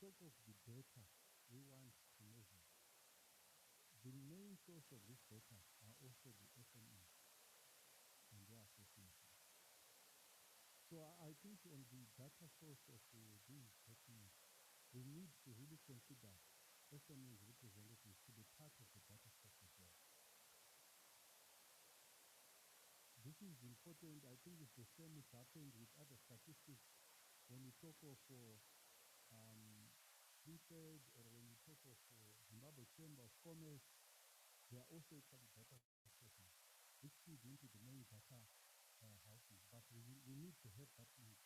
talk of the data we want to measure, the main source of this data are also the SMEs and their associations. So I think on the data source of these documents, we need to really consider SMEs representatives to be part of the data source as well. This is important. I think it's the same which happened with other statistics. When you talk of PFED or when you talk of Zimbabwe Chamber of Commerce, they are also equally data sources, which feed into the main data houses. But we need to have that link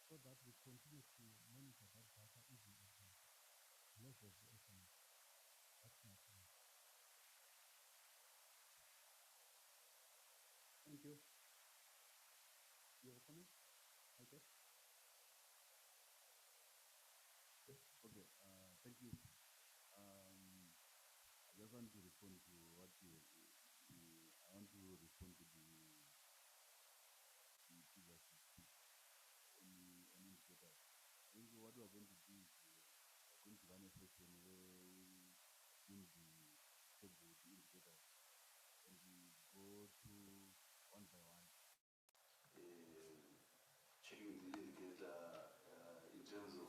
so that we continue to monitor that data even at the level of the SME. That's my point. Thank you. You have a comment? Okay. Okay, thank you. I just want to respond to what I want to respond to the previous speech on indicators. I think what we are going to do is we're going to run a session where we in the table the indicators and we go through one by one. Checking the indicator in terms of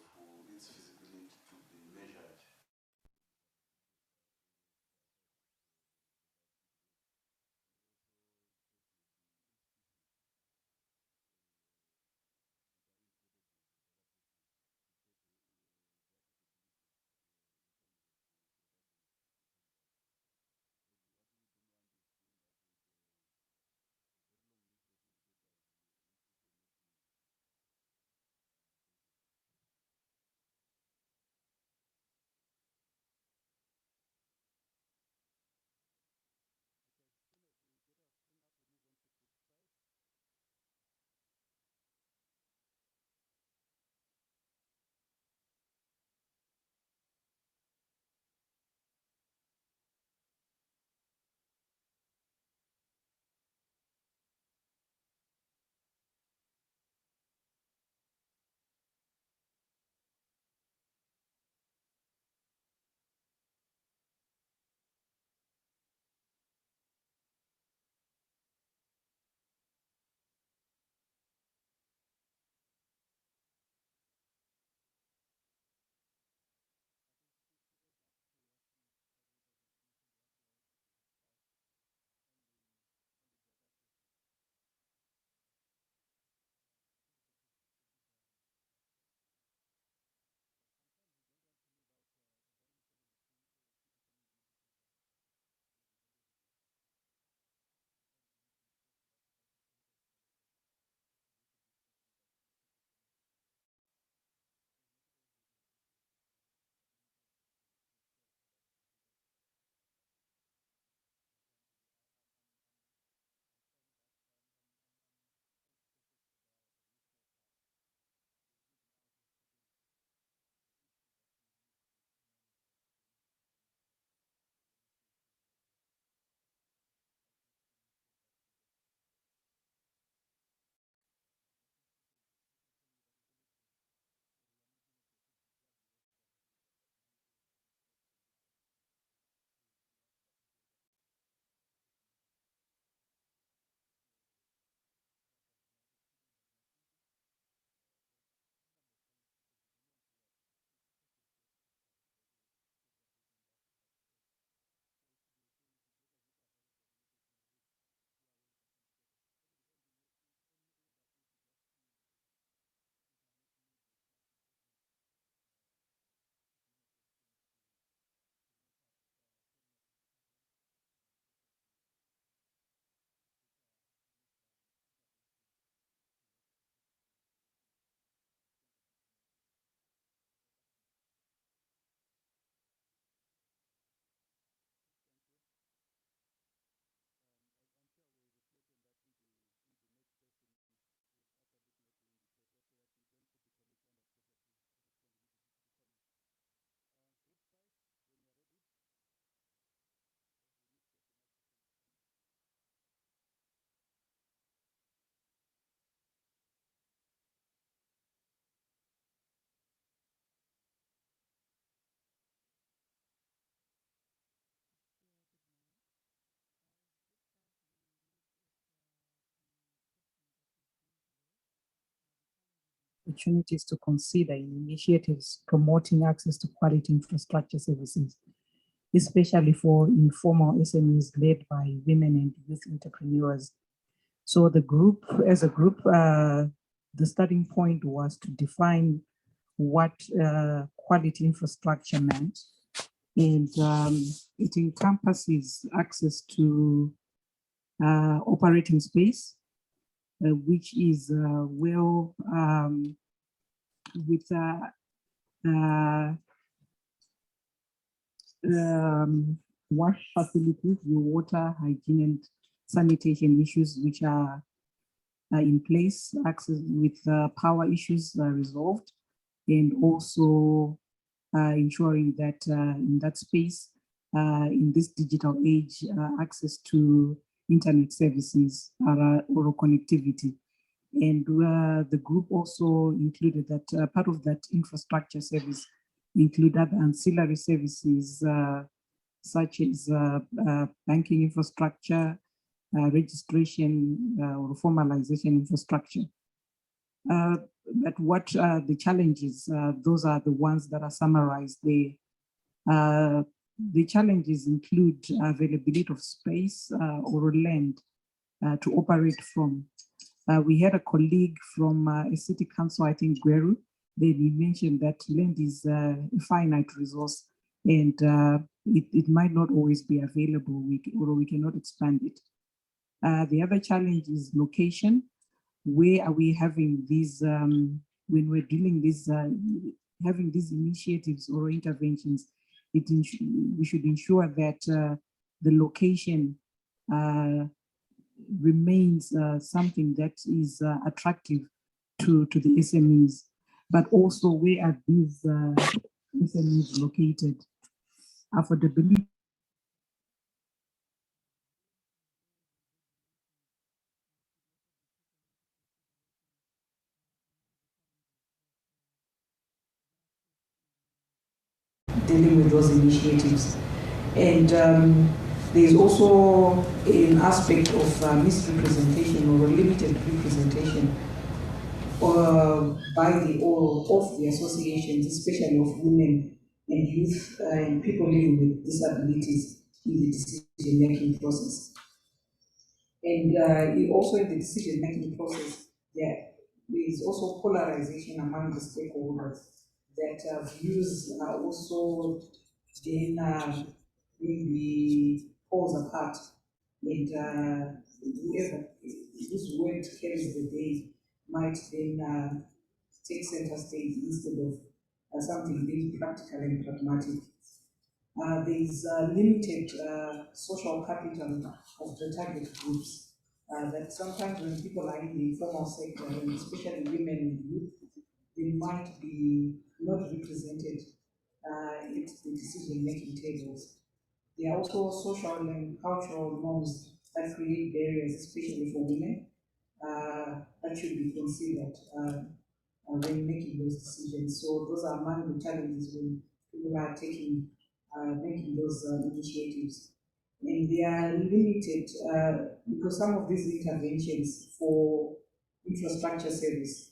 its feasibility to be measured. opportunities to consider in initiatives promoting access to quality infrastructure services, especially for informal SMEs led by women and youth entrepreneurs. So the group, as a group, the starting point was to define what quality infrastructure meant. And it encompasses access to operating space, which is well with wash facilities, water, hygiene, and sanitation issues which are in place, access with power issues resolved, and also ensuring that in that space, in this digital age, access to internet services or connectivity. And the group also included that part of that infrastructure service included ancillary services such as banking infrastructure, registration or formalization infrastructure. But what the challenges, those are the ones that are summarized there. The challenges include availability of space or land to operate from. We had a colleague from a city council, I think Gweru, they mentioned that land is a finite resource and it might not always be available or we cannot expand it. The other challenge is location. Where are we having these, when we're dealing this, having these initiatives or interventions, we should ensure that the location remains something that is attractive to the SMEs, but also where are these SMEs located? Affordability. Dealing with those initiatives. And there's also an aspect of misrepresentation or limited representation by of the associations, especially of women and youth and people living with disabilities in the decision-making process. And also in the decision-making process, there is also polarization among the stakeholders that views are also then being pulled apart, and whoever whose word carries the day might then take center stage instead of something being practical and pragmatic. There is limited social capital of the target groups. That sometimes when people are in the informal sector, and especially women and youth, they might be not represented at the decision-making tables. There are also social and cultural norms that create barriers, especially for women, that should be considered when making those decisions. So those are among the challenges when people are making those initiatives. And they are limited because some of these interventions for infrastructure service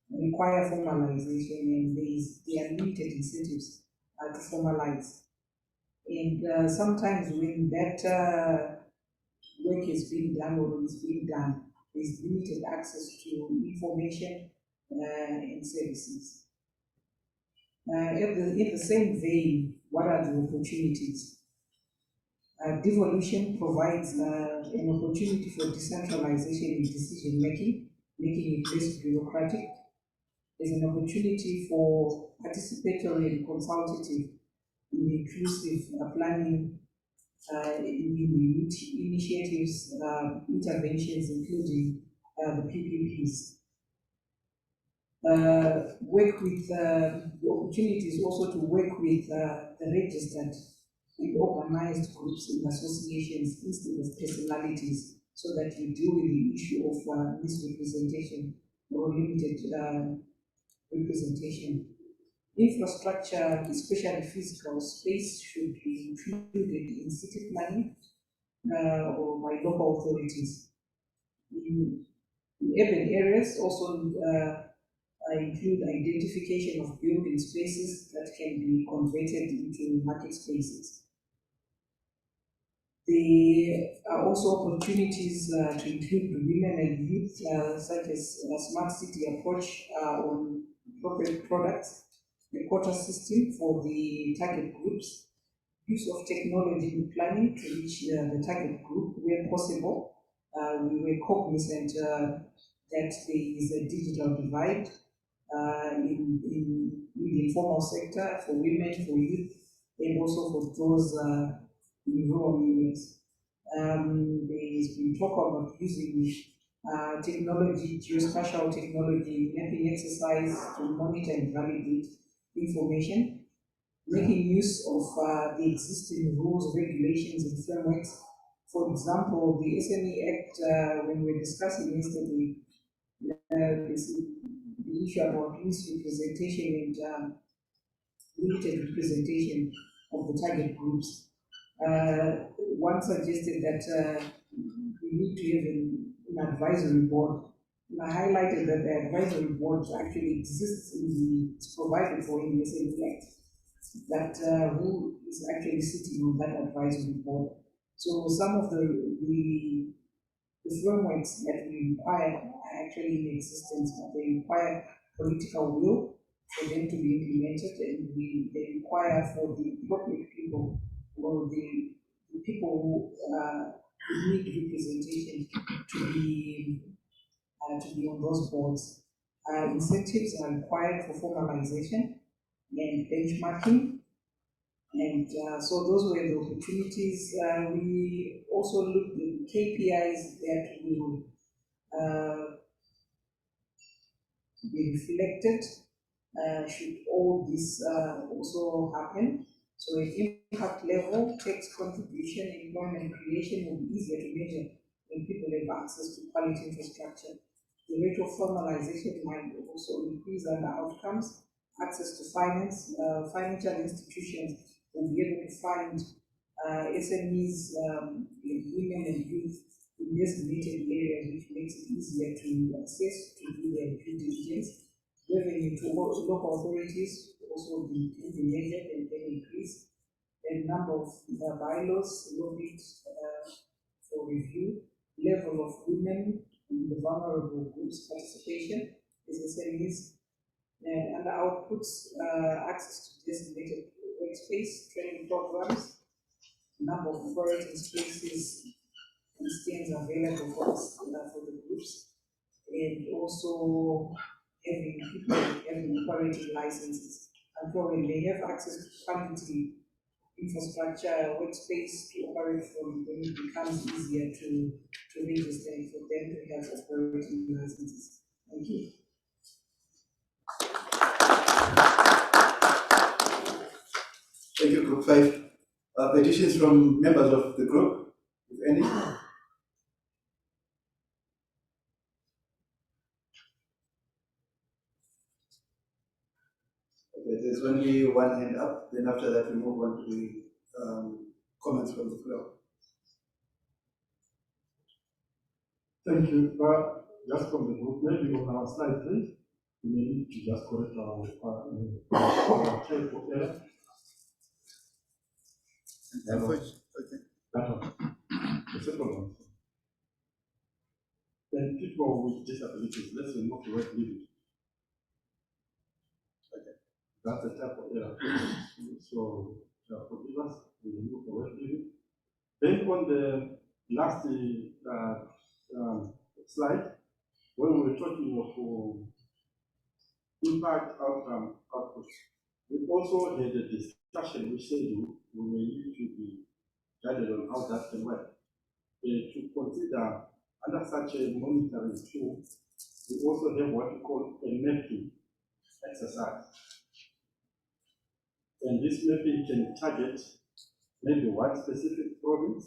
require formalization, and there are limited incentives to formalize. And sometimes when that work is being done or is being done, there's limited access to information and services. In the same vein, what are the opportunities? Devolution provides an opportunity for decentralization in decision making, making it less bureaucratic. There's an opportunity for participatory and consultative in inclusive planning, in initiatives, interventions, including the PPPs. Work with the opportunities also to work with the registered and organized groups and associations instead of personalities, so that you deal with the issue of misrepresentation or limited representation. Infrastructure, especially physical space, should be included in city planning or by local authorities. In urban areas, also include identification of building spaces that can be converted into market spaces. There are also opportunities to include women and youth, such as a smart city approach on appropriate products, the quota system for the target groups, use of technology in planning to reach the target group where possible. We were cognizant that there is a digital divide in the informal sector for women, for youth, and also for those in rural areas. There's been talk about using technology, geospatial technology, mapping exercise to monitor and validate information, making use of the existing rules, regulations, and frameworks. For example, the SME Act, when we were discussing yesterday, the issue about misrepresentation and limited representation of the target groups. One suggested that we need to have an advisory board. And I highlighted that the advisory board actually exists it's provided for in the SME Act, that who is actually sitting on that advisory board. So some of the frameworks that we require are actually in existence, but they require political will for them to be implemented, and they require for the appropriate people or the people who need representation to be on those boards. Incentives are required for formalization and benchmarking. And so those were the opportunities. We also looked at KPIs that will be reflected should all this also happen. So at impact level, tax contribution, employment creation will be easier to measure when people have access to quality infrastructure. The rate of formalization might also increase under outcomes. Access to finance, financial institutions will be able to find SMEs, women and youth in designated areas, which makes it easier to access to do their due diligence. Revenue to local authorities also be measured and then increase. The number of bylaws will be for review. Level of women in the vulnerable groups participation is SMEs. And the outputs, access to designated workspace, training programs, number of operating spaces and stands available for the groups, and also having people having operating licenses. And probably they have access to quality infrastructure, workspace to operate from, when it becomes easier to register and for them to have operating licenses. Thank you. Thank you, Group 5. Petitions from members of the group, if any. Okay, there's only one hand up, then after that we move on to the comments from the floor. Thank you. Just from the group, maybe on our slide, please, we may need to just correct our typo error. Okay. That one. The second one. Then people with disabilities, let's remove the word living. Okay. That's a typo error. So forgive us, we remove the word living. Then on the last slide, when we were talking of impact outcome output, we also had a discussion which said we may need to be guided on how that can work. To consider under such a monitoring tool, we also have what we call a mapping exercise. And this mapping can target maybe one specific province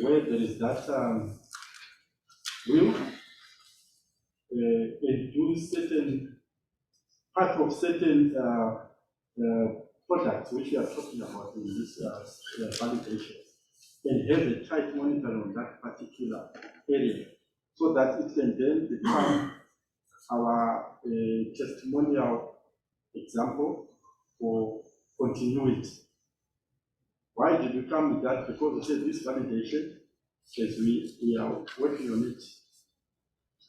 where there is that will and do certain part of certain products which we are talking about in this validation, and have a tight monitor on that particular area, so that it can then become our testimonial example for continuity. Why did we come with that? Because we said this validation, as we are working on it,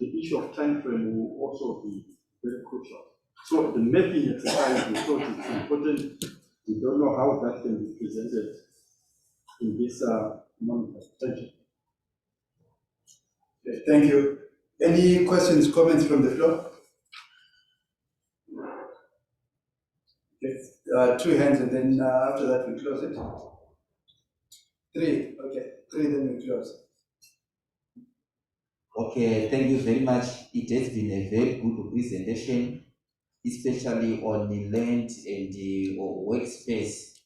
the issue of time frame will also be very crucial. So the mapping exercise, we thought it's important. We don't know how that can be presented in this monitor. Thank you. Okay, thank you. Any questions, comments from the floor? Okay, 2 hands, and then after that we close it. 3, okay, 3, then we close. Okay, thank you very much. It has been a very good presentation, especially on the land and the workspace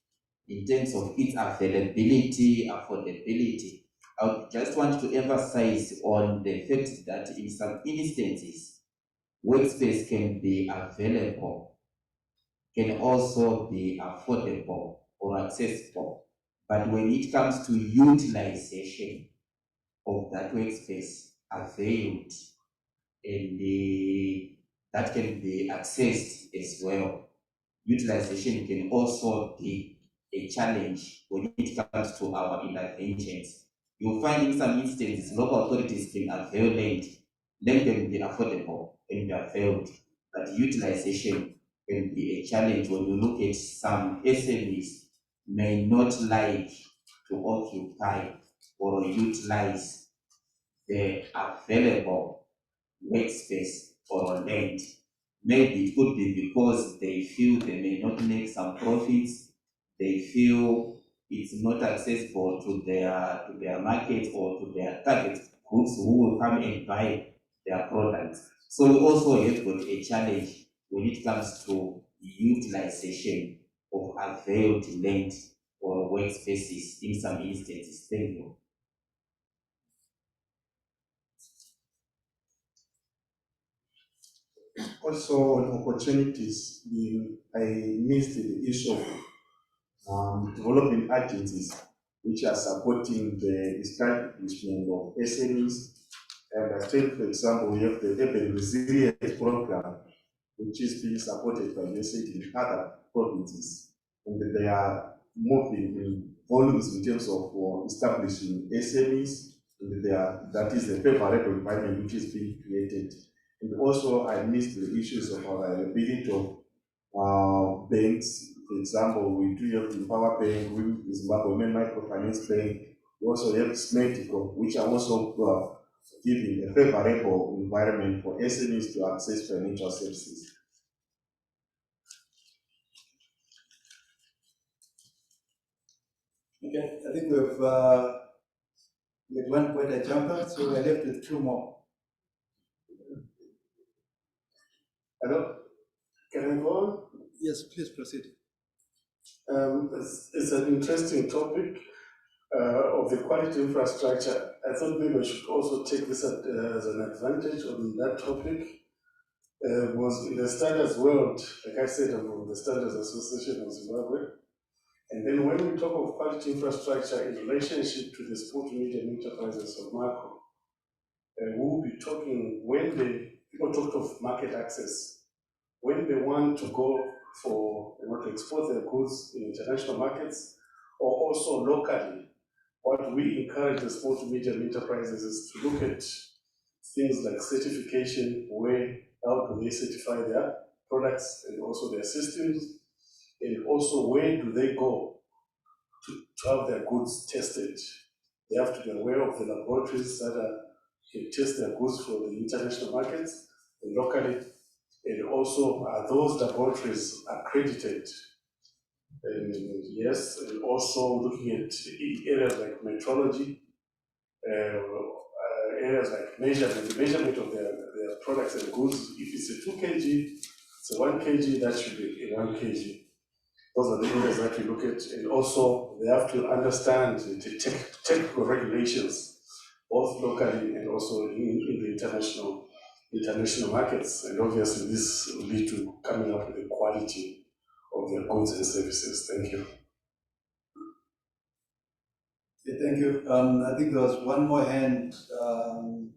in terms of its availability, affordability. I just want to emphasize on the fact that in some instances, workspace can be available, can also be affordable or accessible. But when it comes to utilization of that workspace availed, and that can be accessed as well. Utilization can also be a challenge when it comes to our interventions. You'll find in some instances, local authorities can avail land. Land can be affordable and be availed, but utilization can be a challenge when you look at some SMEs may not like to occupy or utilize the available workspace or land. Maybe it could be because they feel they may not make some profits, they feel it's not accessible to their market or to their target groups who will come and buy their products. So we also have got a challenge when it comes to utilization of availed land or workspaces in some instances. Thank you. Also on opportunities, I missed the issue of development agencies which are supporting the establishment of SMEs. And I take, for example, we have the Urban Resilience Program, which is being supported by USAID in other provinces. And they are moving in volumes in terms of establishing SMEs, and that is a favorable environment which is being created. And also, I missed the issues of availability of banks. For example, we do have the Power Bank, we Zimbabwe Microfinance Bank. We also have Smedico, which are also giving a favorable environment for SMEs to access financial services. Okay, I think we've at one point I jumped out, so we're left with 2 more. Hello? Can I go on? Yes, please proceed. It's an interesting topic of the quality infrastructure. I thought maybe I should also take this as an advantage on that topic. Was in the Standards World, like I said, I'm from the Standards Association of Zimbabwe. And then when we talk of quality infrastructure in relationship to the sport medium enterprises of macro, we'll be talking when people talk of market access, when they want to go for to export their goods in international markets or also locally. What we encourage the small to medium enterprises is to look at things like certification, how do they certify their products and also their systems, and also where do they go to have their goods tested. They have to be aware of the laboratories that can test their goods for the international markets and locally, and also are those laboratories accredited. And yes, and also looking at areas like metrology, areas like measurement, the measurement of their products and goods. If it's a 2 kg, it's a 1 kg, that should be a 1 kg. Those are the areas that we look at. And also, they have to understand the technical regulations, both locally and also in the international markets. And obviously, this will lead to coming up with the quality of their goods and services. Thank you. Okay, thank you. I think there was one more hand on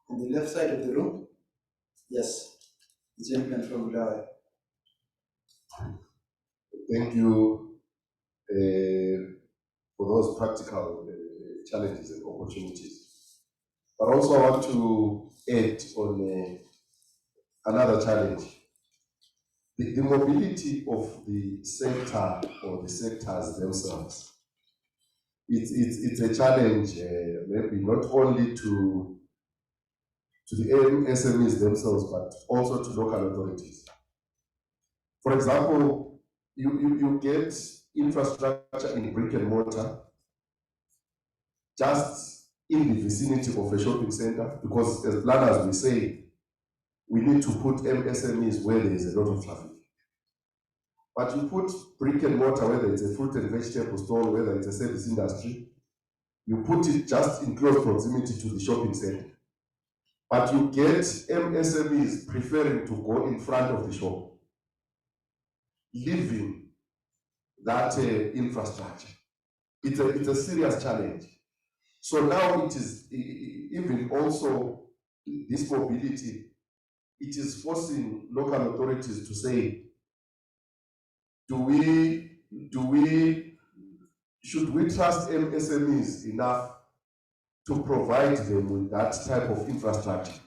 the left side of the room. Yes, the champion from Bulawayo. Thank you for those practical challenges and opportunities. But also I want to add on another challenge. The mobility of the sector or the sectors themselves. It's a challenge, maybe not only to the MSMEs themselves, but also to local authorities. For example, you get infrastructure in brick and mortar just in the vicinity of a shopping center, because as planners we say we need to put MSMEs where there is a lot of traffic. But you put brick and mortar, whether it's a fruit and vegetable store, whether it's a service industry, you put it just in close proximity to the shopping center. But you get MSMEs preferring to go in front of the shop, leaving that infrastructure. It's a serious challenge. So now it is even also this mobility, it is forcing local authorities to say, should we trust MSMEs enough to provide them with that type of infrastructure?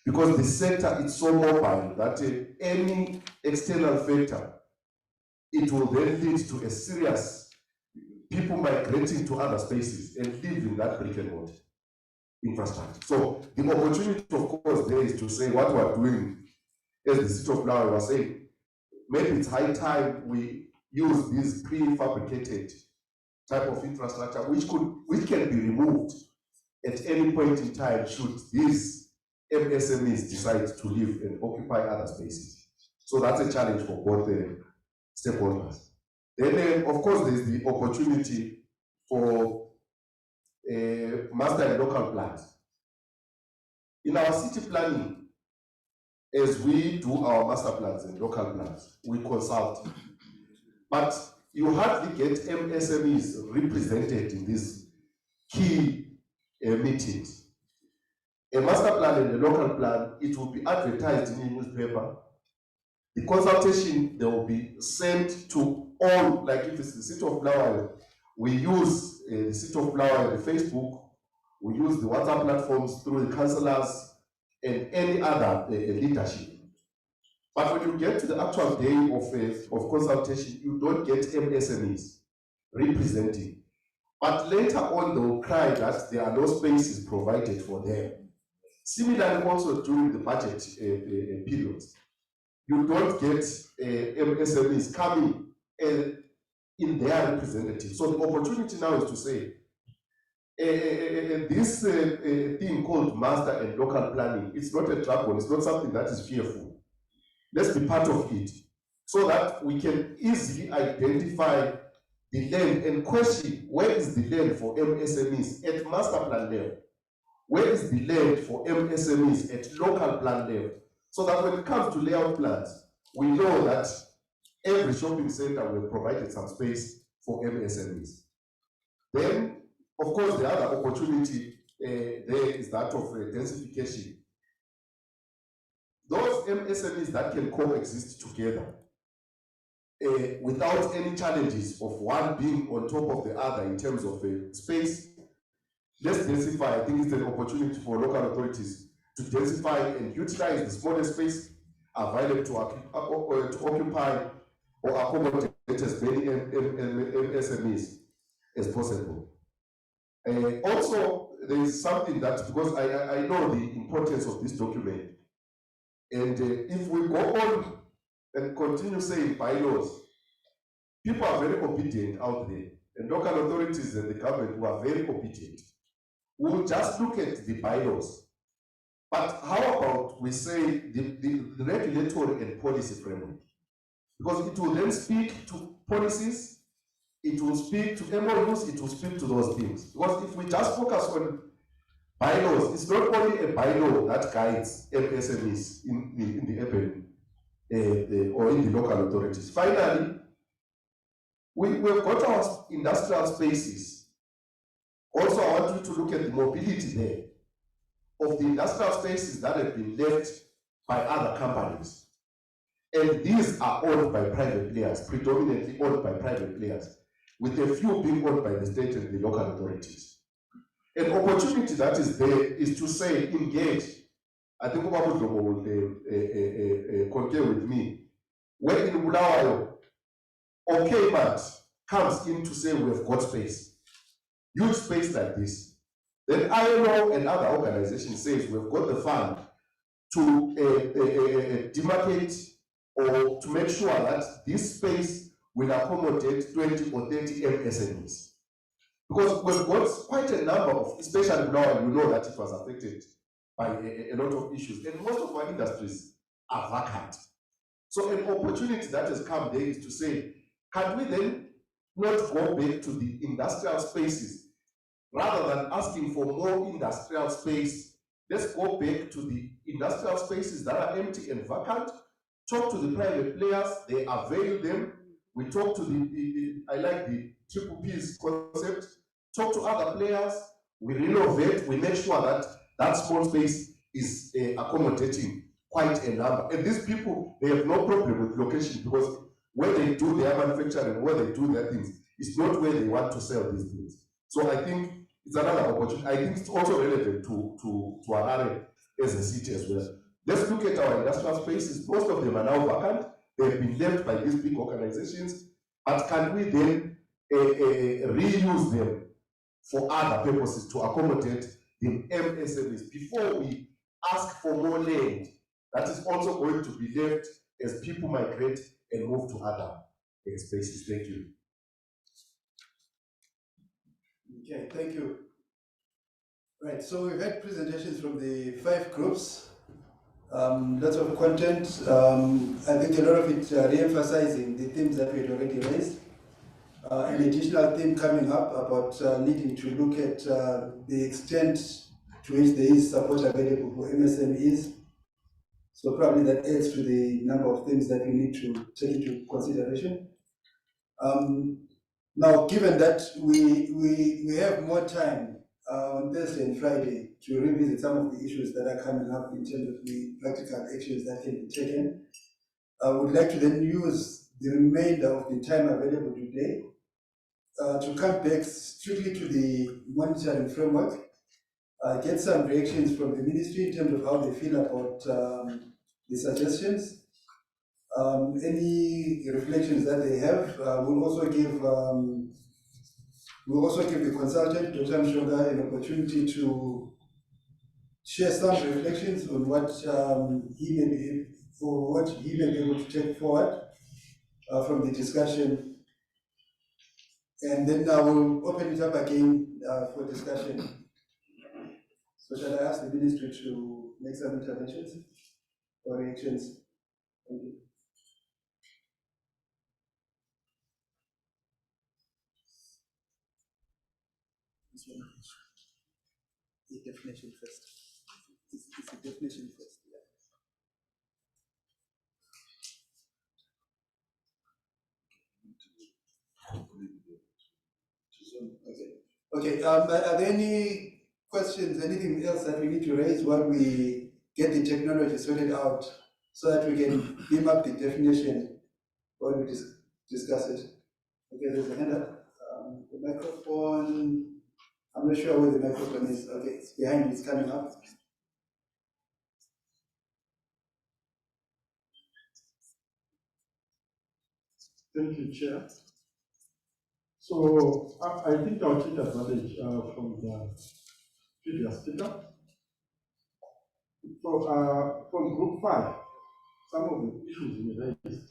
Because the sector is so mobile that any external factor, it will then lead to a serious people migrating to other spaces and leaving that brick and mortar infrastructure. So the opportunity, of course, there is to say what we are doing, as the City of Bulawayo was saying, maybe it's high time we use these prefabricated type of infrastructure, which can be removed at any point in time should these MSMEs decide to live and occupy other spaces. So that's a challenge for both the stakeholders. Then, of course, there's the opportunity for master and local plans. In our city planning, as we do our master plans and local plans, we consult. But you hardly get MSMEs represented in these key meetings. A master plan and a local plan, it will be advertised in a newspaper. The consultation, they will be sent to all, like if it's the City of Bulawayo, we use the City of Bulawayo, the Facebook, we use the WhatsApp platforms through the councillors and any other leadership. But when you get to the actual day of consultation, you don't get MSMEs representing. But later on, they will cry that there are no spaces provided for them. Similarly, also during the budget periods, you don't get MSMEs coming in their representatives. So the opportunity now is to say, this thing called master and local planning, it's not a dragon, it's not something that is fearful. Let's be part of it, so that we can easily identify the land and question where is the land for MSMEs at master plan level? Where is the land for MSMEs at local plan level? So that when it comes to layout plans, we know that every shopping center will provide some space for MSMEs. Then, of course, the other opportunity there is that of densification. Those MSMEs that can coexist together without any challenges of one being on top of the other in terms of space, let's densify. I think it's an opportunity for local authorities to densify and utilize the smallest space available to occupy or accommodate as many MSMEs as possible. Also, there is something that, because I know the importance of this document, and if we go on and continue saying bylaws, people are very obedient out there, and local authorities and the government who are very obedient will just look at the bylaws. But how about we say the regulatory and policy framework? Because it will then speak to policies, it will speak to MOUs, it will speak to those things. Because if we just focus on bylaws, it's not only a bylaw that guides MSMEs in the urban or in the local authorities. Finally, we've got our industrial spaces. Also, I want you to look at the mobility there of the industrial spaces that have been left by other companies. And these are owned by private players, predominantly owned by private players, with a few being owned by the state and the local authorities. An opportunity that is there is to say, engage. I think Ubaba Dlomo will concur with me. When in Bulawayo, OKMAT comes in to say we have got space, huge space like this. Then ILO and other organizations says we've got the fund to demarcate or to make sure that this space will accommodate 20 or 30 MSMEs. Because we've got quite a number of, especially now, you know that it was affected by a lot of issues, and most of our industries are vacant. So an opportunity that has come there is to say, can we then not go back to the industrial spaces rather than asking for more industrial space? Let's go back to the industrial spaces that are empty and vacant, talk to the private players, they avail them. We talk to I like the triple P's concept, talk to other players, we renovate, we make sure that that small space is accommodating quite a number. And these people, they have no problem with location, because where they do their manufacturing, where they do their things, it's not where they want to sell these things. So I think it's another opportunity. I think it's also relevant to Harare as a city as well. Let's look at our industrial spaces. Most of them are now vacant. They've been left by these big organizations. But can we then reuse them for other purposes to accommodate the MSMEs before we ask for more land that is also going to be left as people migrate and move to other spaces? Thank you. Okay, thank you. Right, so we've had presentations from the 5 groups, lots of content. I think a lot of it re-emphasizing the themes that we had already raised. An additional theme coming up about needing to look at the extent to which there is support available for MSMEs. So probably that adds to the number of things that we need to take into consideration. Now, given that we have more time on Thursday and Friday to revisit some of the issues that are coming up in terms of the practical actions that can be taken, I would like to then use the remainder of the time available today to come back strictly to the monitoring framework, get some reactions from the ministry in terms of how they feel about the suggestions. Any reflections that they have, we'll also give the consultant, Dr. Mshoga, an opportunity to share some reflections on what he may be able to take forward from the discussion. And then I will open it up again for discussion. So shall I ask the ministry to make some interventions or reactions? Thank you. The definition first. It's the definition first. Yeah. Okay. Are there any questions, anything else that we need to raise while we get the technology sorted out so that we can beam up the definition while we discuss it? Okay, there's a hand up. The microphone, I'm not sure where the microphone is. Okay, it's behind you, it's coming up. Thank you, Chair. So I think I'll take advantage from the previous speaker. So from Group 5, some of the issues we raised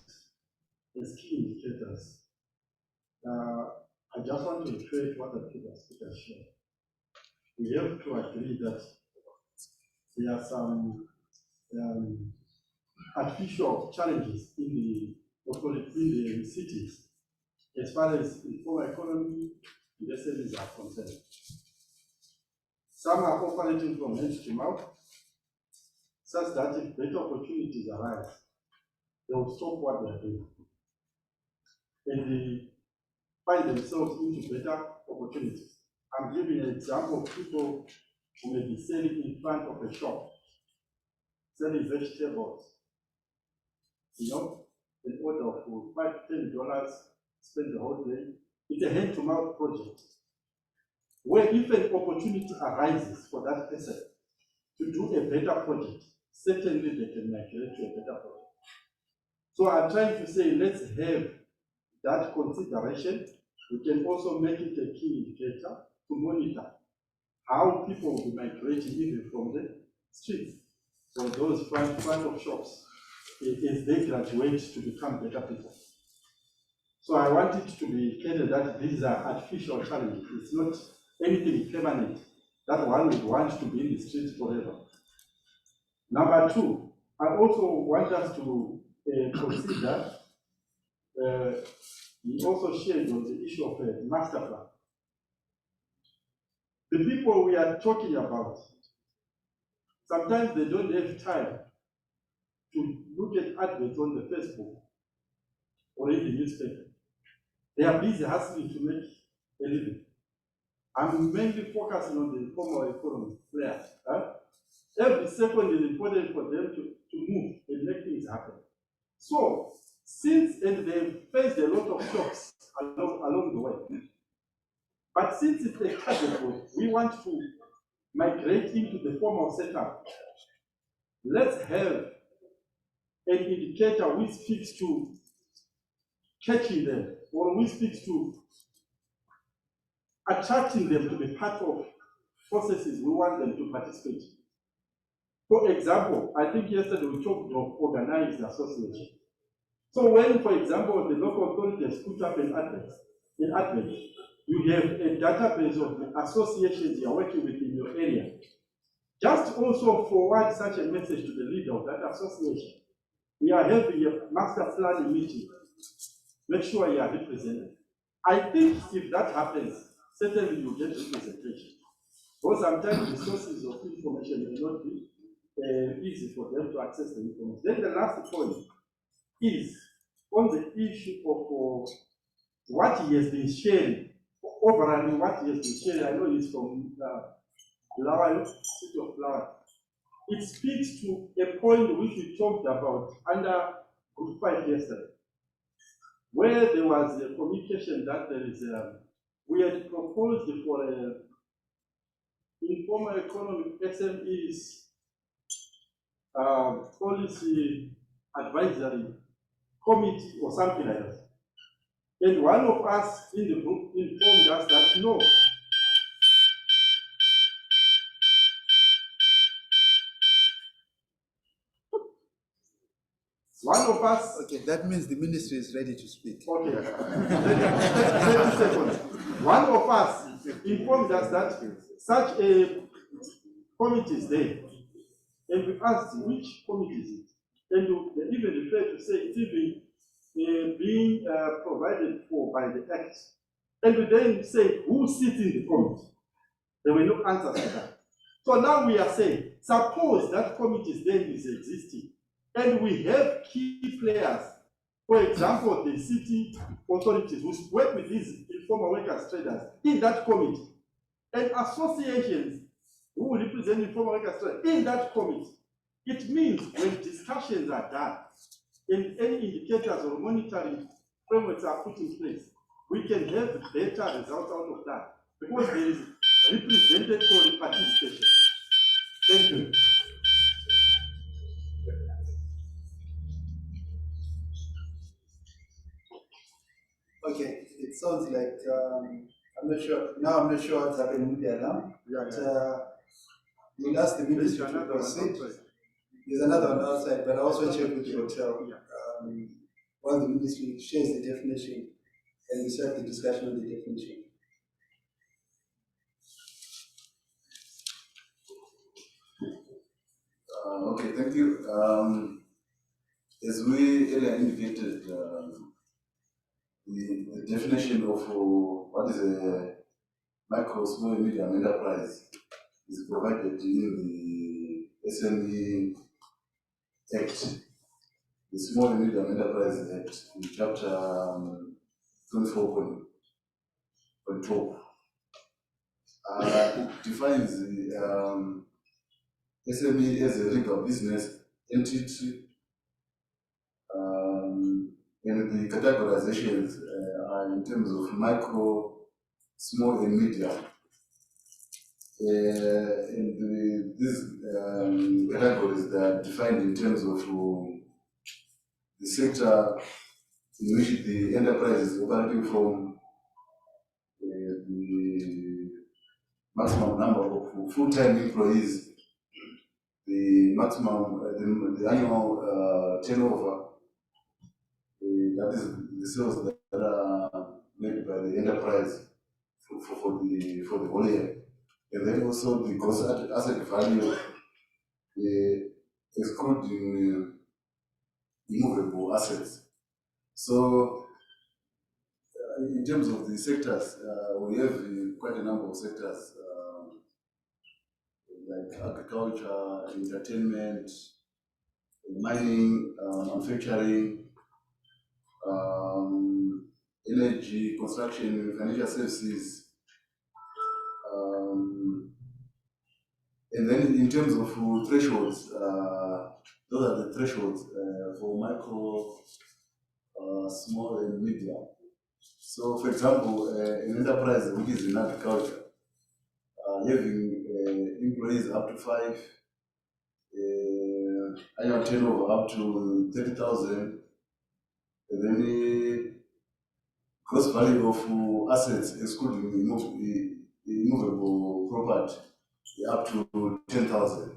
as key indicators. I just want to reiterate what the previous speaker shared. We have to agree that there are some artificial challenges in the cities as far as the informal economy and SMEs are concerned. Some are operating from hand to mouth, such that if better opportunities arise, they will stop what they are doing. And they find themselves into better opportunities. I'm giving an example of people who may be selling in front of a shop. selling vegetables, you know, an order of $5 to $10, spend the whole day. It's a hand-to-mouth project, where if an opportunity arises for that person to do a better project, certainly they can migrate to a better project. So I'm trying to say, let's have that consideration. We can also make it a key indicator to monitor how people will be migrating even from the streets or those front of shops as they graduate to become better people. So I want it to be clear that these are artificial challenges. It's not anything permanent that one would want to be in the streets forever. Number two, I also want us to consider, we also shared on the issue of a master plan. The people we are talking about, sometimes they don't have time to look at adverts on the Facebook or in the newspaper. They are busy hustling to make a living. I'm mainly focusing on the informal economy players. Every second is important for them to move and make things happen. So, since they've faced a lot of shocks along the way, but since it's a target, we want to migrate into the formal setup. Let's have an indicator which speaks to catching them, or which speaks to attracting them to be part of processes we want them to participate. For example, I think yesterday we talked of organized association. So when, for example, the local authorities put up an advert, you have a database of the associations you are working with in your area. Just also forward such a message to the leader of that association. We are having a master planning meeting. Make sure you are represented. I think if that happens, certainly you get representation. Because sometimes the sources of information may not be easy for them to access the information. Then the last point is on the issue of what he has been sharing, overall what he has been sharing. I know he's from Lawal, city of Lawal. It speaks to a point which we talked about under Group 5 yesterday, where there was a communication that there is we had proposed for a informal economic SMEs policy advisory committee or something like that. And one of us in the group informed us that no. One of us. Okay, that means the ministry is ready to speak. Okay. 30 seconds. One of us informed us that such a committee is there. And we asked which committee is it. And they even referred to say it's even being provided for by the Act. And we then said, who sits in the committee? There were no answers to that. So now we are saying, suppose that committee then is existing, and we have key players, for example, the city authorities who work with these informal workers traders in that committee, and associations who represent informal workers traders in that committee. It means when discussions are done and any indicators or monitoring frameworks are put in place, we can have better results out of that because there is representatory participation. Thank you. Okay, it sounds like I'm not sure now. I'm not sure what's happening with the alarm. But we'll ask the ministry to proceed. There's another one outside, but I also check with the hotel. While the ministry shares the definition, and we start the discussion on the definition. Okay, thank you. As we earlier indicated, the definition of what is a micro, small, and medium enterprise is provided in the SME Act, the Small and Medium Enterprise Act, in chapter 24.12. It defines the SME as a legal business entity, and the categorizations are in terms of micro, small, and medium. These categories that are defined in terms of the sector in which the enterprise is operating from, the maximum number of full-time employees, the maximum, the annual turnover, that is the sales that are made by the enterprise for the whole year. And then also the gross asset value, excluding immovable assets. So in terms of the sectors, we have quite a number of sectors, like agriculture, entertainment, mining, manufacturing, energy, construction, financial services. And then in terms of thresholds, those are the thresholds for micro, small, and medium. So, for example, an enterprise which is in agriculture, having employees up to 5, annual turnover up to 30,000, and then the gross value of assets, excluding immovable property, up to 10,000.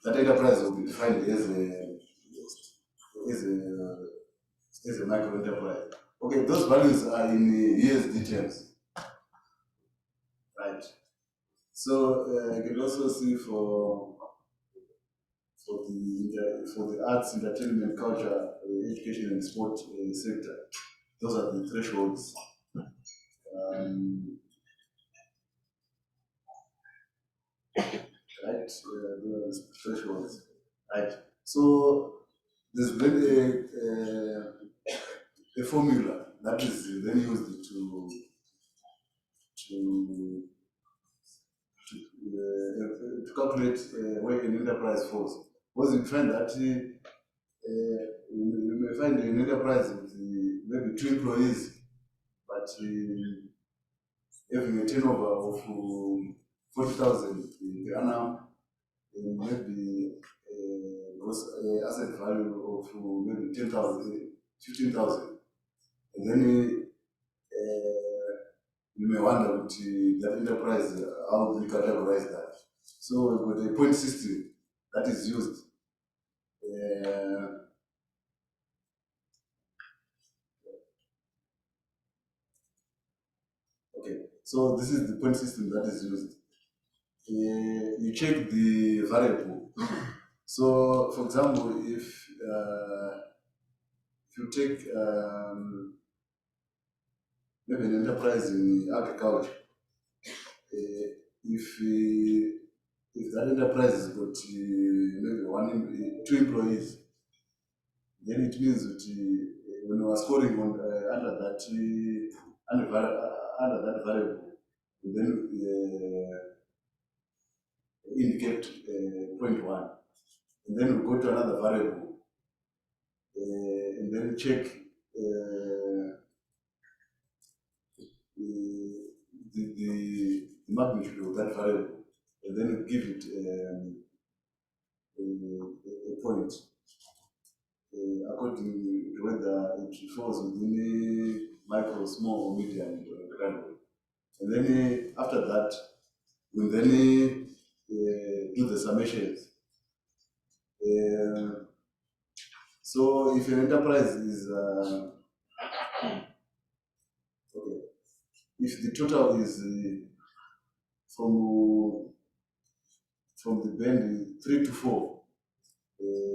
That enterprise will be defined as a micro enterprise. Okay, those values are in USD terms, right? So you can also see for the arts, entertainment, culture, education, and sport sector, those are the thresholds. Right, the thresholds, right? So there's then a formula that is then used to calculate where an enterprise falls. Because you find that you may find an enterprise with maybe 2 employees, but having a turnover of 40,000 per annum, and maybe asset value of maybe 10,000, 15,000, and then you may wonder with that enterprise, how do you categorize that? So with the point system that is used, okay, so this is the point system that is used. You check the variable. So, for example, if you take maybe an enterprise in agriculture, if that enterprise has got maybe 2 employees, then it means that when we are scoring on under that variable, then indicate 0.1, and then we go to another variable, and then check the magnitude of that variable, and then give it a point according to whether it falls within the micro, small, or medium category. And then after that, we'll then do the summations. So if an enterprise is okay, if the total is from the band 3 to 4,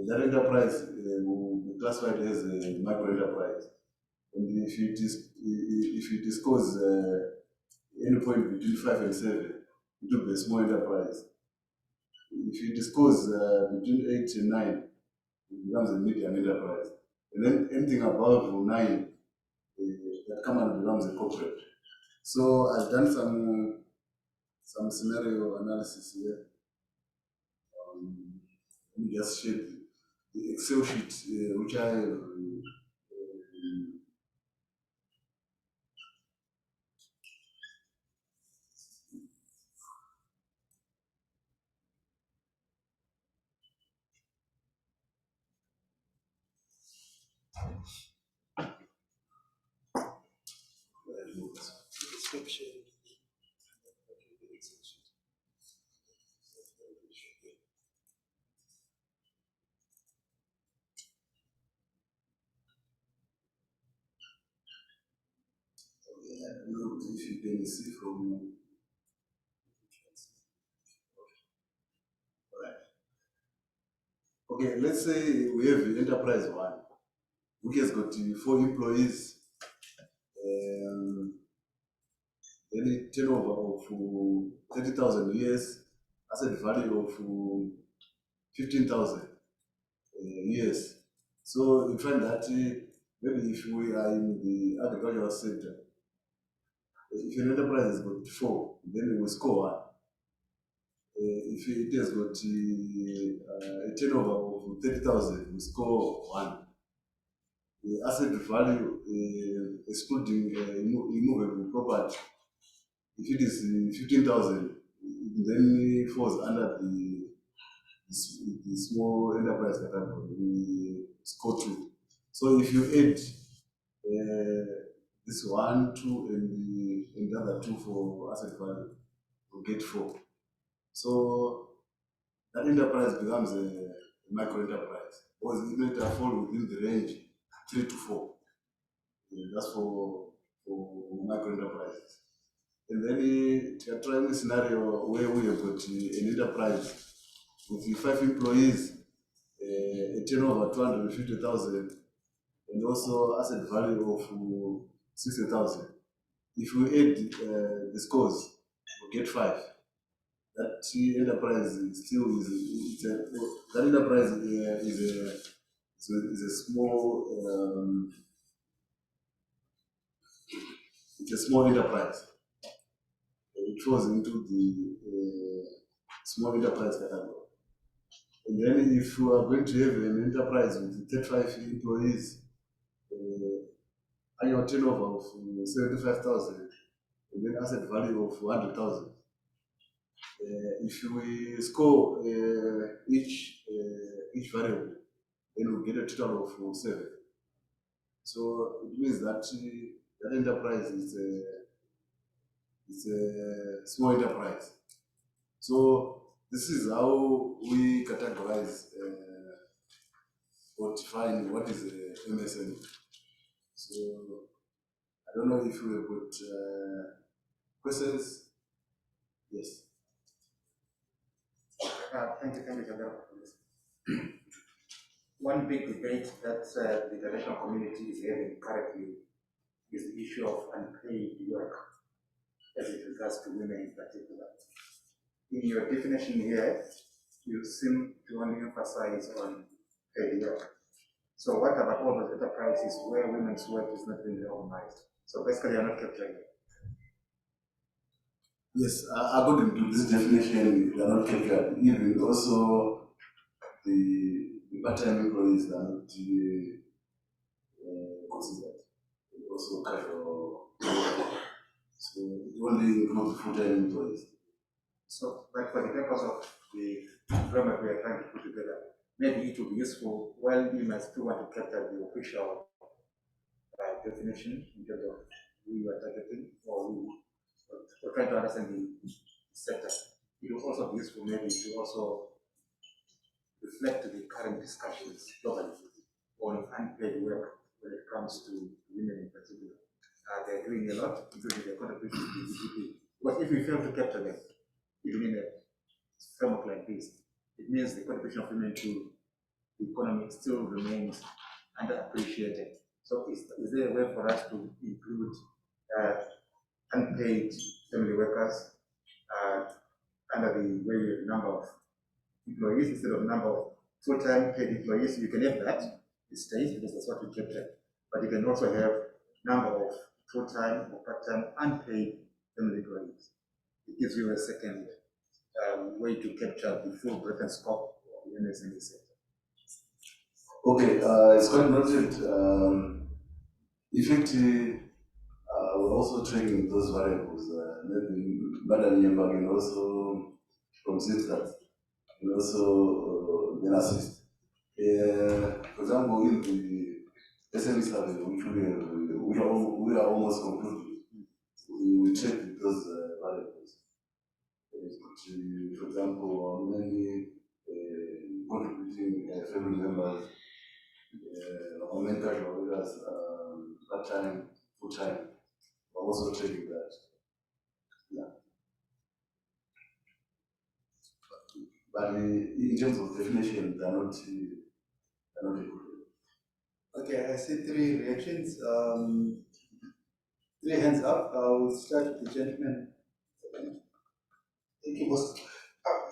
that enterprise will be classified as a micro enterprise. And if you disclose any point between 5 and 7, it will be a small enterprise. If you disclose between 8 and 9, it becomes a medium enterprise. And then anything above 9, that come and becomes a corporate. So I've done some scenario analysis here. let me just share the Excel sheet which I have. Description. I don't know if you can see from. Right. Okay, let's say we have enterprise one, which has got 4 employees, then a turnover of 30,000 US, asset value of 15,000 US. So you find that maybe if we are in the agricultural sector, if an enterprise has got 4, then we score 1. If it has got a turnover of 30,000, we score 1. The asset value, excluding immovable property, if it is 15,000, then it falls under the small enterprise category. We score 2. So if you add this 1, 2, and the other 2 for asset value, you get 4. So that enterprise becomes a micro enterprise, because it may fall within the range 3 to 4. That's for micro enterprises. And then we are trying a scenario where we have got an enterprise with 5 employees, a turnover of 250,000, and also asset value of 60,000. If we add the scores, we get 5. That enterprise still is that enterprise is a small it's a small enterprise. It falls into the small enterprise category. And then if you are going to have an enterprise with 35 employees, annual turnover of 75,000, and then asset value of 100,000. If we score each variable, then we get a total of 7. So it means that that enterprise is a small enterprise. So this is how we categorize or define what is a MSME. So I don't know if we have got questions. Yes. Thank you, Jabbar, for this. One big debate that the international community is having currently is the issue of unpaid work as it regards to women in particular. In your definition here, you seem to only emphasize on paid work. So what about all those enterprises where women's work is not being recognized? So basically, you're not capturing it. Yes, according to this definition, they are not captured. Even also the part-time employees are not considered. Also casual. So it only includes full-time employees. So, but for the purpose of the framework we are trying to put together, maybe it would be useful, while you might still want to capture the official definition in terms of who you are targeting or who we're trying to understand the sector. It will also be useful maybe to also reflect the current discussions globally on unpaid work when it comes to women in particular. They're doing a lot, including their contribution to the GDP. But if we fail to capture them, even in a framework like this, it means the contribution of women to the economy still remains underappreciated. So is there a way for us to include unpaid family workers under the way number of employees instead of number of full-time paid employees? You can have that, it stays, because that's what we capture. But you can also have number of full-time or part-time unpaid family employees. It gives you a second way to capture the full breadth and scope of the MSME sector? Okay, it's quite noted. Effectively, we're also tracking those variables. Maybe Madam Yamba can also consider that, and also then assist. For example, in the SME survey, which we are almost concluded, we check those variables. For example, many contributing family members, or mental workers, part-time, full-time, we're also checking that. Yeah. But in terms of definition, they're not equal. Okay, I see 3 reactions. 3 hands up. We'll start with the gentleman. Thank you, boss.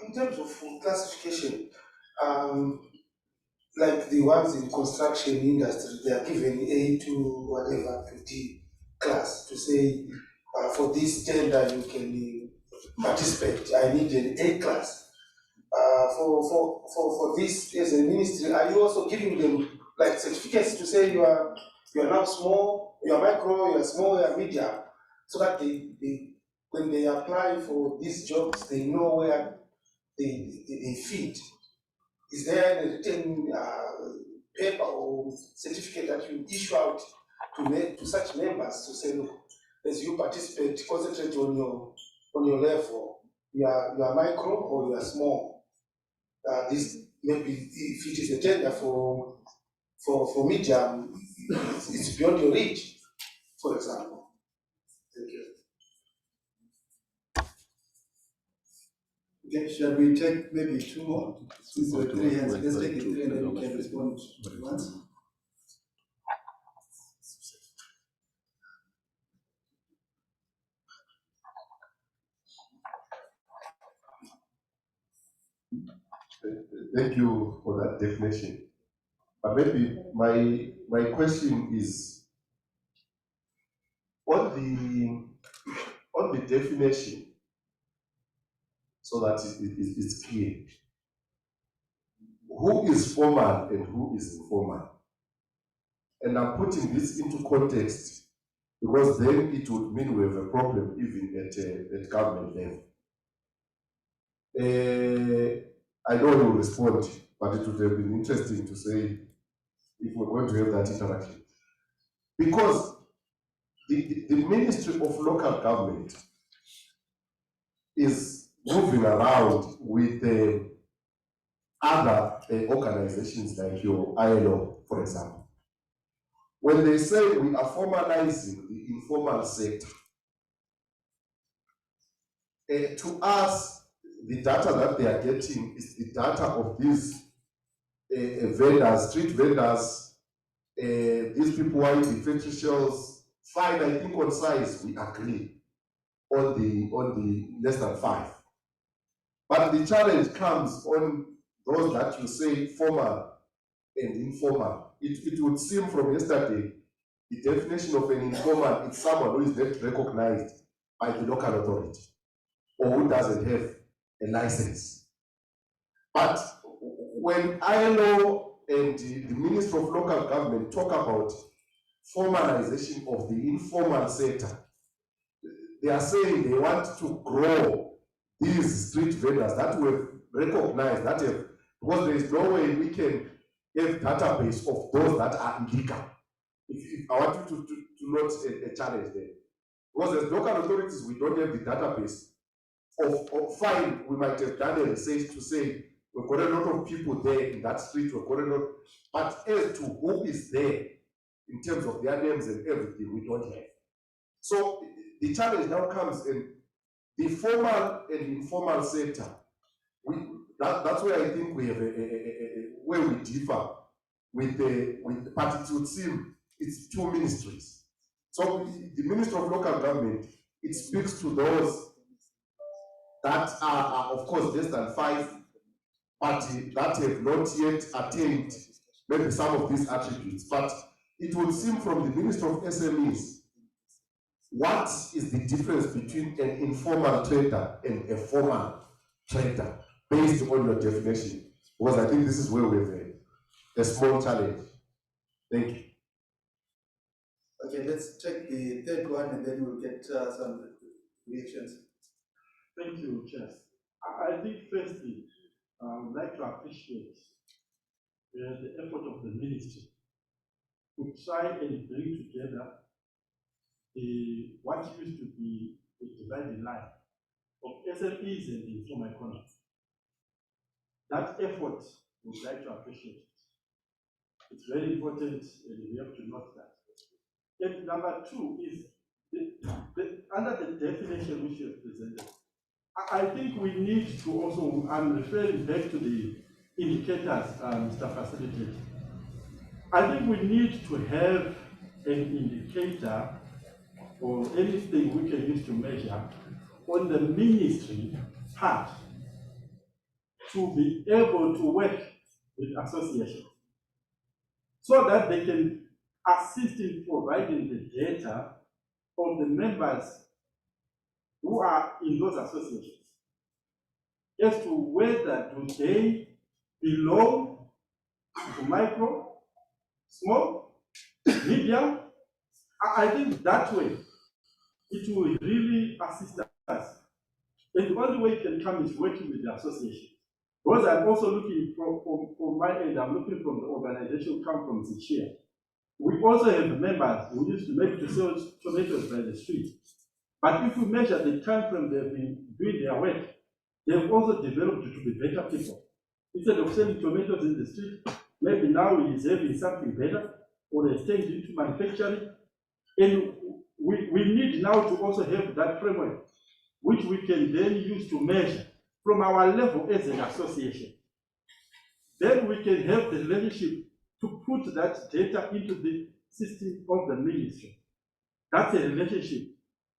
In terms of classification, like the ones in construction industry, they are given A to whatever, to D class to say, for this tender you can participate. I need an A class. For this as a ministry, are you also giving them like certificates to say you are now small, you are micro, you are small, you are medium, so that they when they apply for these jobs, they know where they fit? Is there a written paper or certificate that you issue out to such members to say, look, as you participate, concentrate on your level. You are micro or you are small. This maybe if it is a tender for medium, it's beyond your reach, for example. Thank you. Okay, shall we take maybe 2 more? Since there are 3 hands, let's take the 3 and then we can respond once. Thank you for that definition. But maybe my question is on the definition, so that it's clear. Who is formal and who is informal? And I'm putting this into context because then it would mean we have a problem even at government level. I know you will respond, but it would have been interesting to say if we're going to have that interaction. Because the Ministry of Local Government is moving around with other organizations like your ILO, for example. When they say we are formalizing the informal sector, to us, the data that they are getting is the data of these vendors, street vendors, these people who are in the factory shells. Fine, I think on size we agree on the less than 5. But the challenge comes on those that you say formal and informal. It would seem from yesterday, the definition of an informal is someone who is not recognized by the local authority or who doesn't have a license. But when ILO and the Minister of Local Government talk about formalization of the informal sector, they are saying they want to grow these street vendors that we have recognized, that have, because there is no way we can have database of those that are illegal. If I want you to note a challenge there. Because as local authorities, we don't have the database of fine, we might have done a research to say we've got a lot of people there in that street, we've got a lot, but as to who is there in terms of their names and everything, we don't have. So the challenge now comes in the formal and informal sector. That's where I think we have where we differ with but it would seem it's 2 ministries. So the Ministry of Local Government, it speaks to those that are of course less than 5, but that have not yet attained maybe some of these attributes. But it would seem from the Ministry of SMEs, what is the difference between an informal trader and a formal tractor based on your definition? Because I think this is where we have a small challenge. Thank you. Okay, let's take the third one and then we'll get some reactions. Thank you, Chair. I think firstly, I would like to appreciate the effort of the ministry to try and bring together what used to be a dividing line of SMEs and the informal economy. That effort, we would like to appreciate it. It's very important and we have to note that. And number two is, under the definition which you have presented, I think we need to also, I'm referring back to the indicators, Mr. Facilitator. I think we need to have an indicator or anything we can use to measure on the ministry part to be able to work with associations so that they can assist in providing the data of the members who are in those associations as to whether do they belong to micro, small, medium. I think that way it will really assist us. And the only way it can come is working with the association. Because I'm also looking from my end, I'm looking from the organization who come from the chair. We also have members who used to make to sell tomatoes by the street. But if we measure the time frame they've been doing their work, they've also developed to be better people. Instead of selling tomatoes in the street, maybe now he is having something better, or they're staying into manufacturing. And we need now to also have that framework, which we can then use to measure from our level as an association. Then we can have the relationship to put that data into the system of the ministry. That's a relationship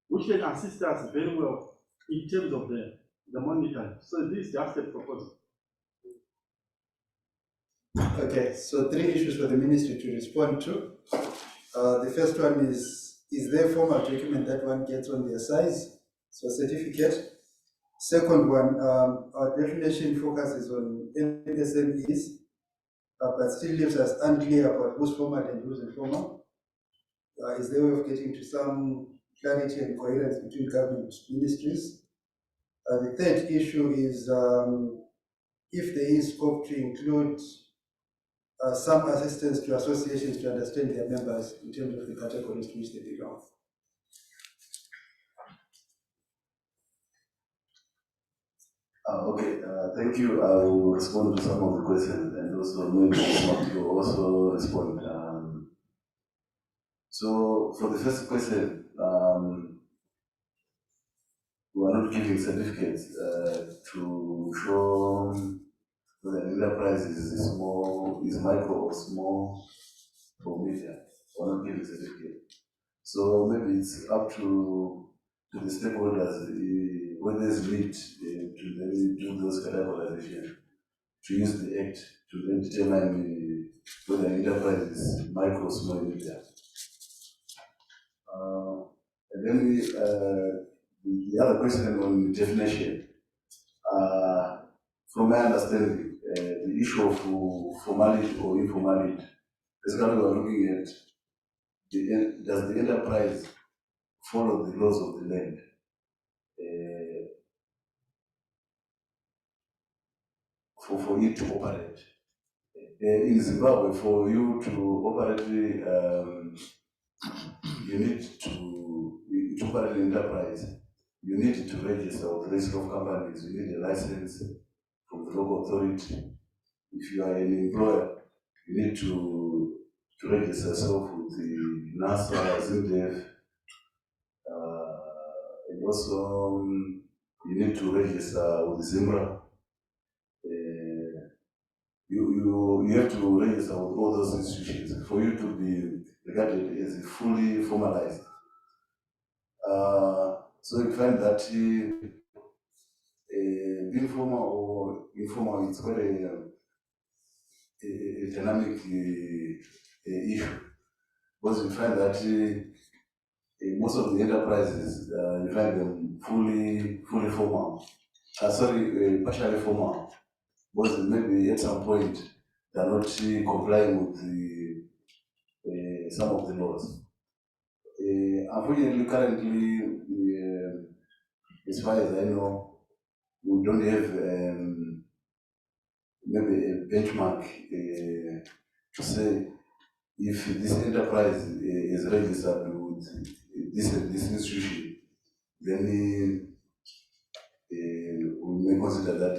which can assist us very well in terms of the monitoring. So this is just a proposal. Okay, so 3 issues for the ministry to respond to. The first one is there a formal document that one gets on their size? So certificate. Second one, our definition focuses on MSMEs, but still leaves us unclear about who's formal and who's informal. Is there a way of getting to some clarity and coherence between government ministries? The third issue is if there is scope to include some assistance to associations to understand their members in terms of the categories to which they belong. Okay, thank you. I will respond to some of the questions and also maybe you also respond. So for the first question, we are not giving certificates to show whether an enterprise is small, is micro or small or medium. We are not giving certificates. So maybe it's up to the stakeholders when there's need to then do those categorizations, to use the act to then determine whether an enterprise is micro, small, medium. And then the other question on definition, from my understanding, the issue of formality or informality, basically we are looking at does the enterprise follow the laws of the land? For it to operate. In Zimbabwe, for you to operate, you need to operate an enterprise. You need to register with the register of companies. You need a license from the local authority. If you are an employer, you need to register yourself with the NASA, Zimbabwe, and also you need to register with Zimbabwe. You have to register with all those institutions for you to be regarded as fully formalized. So you find that informal or informal is quite a dynamic issue, because you find that most of the enterprises you find them fully formal. partially formal, because maybe at some point they are not complying with some of the laws. Unfortunately, currently, as far as I know, we don't have maybe a benchmark to say if this enterprise is registered with this institution, then we may consider that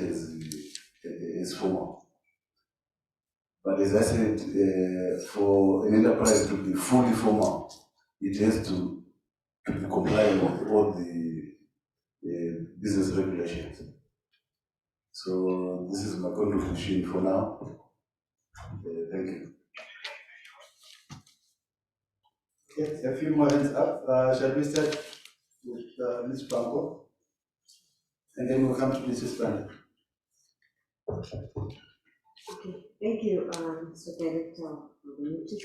as formal. But as I said, for an enterprise to be fully formal, it has to be compliant with all the business regulations. So this is my contribution for now. Thank you. Okay, a few more hands up. Shall we start with Ms. Banko? And then we'll come to Mrs. Brandon. Okay, thank you, Mr. Director of the meeting.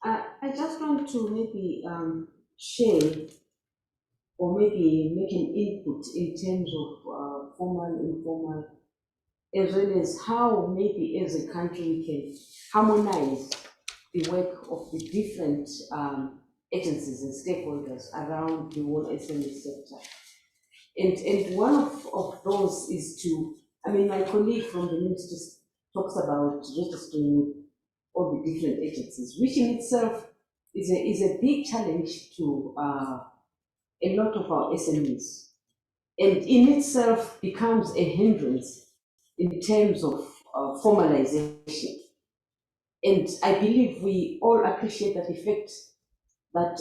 I just want to maybe share or maybe make an input in terms of formal, informal, as well as how maybe as a country we can harmonize the work of the different agencies and stakeholders around the whole SME sector. And one of those is to, I mean, my colleague from the ministry talks about registering all the different agencies, which in itself is a big challenge to a lot of our SMEs, and in itself becomes a hindrance in terms of formalization. And I believe we all appreciate that effect that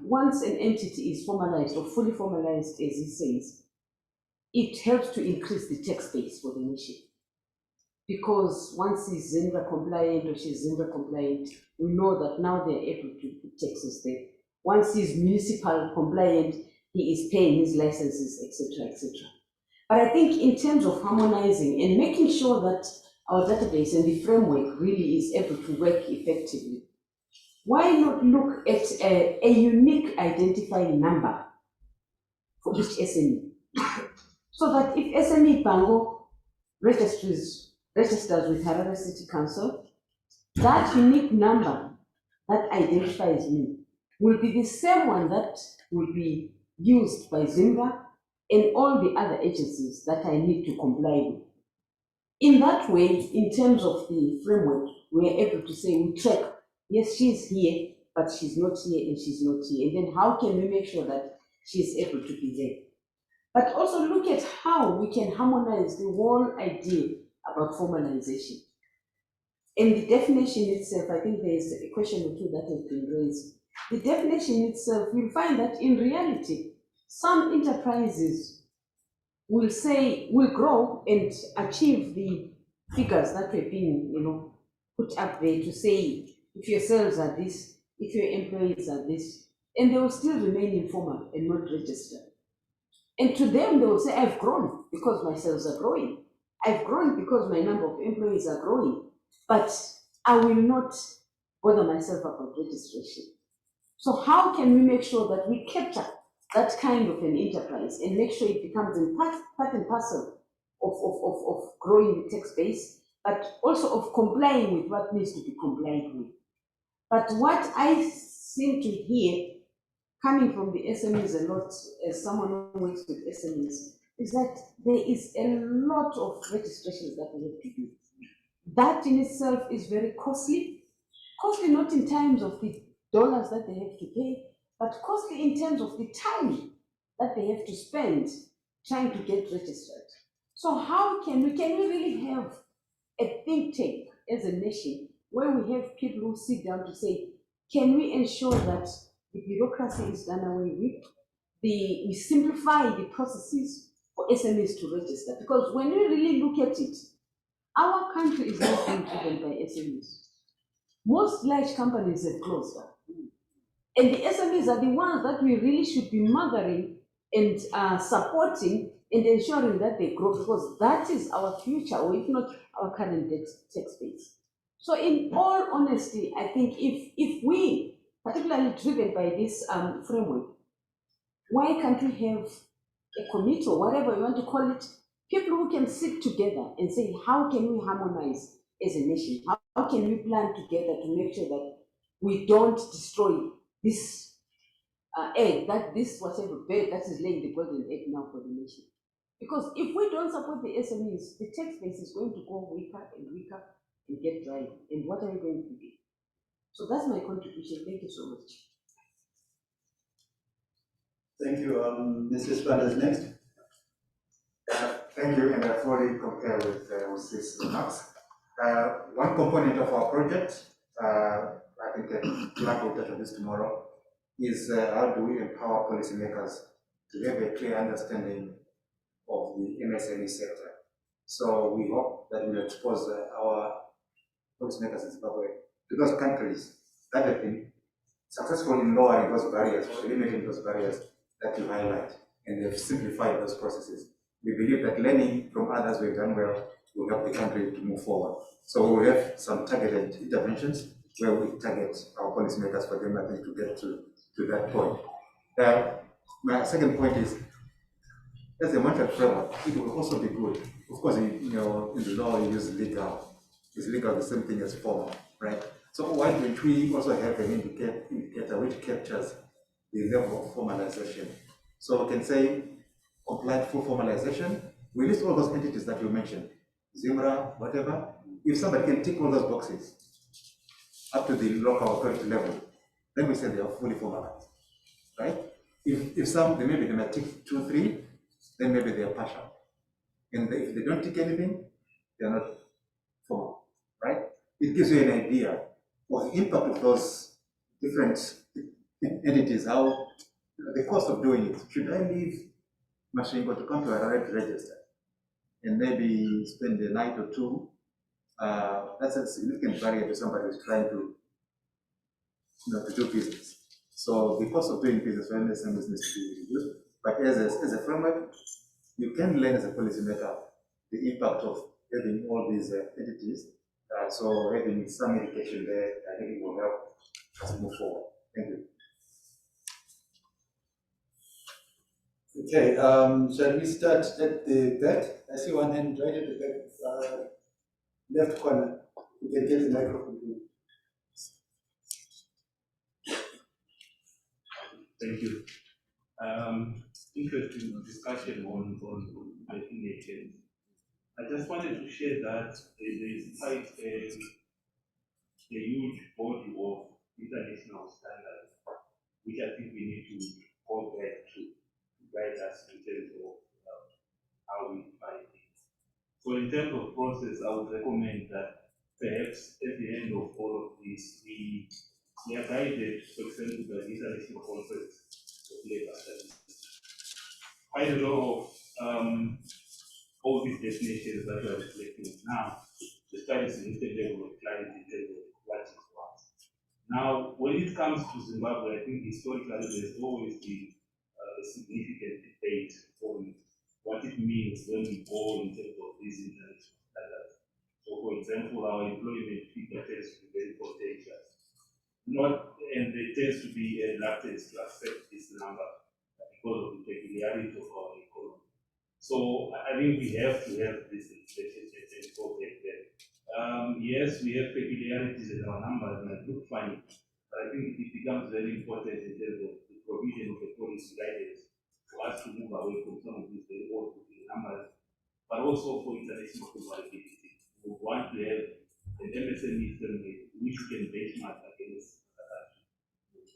once an entity is formalized or fully formalized, as he says, it helps to increase the tax base for the nation. Because once he's ZINRA compliant or she's ZINRA compliant, we know that now they're able to put taxes there. Once he's municipal compliant, he is paying his licenses, etc., etc. But I think in terms of harmonizing and making sure that our database and the framework really is able to work effectively, why not look at a unique identifying number for each SME? So that if SME Bango registers with Harare City Council, that unique number that identifies me will be the same one that will be used by ZINRA and all the other agencies that I need to comply with. In that way, in terms of the framework, we are able to say, we track, yes, she's here, but she's not here and she's not here. And then how can we make sure that she's able to be there? But also look at how we can harmonize the whole idea about formalization. And the definition itself, I think there's a question or two that has been raised. The definition itself, you'll find that in reality, some enterprises will grow and achieve the figures that were being, put up there to say, if your sales are this, if your employees are this, and they will still remain informal and not registered. And to them, they will say, I've grown because my sales are growing. I've grown because my number of employees are growing, but I will not bother myself about registration. So how can we make sure that we capture that kind of an enterprise and make sure it becomes part and parcel of growing the tax base, but also of complying with what needs to be complied with? But what I seem to hear coming from the SMEs a lot, as someone who works with SMEs, is that there is a lot of registrations that we have to do. That in itself is very costly. Costly not in terms of the dollars that they have to pay, but costly in terms of the time that they have to spend trying to get registered. So how can we really have a think tank as a nation where we have people who sit down to say, can we ensure that the bureaucracy is done away with, we simplify the processes for SMEs to register? Because when we really look at it, our country is not being driven by SMEs. Most large companies have closed down. And the SMEs are the ones that we really should be mothering and supporting and ensuring that they grow, because that is our future, or if not our current tax base. So in all honesty, I think if we, particularly driven by this framework, why can't we have a committee or whatever you want to call it, People who can sit together and say, how can we harmonize as a nation? How can we plan together to make sure that we don't destroy this egg, that this whatever bird that is laying the golden egg now for the nation? Because if we don't support the SMEs, the tax base is going to go weaker and weaker and get dry. And what are we going to do? So that's my contribution. Thank you so much. Thank you. Mrs. Spandas next. Thank you, and I fully concur with these remarks. One component of our project, I think Clark will touch on this tomorrow, is how do we empower policymakers to have a clear understanding of the MSME sector. So we hope that we'll expose our policymakers in Zimbabwe to those countries that have been successful in lowering those barriers, or eliminating those barriers that you highlight, and they've simplified those processes. We believe that learning from others who have done well will help the country to move forward. So we will have some targeted interventions where we target our policymakers for them, I think, to get to that point. My second point is, as a market framework, it will also be good. Of course, in the law you use legal. Is legal the same thing as formal, right? So why don't we also have an indicator which captures the level of formalization? So we can say compliant full formalization. We list all those entities that you mentioned, Zimra, whatever. If somebody can tick all those boxes up to the local authority level, then we say they are fully formalized, right? If some, maybe they might tick 2, 3, then maybe they are partial. And if they don't tick anything, they are not formal, right? It gives you an idea of the impact of those different entities, how the cost of doing it. Should I leave Mashingo to come to a right register and maybe spend a night or two? That's a significant barrier to somebody who's trying to, to do business. So the cost of doing business for MSMEs needs to be reduced. But as a framework, you can learn as a policymaker the impact of having all these entities. So having some education there, I think it will help us move forward. Thank you. Okay, shall we start at the back? I see one hand right at the back, left corner. You can get the microphone. Thank you. Interesting discussion on IP nations. I just wanted to share that there is quite a huge body of international standards, which I think we need to go back to guide us in terms of how we define things. So in terms of process, I would recommend that perhaps at the end of all of this, we are guided, for example, by the International Conference of Labor Studies. Quite a lot of all these definitions that we are reflecting now, the study significant level of clarity in terms of what is what. Now, when it comes to Zimbabwe, I think historically there's always been a significant debate on what it means when we go in terms of these international standards. So, for example, our employment figure tends to be very contentious. And there tends to be a reluctance to accept this number because of the peculiarity of our economy. So I think we have to have this reflection and go back there. Yes, we have peculiarities in our numbers, and I look funny, but I think it becomes very important in terms of the provision of the policy guidance for us to move away from some of these very old numbers, but also for international compatibility. We want to have an MSME framework which we can benchmark against other countries.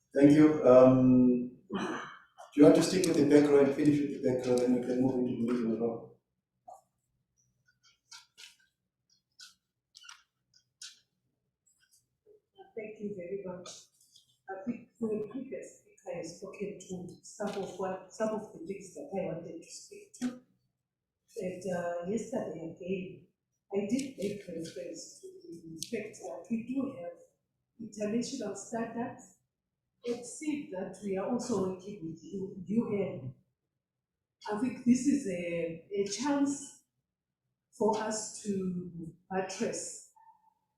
Thank you. Do you want to stick with the back row and finish with the back row, then we can move into the middle row? Thank you very much. I think the previous speaker has spoken to some of the things that I wanted to speak to. And yesterday again, I did make reference to the fact that we do have international standards. It seems that we are also working with UN. I think this is a chance for us to address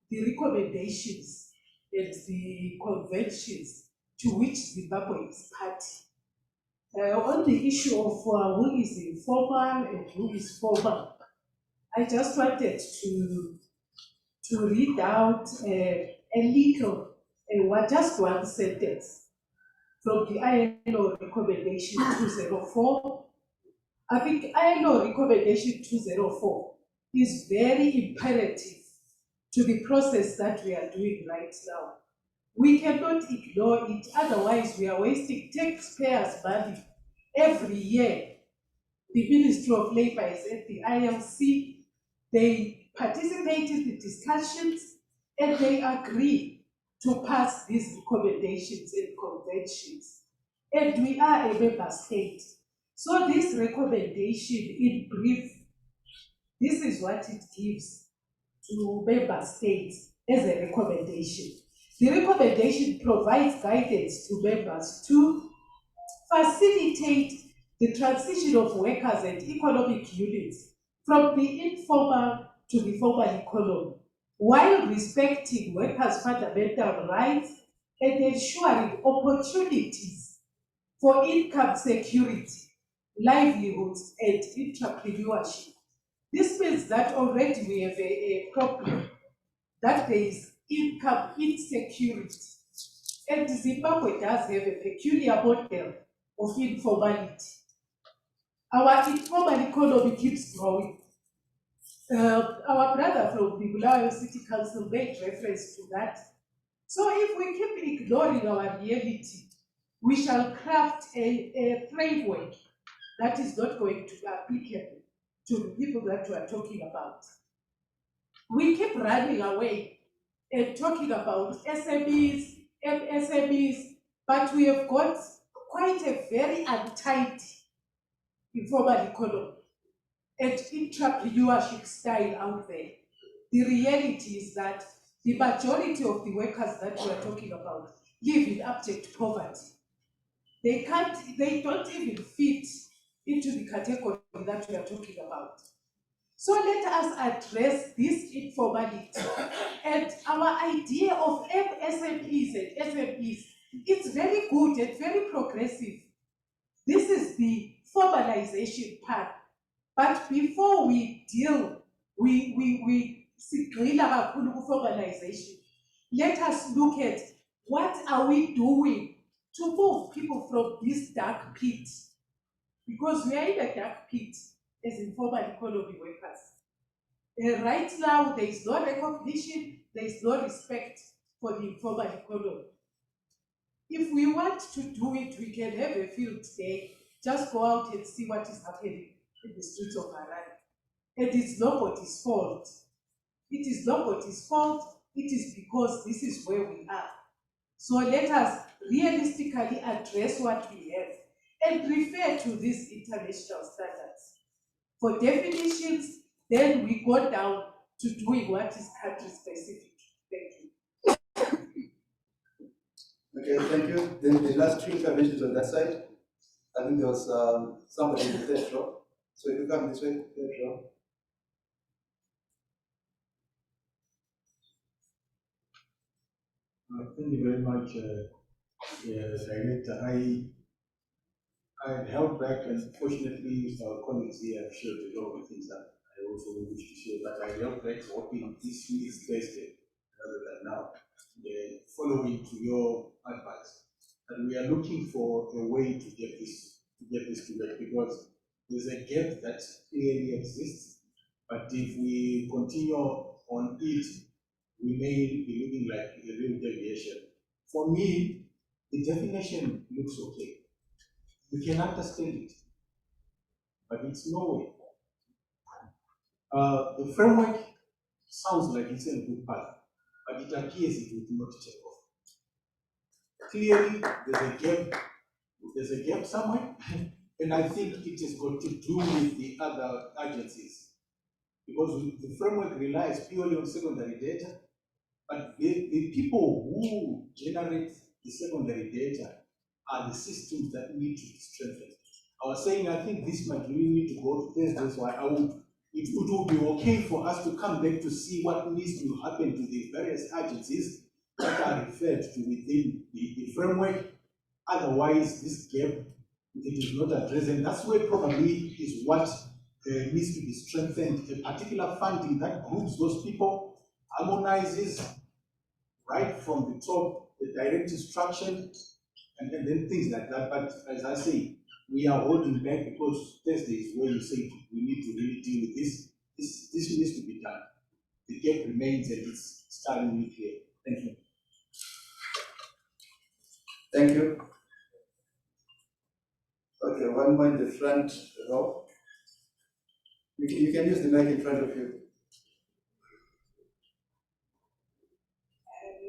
the recommendations and the conventions to which Zimbabwe is party. On the issue of who is informal and who is formal, I just wanted to read out a little, just one sentence from the ILO recommendation 204. I think ILO recommendation 204 is very imperative to the process that we are doing right now. We cannot ignore it, otherwise we are wasting taxpayers' money every year. The Ministry of Labour is at the ILC, they participate in the discussions, and they agree to pass these recommendations and conventions. And we are a member state. So this recommendation, in brief, this is what it gives to member states as a recommendation. The recommendation provides guidance to members to facilitate the transition of workers and economic units from the informal to the formal economy, while respecting workers' fundamental rights and ensuring opportunities for income security, livelihoods, and entrepreneurship. This means that already we have a problem, that there is income insecurity. And Zimbabwe does have a peculiar model of informality. Our informal economy keeps growing. Our brother from the Bulawayo City Council made reference to that. So if we keep ignoring our reality, we shall craft a framework that is not going to be applicable to the people that we are talking about. We keep running away and talking about SMEs, MSMEs, but we have got quite a very untidy informal economy and entrepreneurship style out there. The reality is that the majority of the workers that we are talking about live in abject poverty. They don't even fit into the category that we are talking about. So let us address this informality. And our idea of MSMEs and SMEs, it's very good and very progressive. This is the formalization part. But before we deal, we formalization, let us look at what are we doing to move people from this dark pit. Because we are in a dark pit as informal economy workers. Right now, there is no recognition, there is no respect for the informal economy. If we want to do it, we can have a field day, just go out and see what is happening in the streets of Harare. And it's nobody's fault. It is nobody's fault, it is because this is where we are. So let us realistically address what we have and refer to these international standards. For definitions, then we go down to doing what is country specific. Thank you. Okay, thank you. Then the last two interventions on that side. I think there was somebody in the third row. So if you come this way, third row. Thank you very much, Director. I held back, and fortunately, our colleagues here have shared a lot of things that I also wish to share, but I held back hoping this is Thursday rather than now, following to your advice. And we are looking for a way to get this together, because there's a gap that clearly exists, but if we continue on it, we may be looking like a real deviation. For me, the definition looks okay. We can understand it, but it's no way. The framework sounds like it's in a good path, but it appears it will not take off. Clearly, there's a gap somewhere, and I think it has got to do with the other agencies, because the framework relies purely on secondary data, but the people who generate the secondary data are the systems that need to be strengthened. I was saying, I think this might really need to go to Thursday, so it would be okay for us to come back to see what needs to happen to the various agencies that are referred to within the framework. Otherwise, this gap if it is not addressed, and that's where probably is what needs to be strengthened, a particular funding that groups those people, harmonizes right from the top, the direct instruction, and then things like that. But as I say, we are holding back because Thursday is where you say we need to really deal with this. This needs to be done. The gap remains and it's starting with here. Thank you. Thank you. Okay, one more in the front row. You can use the mic in front of you.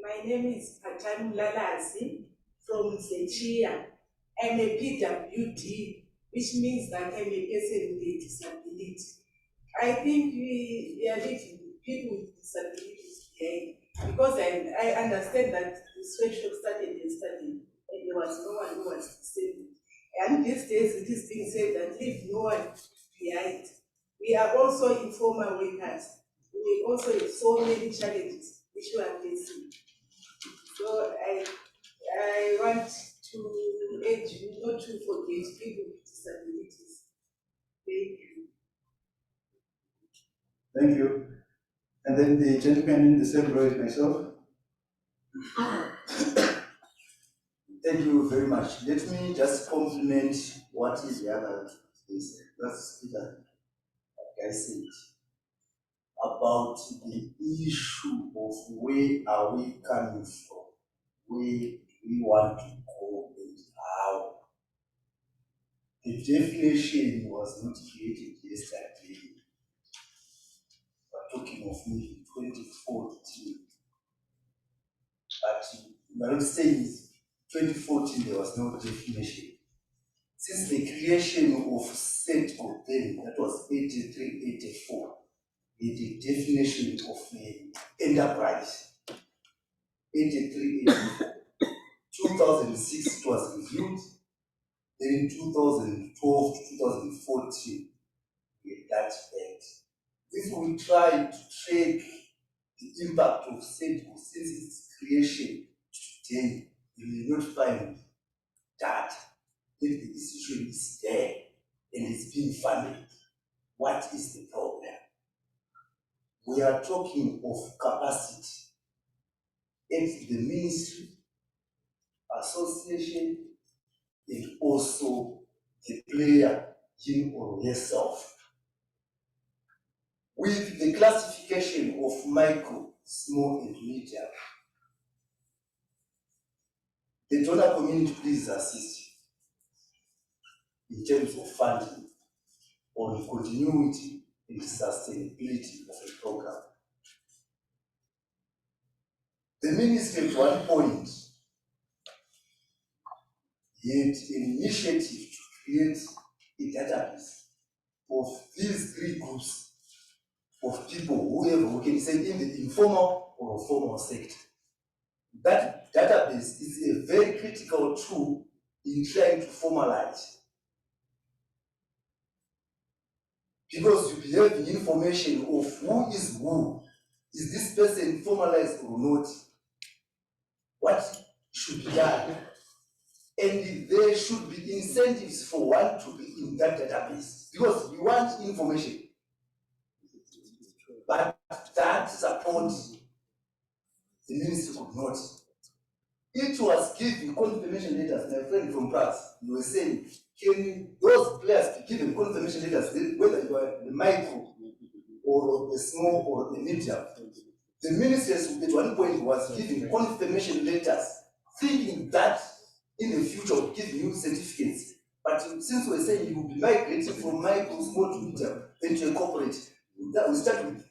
My name is Patan Lalazi from Zechia. I'm a PWD, which means that I'm a person with disability. I think we are leaving people with disabilities behind because I understand that this workshop started yesterday and there was no one who was disabled. And these days it is being said that leave no one behind. We are also informal workers. We also have so many challenges which we are facing. So I want to urge you not to forget people with disabilities. Thank you. Thank you. And then the gentleman in the same row is myself. Thank you very much. Let me just compliment what is the other is that's Peter, like I said, about the issue of where are we coming from, where we want to go and how. The definition was not created yesterday. We're talking of maybe 2014. But we're not saying 2014 there was no definition. Since the creation of Stakeholder, that was 83, 84, the definition of enterprise, 83, 84. 2006 it was reviewed, then 2012 to 2014, we that back. If we try to track the impact of Stakeholder since its creation to today, you will not find that. If the institution is there and it's being funded, what is the problem? We are talking of capacity at the ministry, association, and also the player, him or herself. With the classification of micro, small, and medium, the donor community please assist in terms of funding on continuity and sustainability of a program. The ministry at one point had an initiative to create a database of these three groups of people, whoever we can say in the informal or formal sector. That database is a very critical tool in trying to formalize. Because you'll be having information of who is who. Is this person formalized or not? What should be done? And there should be incentives for one to be in that database. Because we want information. But that support, the ministry could not. It was giving confirmation letters. My friend from Prass, you were saying, can those players be given confirmation letters, whether you are the micro or the small or the medium? The ministry at one point was giving confirmation letters, thinking that in the future will give you certificates. But since we're saying you will be migrating from micro, small to medium, then to a corporate, we start with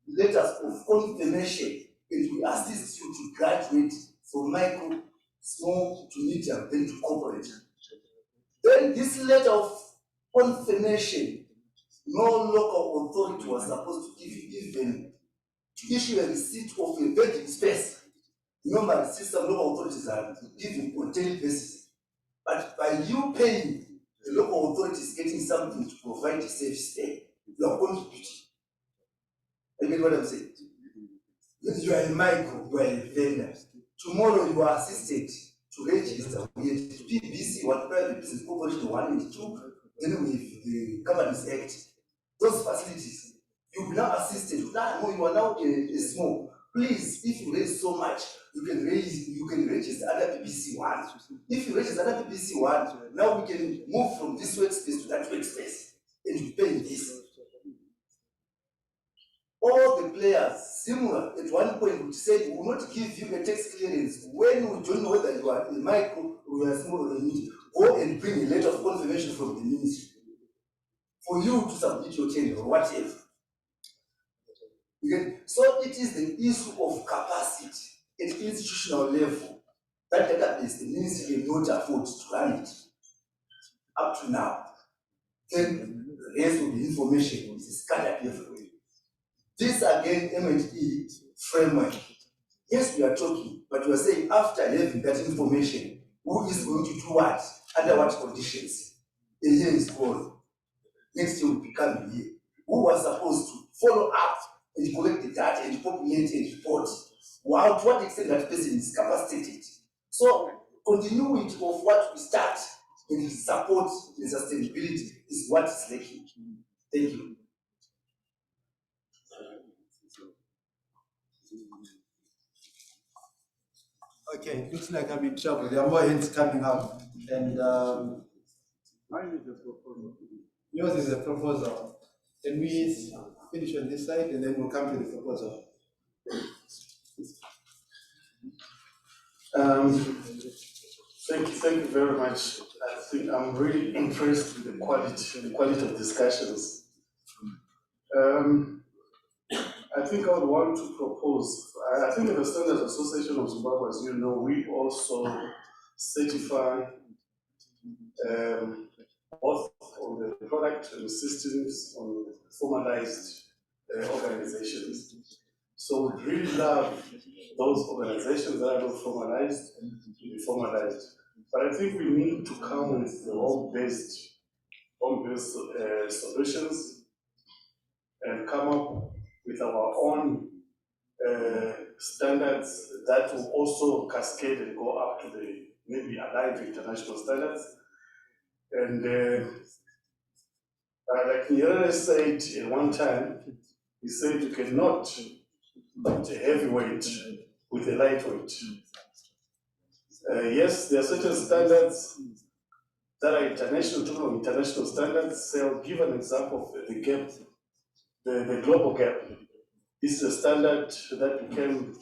letters of confirmation, and we assist you to graduate from micro, small to medium, then to corporate. Then this letter of confirmation, no local authority was supposed to give you, even to issue a receipt of a vetting space. Normally, some local authorities are giving on daily basis. But by you paying, the local authority is getting something to provide a safe stay. You are contributing. You get what I'm saying? You are a micro, you are a vendor. Tomorrow you are assisted to register. We had PBC 1, Private Business Corporation 1 and 2, then with the Companies Act. Those facilities, you'll be now assisted. Now you are now a small. Please, if you raise so much, you can register under PBC 1. If you register under PBC 1, now we can move from this workspace to that workspace and you pay this. All the players, similar, at one point, we said we will not give you a tax clearance when we don't know whether you are a micro or you are small or a medium. Go and bring a letter of confirmation from the ministry for you to submit your tender or whatever. Okay? So it is the issue of capacity at institutional level. That database, the ministry cannot afford to run it up to now. Then the rest of the information is scattered everywhere. This again, M&E framework. Yes, we are talking, but we are saying after having that information, who is going to do what, under what conditions? A year is gone. Next year will be coming here. Who was supposed to follow up and collect the data and populate and report? Wow, to what extent that person is capacitated? So, continuity of what we start and support the sustainability is what is lacking. Thank you. Okay, it looks like I'm in trouble. There are more hands coming up. And Mine is a proposal. yours is a proposal. Can we finish on this side and then we'll come to the proposal? Thank you very much. I think I'm really impressed with the quality of discussions. I think I would want to propose, I think in the Standards Association of Zimbabwe, as you know, we also certify both on the product and systems on formalized organizations. So we really love those organizations that are not formalized to be formalized. But I think we need to come with home-based solutions and come up with our own standards that will also cascade and go up to the maybe aligned international standards. And like Nyerere said at one time, he said you cannot put a heavyweight with a lightweight. Yes, there are certain standards that are international, international standards. So I'll give an example of the gap, the global gap. This is a standard that became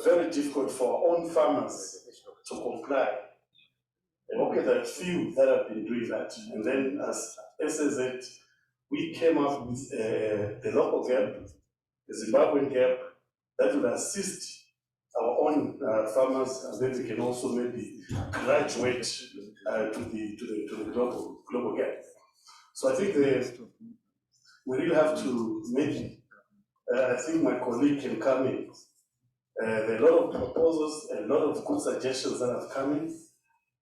very difficult for our own farmers to comply. Okay, there are few that have been doing that. And then as SSZ, we came up with the local gap, the Zimbabwean gap, that would assist our own farmers, and then we can also maybe graduate to the global gap. So I think we really have to maybe, I think my colleague can come in. There are a lot of proposals, a lot of good suggestions that have come in.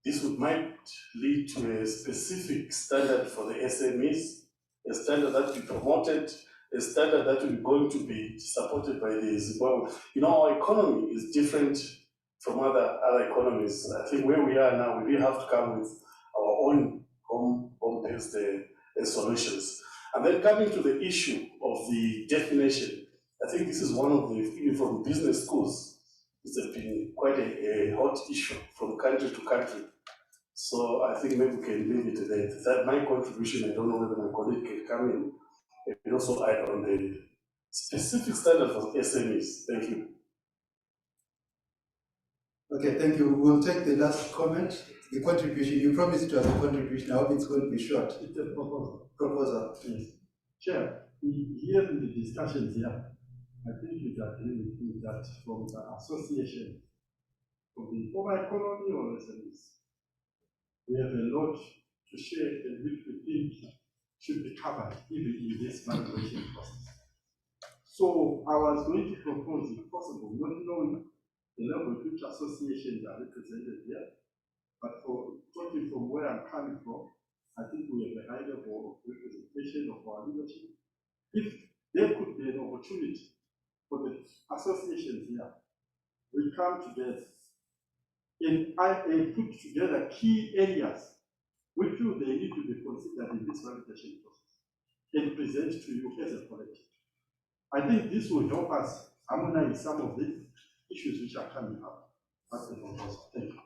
This might lead to a specific standard for the SMEs, a standard that will be promoted, a standard that will be going to be supported by the Zimbabwe. You know, our economy is different from other economies. I think where we are now, we really have to come with our own home-based solutions. And then coming to the issue of the definition, I think this is one of the, even from business schools, it's been quite a hot issue from country to country. So I think maybe we can leave it there. That's my contribution. I don't know whether my colleague can come in and also add on the specific standard for SMEs. Thank you. Okay, thank you. We'll take the last comment. The contribution, you promised to have a contribution. I hope it's going to be short. It's a proposal. Proposal. Yes. Chair, here in the discussions here, I think you agree with me that from the association, from the former economy or SMEs, we have a lot to share and which we think should be covered even in this migration process. So I was going to propose, if possible, not knowing the level at which associations are represented here, but for talking from where I'm coming from, I think we have a high level of representation of our leadership. If there could be an opportunity for the associations here, we come together and I put together key areas we feel they need to be considered in this validation process and present to you as a collective. I think this will help us harmonize some of the issues which are coming up as the proposal. Thank you.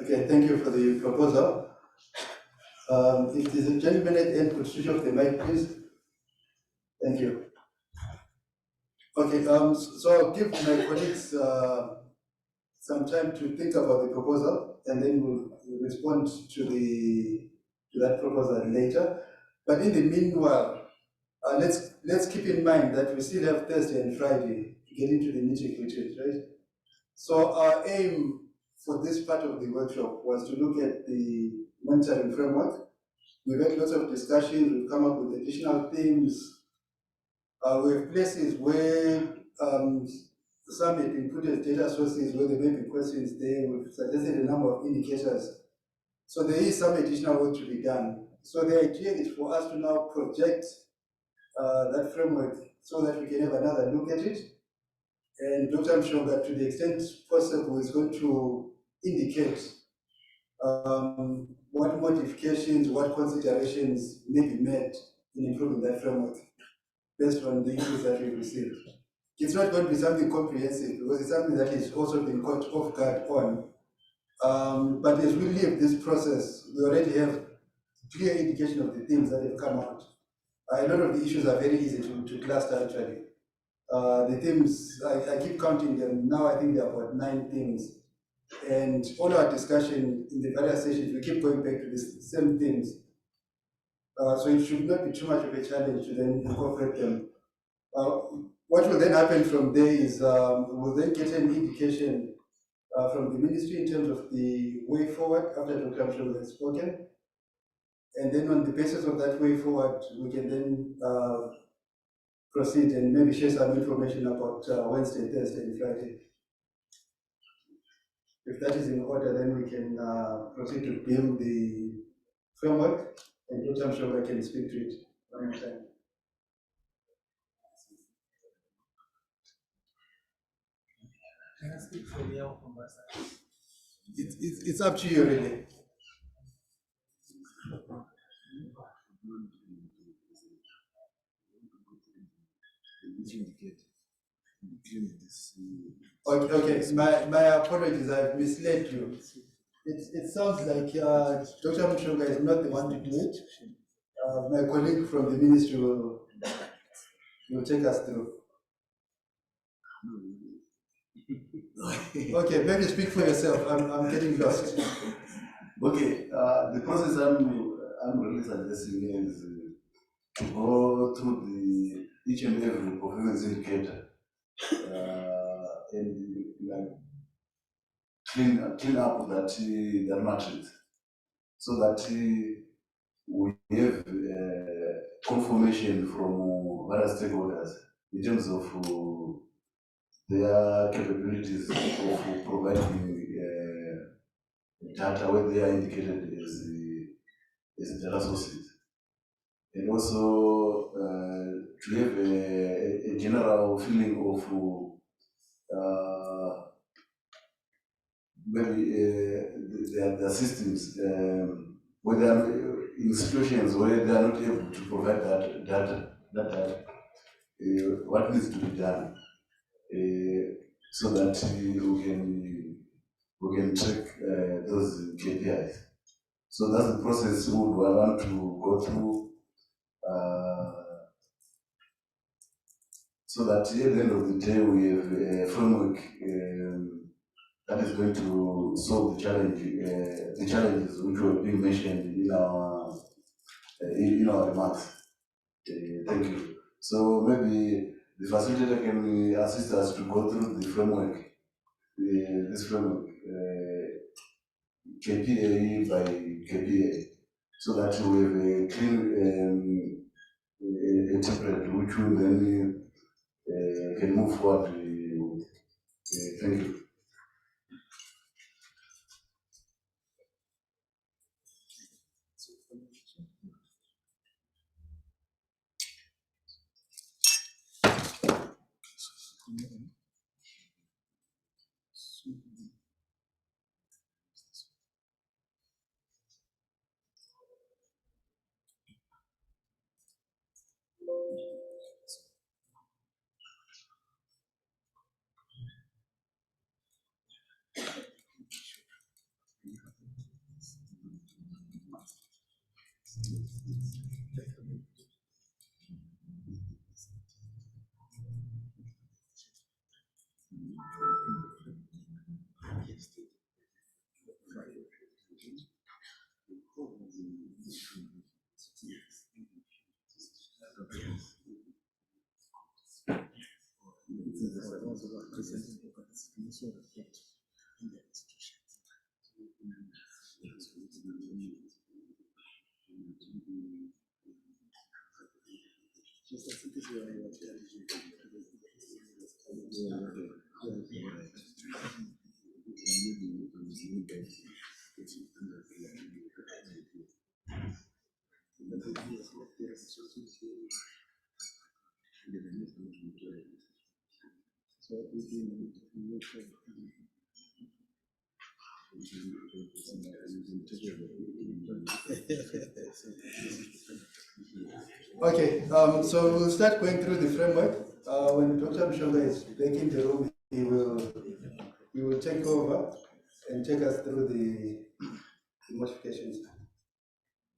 Okay, thank you for the proposal. If there's a gentleman at the end, could switch off the mic, please? Thank you. Okay, so I'll give my colleagues some time to think about the proposal, and then we'll respond to that proposal later. But in the meanwhile, let's keep in mind that we still have Thursday and Friday to get into the nitty-gritty, right? So our aim for this part of the workshop was to look at the monitoring framework. We've had lots of discussions, we've come up with additional themes. We have places where some have been put as data sources where there may be questions there. We've suggested a number of indicators. So there is some additional work to be done. So the idea is for us to now project that framework so that we can have another look at it. And Dr. Mshonga, to the extent possible, is going to indicate what modifications, what considerations may be made in improving that framework based on the issues that we've received. It's not going to be something comprehensive because it's something that is also been caught off guard on. But as we leave this process, we already have clear indication of the things that have come out. A lot of the issues are very easy to cluster actually. The themes, I keep counting them. Now I think there are about 9 themes. And all our discussion in the various sessions, we keep going back to the same themes. So it should not be too much of a challenge to then incorporate them. What will then happen from there is we'll then get an indication from the ministry in terms of the way forward after Dr. Mshonga has spoken. And then on the basis of that way forward, we can then proceed and maybe share some information about Wednesday, Thursday, and Friday. If that is in order, then we can proceed to build the framework, and Dr. Mshonga can speak to it one more time. Can I speak from here or from my side? It's up to you, really. Okay, my apologies, I've misled you. It sounds like Dr. Mshonga is not the one to do it. My colleague from the ministry will take us through. Okay, maybe speak for yourself. I'm getting lost. Okay, the process I'm really suggesting is to go through each and every performance indicator and like clean up that matrix so that we have confirmation from various stakeholders in terms of their capabilities of providing data where they are indicated as data sources. And also to have a general feeling of maybe the systems, where they are in situations where they are not able to provide that data, what needs to be done so that we can track those KPIs. So that's the process we would want to go through so that at the end of the day we have a framework that is going to solve the challenges which were being mentioned in our remarks. Thank you. So maybe the facilitator can assist us to go through the framework, this framework, KPA by KPA, so that we have a clean a template which will then can move forward. Thank you. Okay, so we'll start going through the framework. When Dr. Mshonga is back in the room, he will take over and take us through the modifications.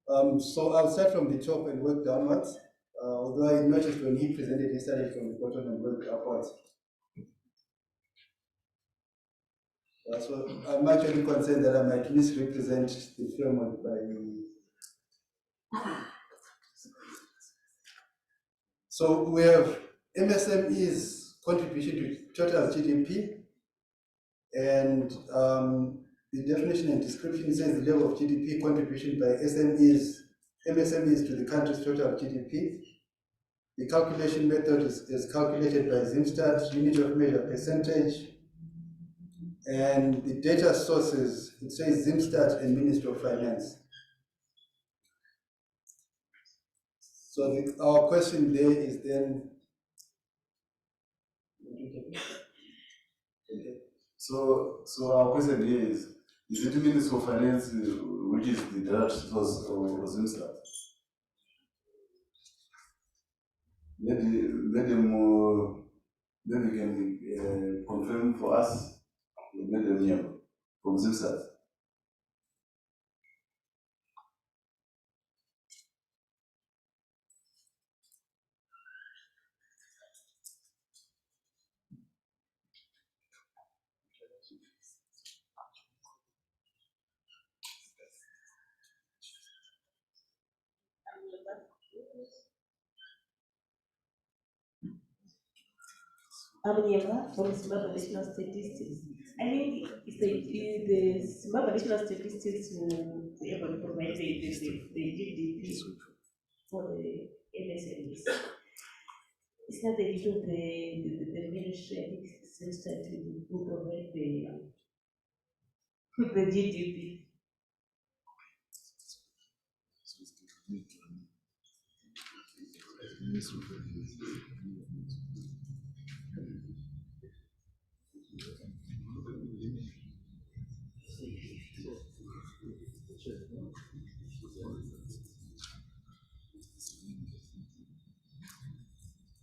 So I'll start from the top and work downwards. Although I noticed when he presented, he started from the bottom and worked upwards. So I'm actually concerned that I might misrepresent the framework by. So we have MSME's contribution to total GDP, and the definition and description says the level of GDP contribution by MSMEs to the country's total GDP. The calculation method is calculated by Zimstat, unit of measure percentage, and the data sources, it says Zimstat and Ministry of Finance. So our question there is then, So our question here is it Ministry of Finance which is the direct source of Zimstat? Maybe you can confirm for us, Madam from Zimstat. Abanyeva from Zimbabwe National Statistics. I think the Zimbabwe National Statistics will be able to provide the GDP for the MSMEs. It's not the issue of the ministry. I think it seems that will provide the GDP.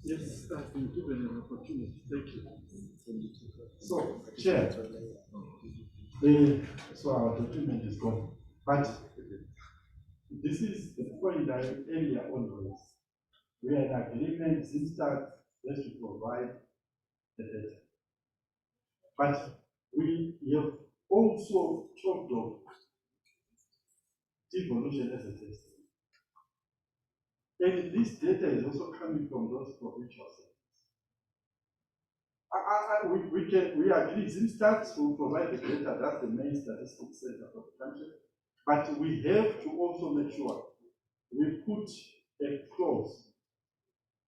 Yes, I've been given an opportunity. Thank you. So, Chair, so our document is gone. But this is the point I earlier on raised. We had agreement, Zimstat has to provide the data. But we have also talked of devolution as a test. And this data is also coming from those provincial centers. We agree, Zimstat will provide the data, that's the main statistics center for the country. But we have to also make sure we put a clause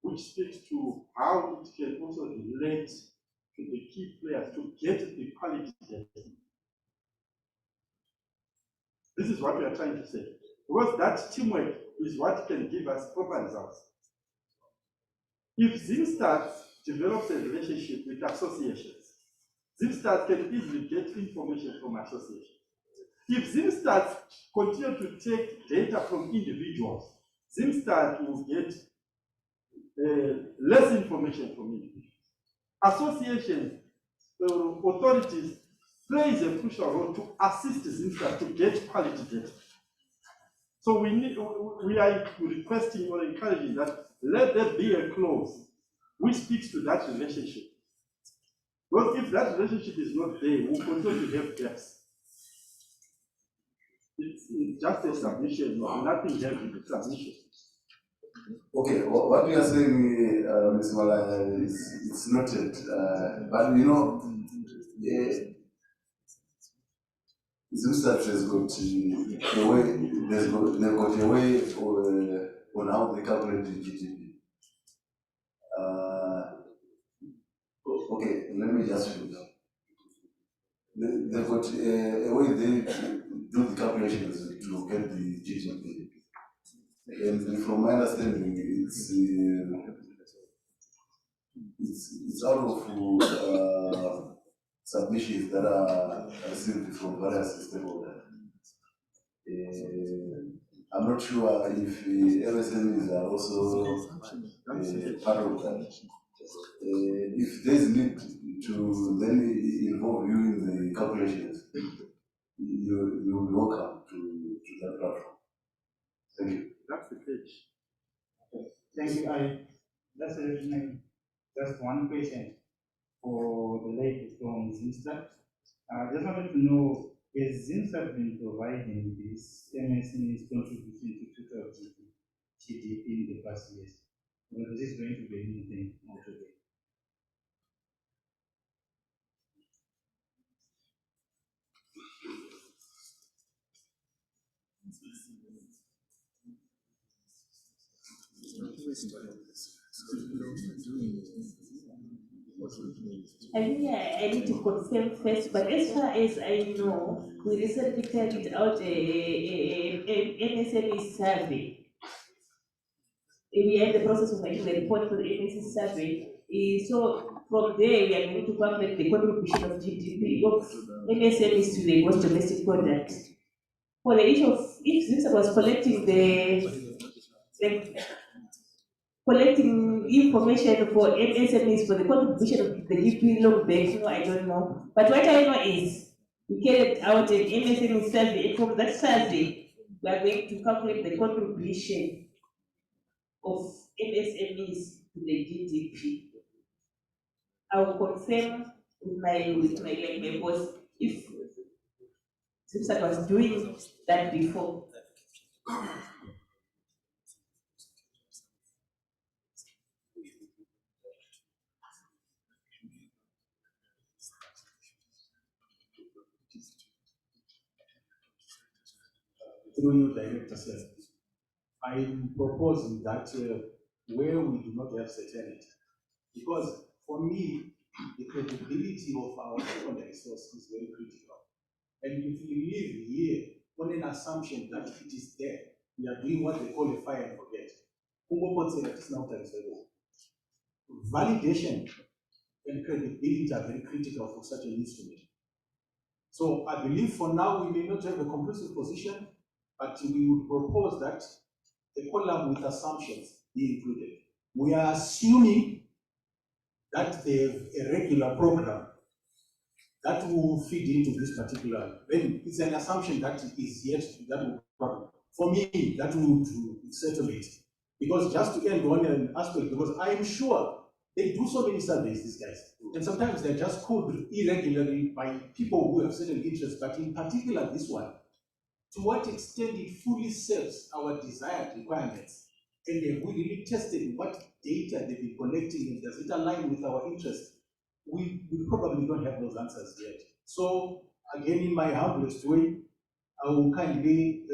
which speaks to how it can also relate to the key players to get the quality data. This is what we are trying to say. Because that teamwork is what can give us proper results. If Zimstat develops a relationship with associations, Zimstat can easily get information from associations. If Zimstat continue to take data from individuals, Zimstat will get less information from individuals. Associations, authorities plays a crucial role to assist Zimstat to get quality data. So we are requesting or encouraging that let there be a clause which speaks to that relationship. Because if that relationship is not there, we'll continue to have gaps. It's just a submission, nothing else in the submission. Okay, what we are saying, Ms. Malaya, is it's noted, but you know, Zimbabwe has got a way, they've got a way on how they calculate the GDP. Okay, let me just finish. They've got a way they do the calculations to get the GDP. And from my understanding, it's out of submissions that are received from various stakeholders. I'm not sure if MSMEs are also part of that. If there's need to then involve you in the calculations, you'll be welcome to that platform. Thank you. That's the case. Thank you. Just one question for the lady from Zimbabwe. I just wanted to know, has Zimbabwe been providing this MSME's contribution to total GDP in the past years? Or is this going to be anything altogether? I think I need to confirm first, but as far as I know, we recently carried out a MSME survey. We are in the process of writing the report for the MSME survey. So from there, we are going to calculate the contribution of GDP of MSMEs to the gross domestic product. For the issue of if Zimbabwe was collecting collecting information for MSMEs for the contribution of the GDP loan banks, no, I don't know. But what I know is we carried out an MSME survey, and from that survey, we are going to calculate the contribution of MSMEs to the GDP. I will confirm with my boss if Zimbabwe was doing that before. Through you, Director, sir, I'm proposing that where we do not have certainty, because for me, the credibility of our secondary source is very critical. And if we live here on an assumption that it is there, we are doing what they call a fire and forget. Validation and credibility are very critical for such an instrument. So I believe for now we may not have a conclusive position, but we would propose that a column with assumptions be included. We are assuming that they have a regular program that will feed into this particular. Then it's an assumption that is yet that will problem. For me, that would settle it. Because just to end on an aspect, because I am sure they do so many surveys, these guys, and sometimes they're just called irregularly by people who have certain interests, but in particular this one, to what extent it fully serves our desired requirements, and have we really tested what data they've been collecting and does it align with our interests? We probably don't have those answers yet. So again, in my humblest way, I will kindly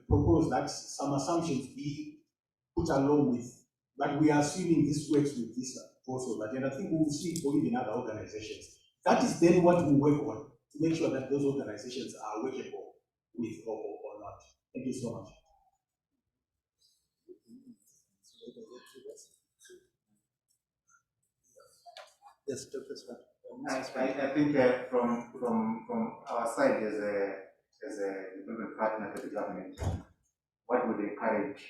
propose that some assumptions be put along with, but we are assuming this works with this also, but then I think we will see for even other organizations. That is then what we work on to make sure that those organizations are workable with or not. Thank you so much. Yes, Dr. Scott. I think from our side as a development partner to the government, what would encourage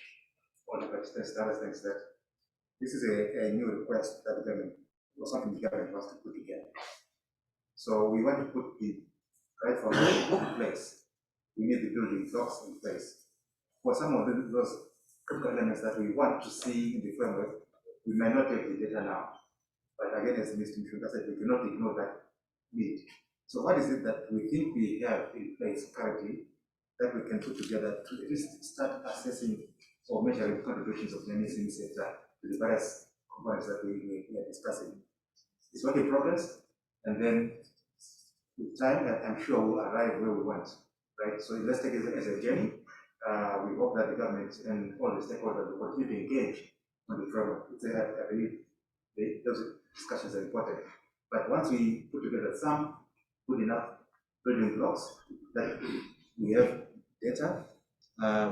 all the participants to understand is that this is a new request that the government, or something the government wants to put together. So we want to put the right foundation in place. We need the building blocks in place. for some of those critical elements that we want to see in the framework, we may not have the data now. But again, as Mr. Mishunga said, we cannot ignore that need. So what is it that we think we have in place currently that we can put together to at least start assessing or measuring contributions of the MSME sector to the various components that we are discussing? It's work in progress, and then with time, I'm sure we'll arrive where we want, right? So let's take it as a journey. We hope that the government and all the stakeholders will continue to engage on the framework. I believe those discussions are important. But once we put together some good enough building blocks that we have data,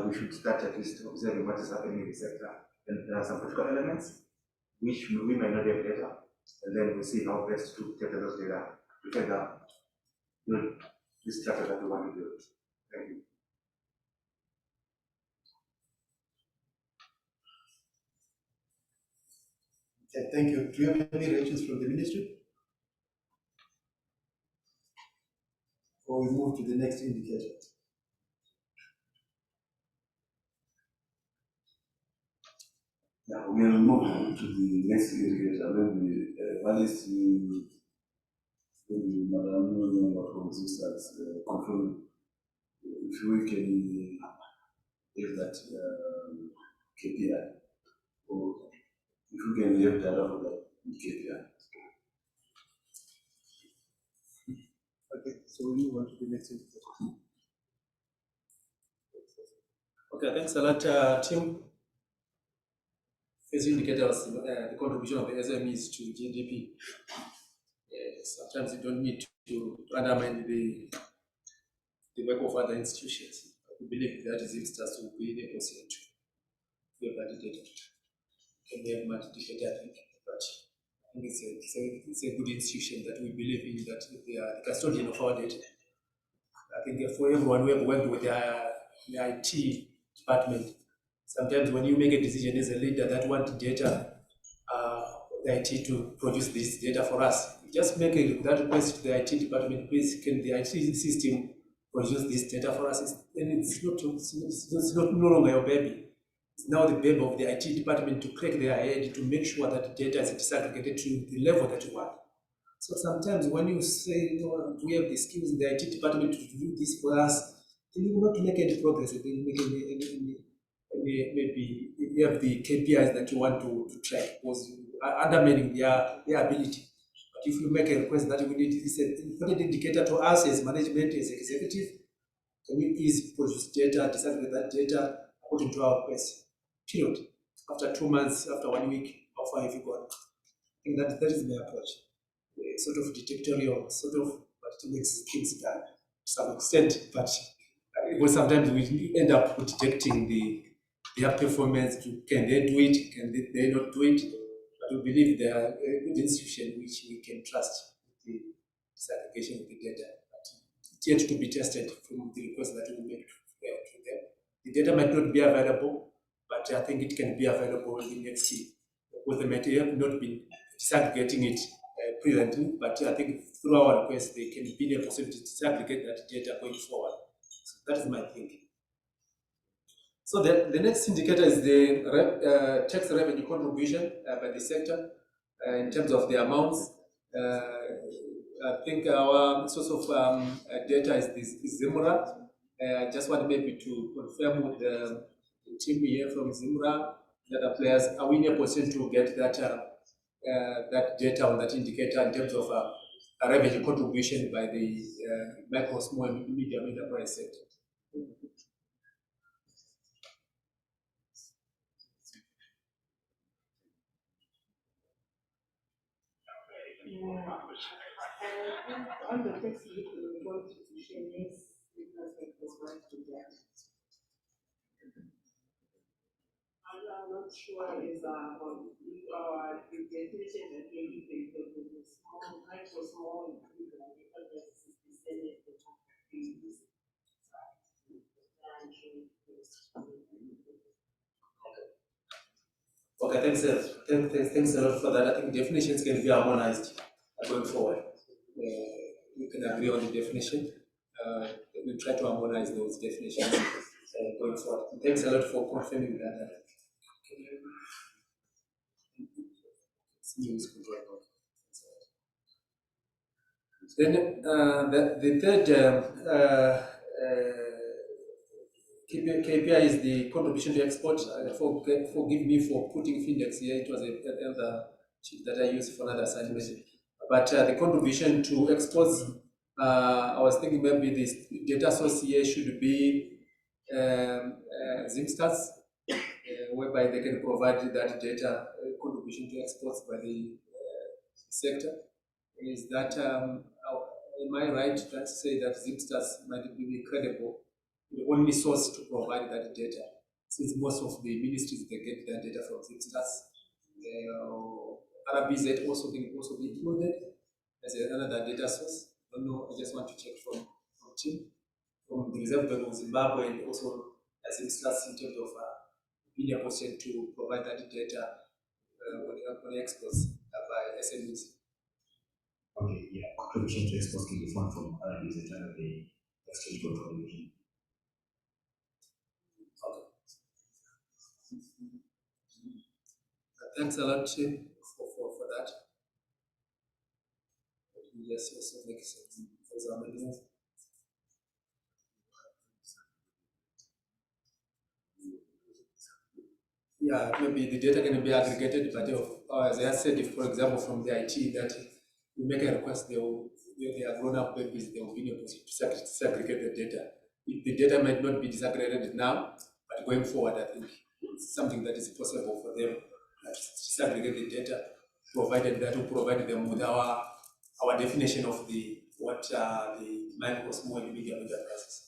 we should start at least observing what is happening in the sector. And there are some critical elements which we may not have data, and then we see how best to take those data to further build this structure that we want to build. Thank you. Okay, thank you. Do you have any reactions from the ministry? Or we move to the next indicator? Yeah, we will move to the next indicator. Maybe at least maybe Madam Nguyen from Zusters confirm if we can have that KPI, or if we can have data for that KPI. Okay, so we move on to the next indicator. Okay, thanks a lot, Tim. First indicator was the contribution of the SMEs to GDP. Sometimes you don't need to undermine the work of other institutions. We believe that Zimsters will be in a position to have that data. Can we have much data, I think, but I think it's a good institution that we believe in, that they are the custodian of our data. I think for everyone who have worked with the IT department, sometimes when you make a decision as a leader that want data, the IT to produce this data for us, just make that request to the IT department, please, can the IT system produce this data for us? And it's not no longer your baby. It's now the baby of the IT department to crack their head to make sure that the data is disaggregated to the level that you want. So sometimes when you say, you know, we have the skills in the IT department to do this for us, then you will not make any progress. Maybe you have the KPIs that you want to track, because you are undermining their ability. But if you make a request that we need this important indicator to us as management, as executive, can we please produce data, disaggregate that data according to our request? Period. After 2 months, after 1 week, how far have you gone? I think that is my approach. Sort of dictatorial, sort of, but it makes things done to some extent. But because sometimes we end up detecting their performance. Can they do it? Can they not do it? But we believe they are a good institution which we can trust with the disaggregation of the data. But it's yet to be tested from the request that we make to them. The data might not be available, but I think it can be available in the next year, because they might have not been disaggregating it presently, but I think through our request, they can be in a possibility to disaggregate that data going forward. So that is my thinking. So the next indicator is the tax revenue contribution by the sector in terms of the amounts. I think our source of data is Zimra. I just want maybe to confirm with the team here from Zimra, the other players, are we in a position to get that data on that indicator in terms of revenue contribution by the micro, small, and medium enterprise sector? On the text contribution, yes, because it was right to that. I'm not sure is our presentation that we're using the small, micro, small, Okay, thanks a lot for that. I think definitions can be harmonized going forward. We can agree on the definition. We'll try to harmonize those definitions going forward. Thanks a lot for confirming that. Then the third KPI is the contribution to export. Forgive me for putting Findex here. It was another sheet that I used for another assignment. But the contribution to exports, I was thinking maybe this data source here should be Zimstats, whereby they can provide that data contribution to exports by the sector. Is that, am I right to say that Zimstats might be credible, the only source to provide that data, since most of the ministries, they get their data from Zimstats. RBZ also can also be included as another data source. I don't know, I just want to check from Tim, from the Reserve Bank of Zimbabwe, and also as Zimstats in terms of being able to provide that data on exports by SMEs. Okay, yeah, contribution to exports can be found from RBZ under the exchange control regime. Thanks a lot, Tim, for that. Yes, also makes sense. For example, yeah, maybe the data can be aggregated, but as I said, if, for example, from the IT that we make a request, they are grown-up babies, they will be able to disaggregate the data. The data might not be disaggregated now, but going forward, I think it's something that is possible for them to disaggregate the data, provided that we provide them with our definition of what the micro, small, and medium enterprises.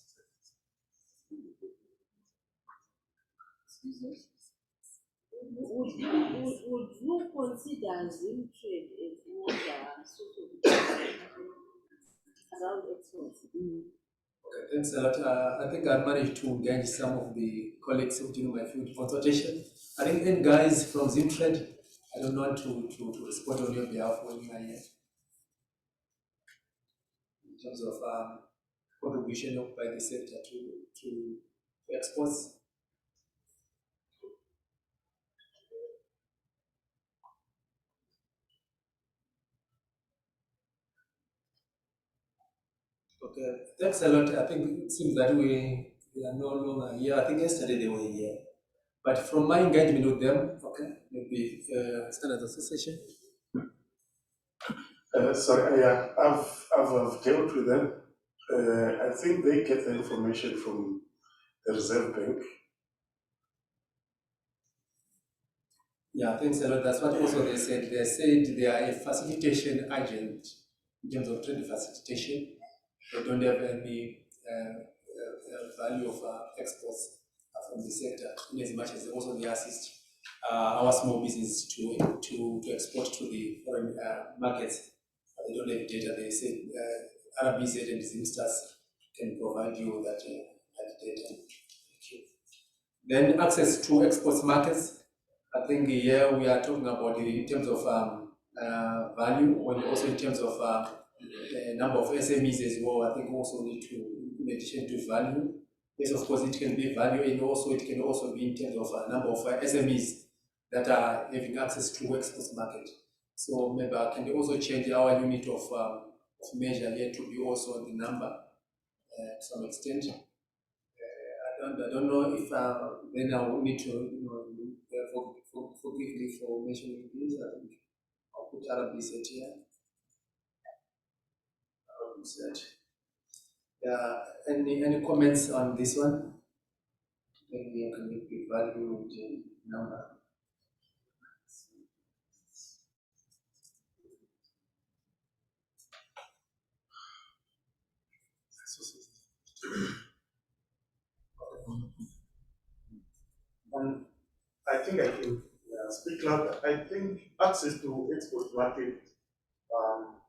Would you consider Zimtrade as another sort of around exports? Okay, thanks a lot. I think I managed to engage some of the colleagues who do my field consultation. I think any guys from Zimtrade, I don't want to respond on your behalf when you are here. In terms of contribution by the sector to exports. Okay, thanks a lot. I think it seems that we are no longer here. I think yesterday they were here. But from my engagement with them, okay, maybe standard association. Sorry, I've dealt with them. I think they get the information from the Reserve Bank. Yeah, thanks a lot. That's what also they said. They said they are a facilitation agent in terms of trade facilitation. They don't have any value of exports from the sector, in as much as also they assist our small business to export to the foreign markets. But they don't have data. They said RBZ and Zimstats can provide you with that data. Thank you. Then access to exports markets. I think here we are talking about in terms of value, and also in terms of number of SMEs as well. I think we also need to, in addition to value, yes, of course, it can be value, and also it can also be in terms of number of SMEs that are having access to exports market. So maybe I can also change our unit of measure here to be also the number to some extent. I don't know if then I will need to, forgive me for mentioning this. I think I'll put RBZ here. Any comments on this one? Maybe I can make the value the number. I think I can speak louder. I think access to export market,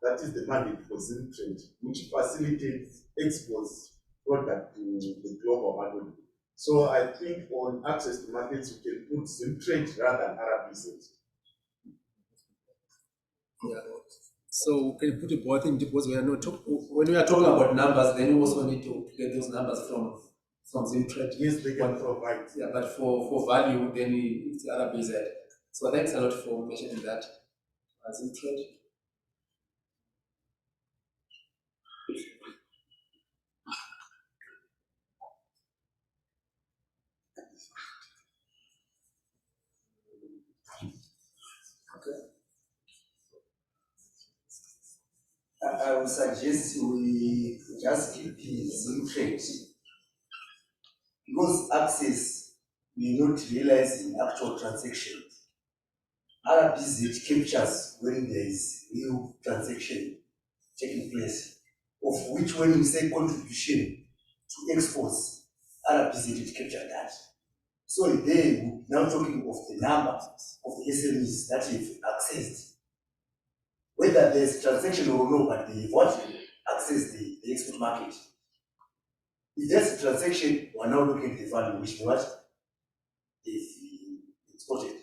that is the mandate for Zimtrade, which facilitates exports product to the global market. So I think on access to markets, you can put Zimtrade rather than RBZ. Yeah. So can you put it both in, because we are not when we are talking about numbers, then we also need to get those numbers from Zimtrade. Yes, they can provide. Yeah, but for value, then it's RBZ. So thanks a lot for mentioning that. Zimtrade. I would suggest we just keep Zimtrade because access may not realize in actual transactions. RBZ captures when there is real transaction taking place, of which when we say contribution to exports, RBZ did capture that. So they we're now talking of the number of the SMEs that have accessed, whether there's transaction or no, but they want to access the export market. If there's a transaction, we're now looking at the value which what is exported.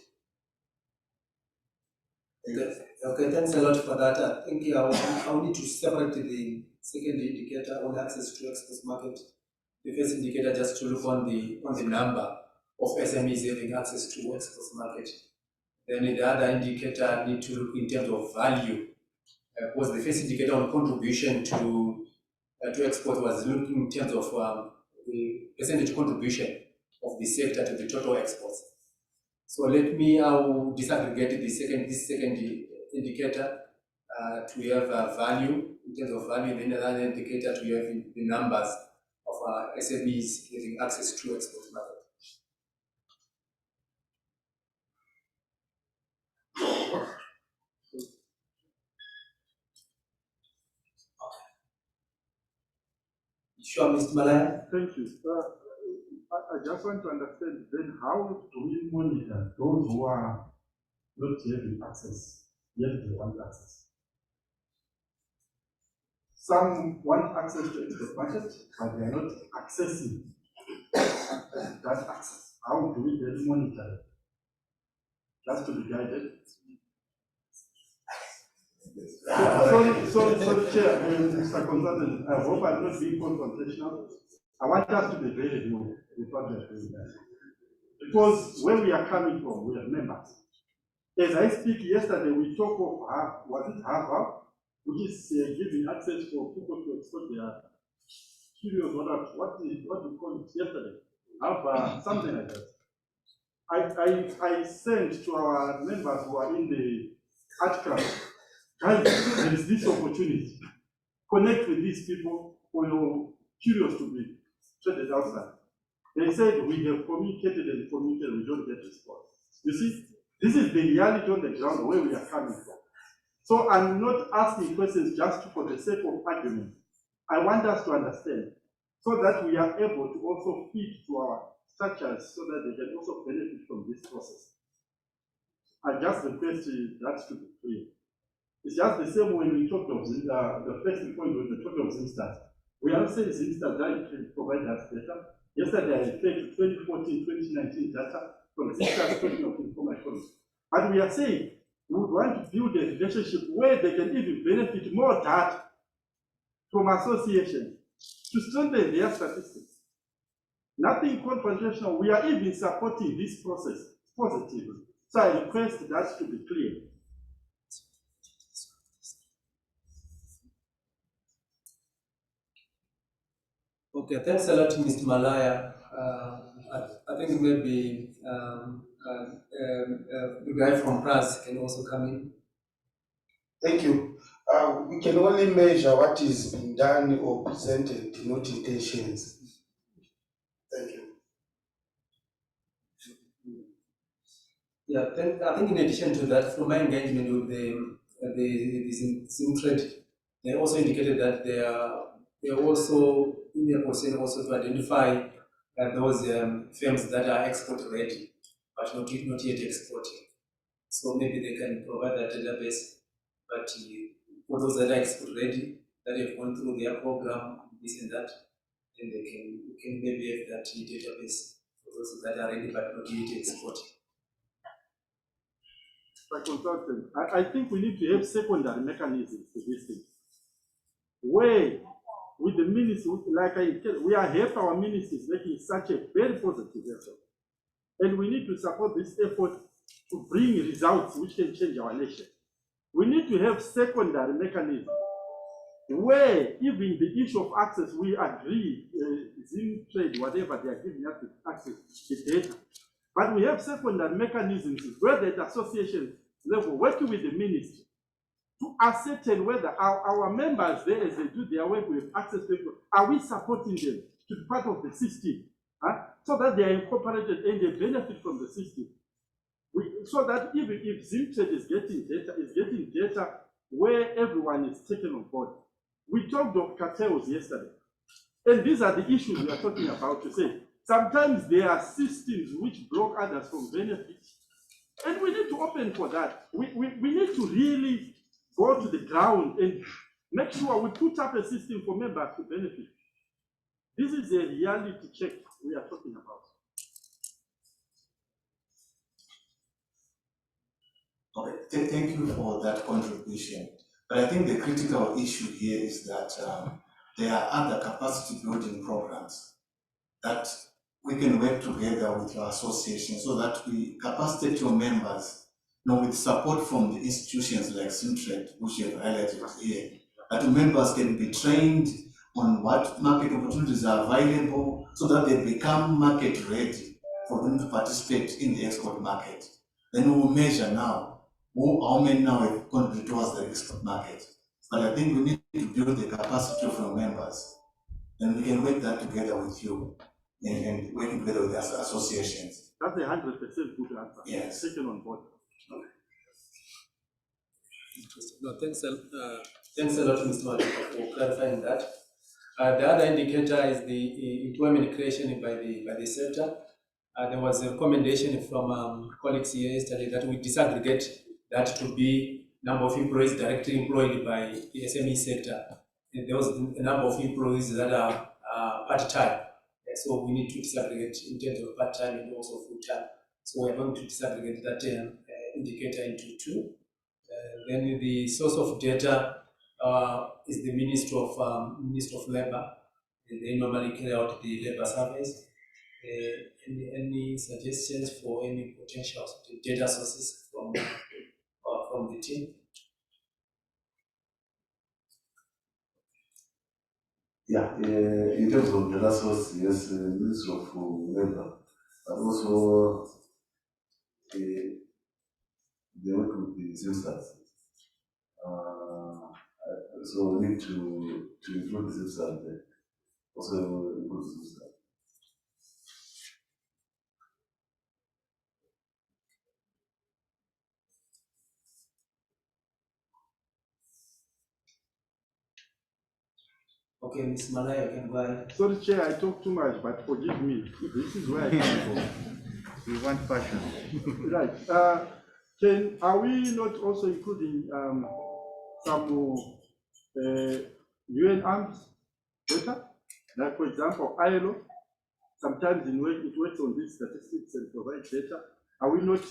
Okay, thanks a lot for that. I think I'll need to separate the second indicator on access to export market. The first indicator just to look on the number of SMEs having access to export market. Then the other indicator need to look in terms of value. Was the first indicator on contribution to export was looking in terms of the percentage contribution of the sector to the total exports. So let me disaggregate this second indicator to have value in terms of value, and then another indicator to have the numbers of SMEs having access to export market. Sure, Mr. Malaya. Thank you. I just want to understand then how do we monitor those who are not having access, yet they want access? Some want access to export market, but they are not accessing that access. How do we then monitor it? Just to be guided. Sorry, Chair, Mr. Consultant, I hope I'm not being confrontational. I want us to be very real with what we are doing there. Because where we are coming from, we are members. As I speak, yesterday we talked of Harvard, which is giving access for people to export their curious what you call it yesterday. Harvard, something like that. I sent to our members who are in the art club, guys, there is this opportunity. Connect with these people who are curious to be traded outside. They said we have communicated, we don't get response. You see, this is the reality on the ground where we are coming from. So I'm not asking questions just for the sake of argument. I want us to understand so that we are able to also feed to our structures so that they can also benefit from this process. I just request that to be clear. It's just the same when we talked of the first point was the talk of Zimstart. We are saying Zimstart that can provide us data. Yesterday I referred to 2014, 2019 data from Zimstart talking of informal economy. And we are saying we would want to build a relationship where they can even benefit more data from associations to strengthen their statistics. Nothing confrontational. We are even supporting this process positively. So I request that to be clear. Okay, thanks a lot, Mr. Malaya. I think maybe the guy from France can also come in. Thank you. We can only measure what is being done or presented, not intentions. Thank you. Yeah, I think in addition to that, from my engagement with the Zimtrade, they also indicated that they are also in their position also to identify those firms that are export ready, but not yet exporting. So maybe they can provide that database, but for those that are export ready, that have gone through their program, this and that, then they can maybe have that database for those that are ready but not yet exporting. I think we need to have secondary mechanisms to this thing, where with the ministry, we are happy our ministry is making such a very positive effort. And we need to support this effort to bring results which can change our nation. We need to have secondary mechanisms where even the issue of access, we agree, Zim trade, whatever they are giving us access to data. But we have secondary mechanisms where the association level working with the ministry to ascertain whether our members there, as they do their work with access to it, are we supporting them to be part of the system, so that they are incorporated and they benefit from the system. So that even if Zimtrade is getting data where everyone is taken on board. We talked of cartels yesterday, and these are the issues we are talking about to say. Sometimes there are systems which block others from benefit, and we need to open for that. We need to really go to the ground and make sure we put up a system for members to benefit. This is a reality check we are talking about. Okay, thank you for that contribution. But I think the critical issue here is that there are other capacity building programs that we can work together with your association so that we capacitate your members, with support from the institutions like Zimtrade, which you have highlighted here, that members can be trained on what market opportunities are available so that they become market ready for them to participate in the export market. Then we will measure now how many now have contributed towards the export market. But I think we need to build the capacity of our members, and we can work that together with you and working together with the associations. That's 100% good answer. Yes. Taken on board. No, thanks a lot, Mr. Malika, for clarifying that. The other indicator is the employment creation by the sector. There was a recommendation from colleagues here yesterday that we disaggregate that to be number of employees directly employed by the SME sector. And there was a number of employees that are part-time. So we need to disaggregate in terms of part-time and also full-time. So we're going to disaggregate that indicator into two. Then the source of data is the Ministry of Labour. They normally carry out the labour surveys. Any suggestions for any potential data sources from the team? Yeah, in terms of data source, yes, Ministry of Labour, but also they work with the Zimsters. So we need to include the Zimsters there. Also include the Zimsters. Okay, Ms. Malaya, you can go ahead. Sorry, Chair, I talk too much, but forgive me. This is where I come from. We want passion. Right. Are we not also including some UN arms data? Like, for example, ILO, sometimes it works on these statistics and provides data. Are we not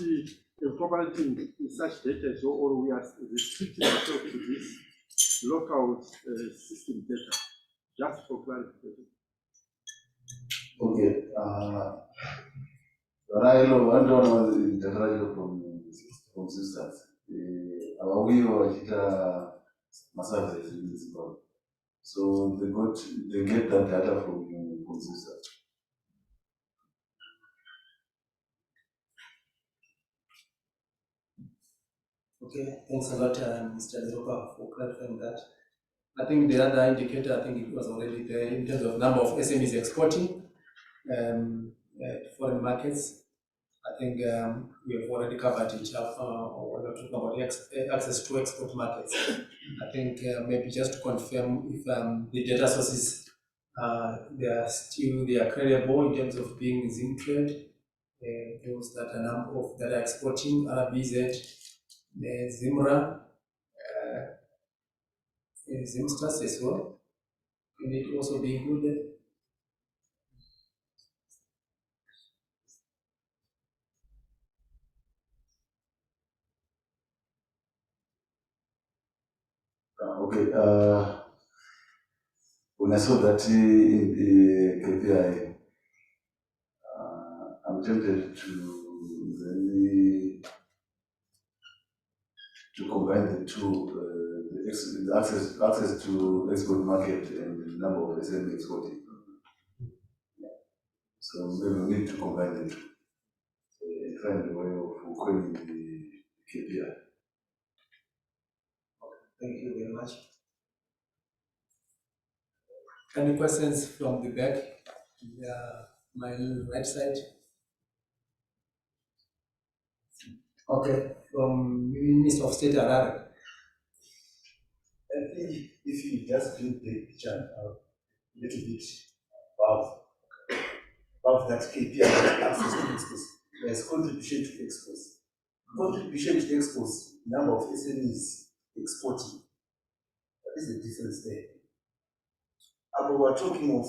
incorporating such data as well, or we are restricting ourselves to this local system data? Just for clarification. Okay. Railo, one is generated from systems. We were massacres in Zimbabwe. So they get that data from systems. Okay, thanks a lot, Mr. Zeropa, for clarifying that. I think the other indicator, I think it was already there in terms of number of SMEs exporting to foreign markets. I think we have already covered it up when we're talking about access to export markets. I think maybe just to confirm if the data sources they are credible in terms of being Zimtrade, those that are number of that are exporting RBZ, Zimra, Zimsters as well. Can it also be included? Okay. when I saw that in the KPI, I'm tempted to really to combine the two, the access to export market and the number of SME exporting. So maybe we need to combine them and find a way of calling the KPI. Thank you very much. Any questions from the back? My right side. Okay, from Minister of State Harare. I think if you just bring the picture a little bit above that KPI, access to exports, there's contribution to exports. Contribution to exports, number of SMEs exporting. That is the difference there. And we're talking of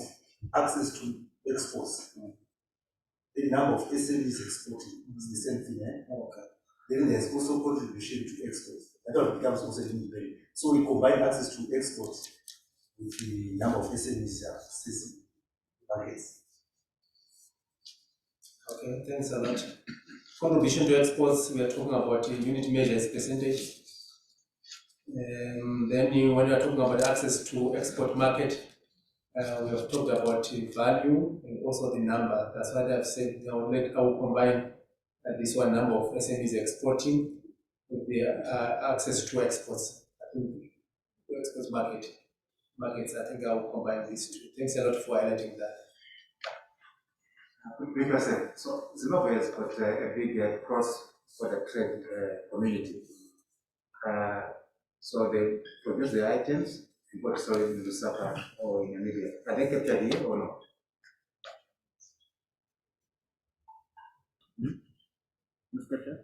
access to exports. The number of SMEs exporting is the same thing. Okay. Then there's also contribution to exports. That one becomes also independent. So we combine access to exports with the number of SMEs accessing markets. Okay, thanks a lot. Contribution to exports, we are talking about unit measures percentage. Then when you are talking about access to export market, we have talked about value and also the number. That's why I've said I will combine this one number of SMEs exporting with the access to exports. I think to export markets. I think I will combine these two. Thanks a lot for highlighting that. Quick question. So Zimbabwe has got a big cross-border trade community. So they produce the items and put it in Lusaka or in Namibia. Are they captured here or not? Inspector?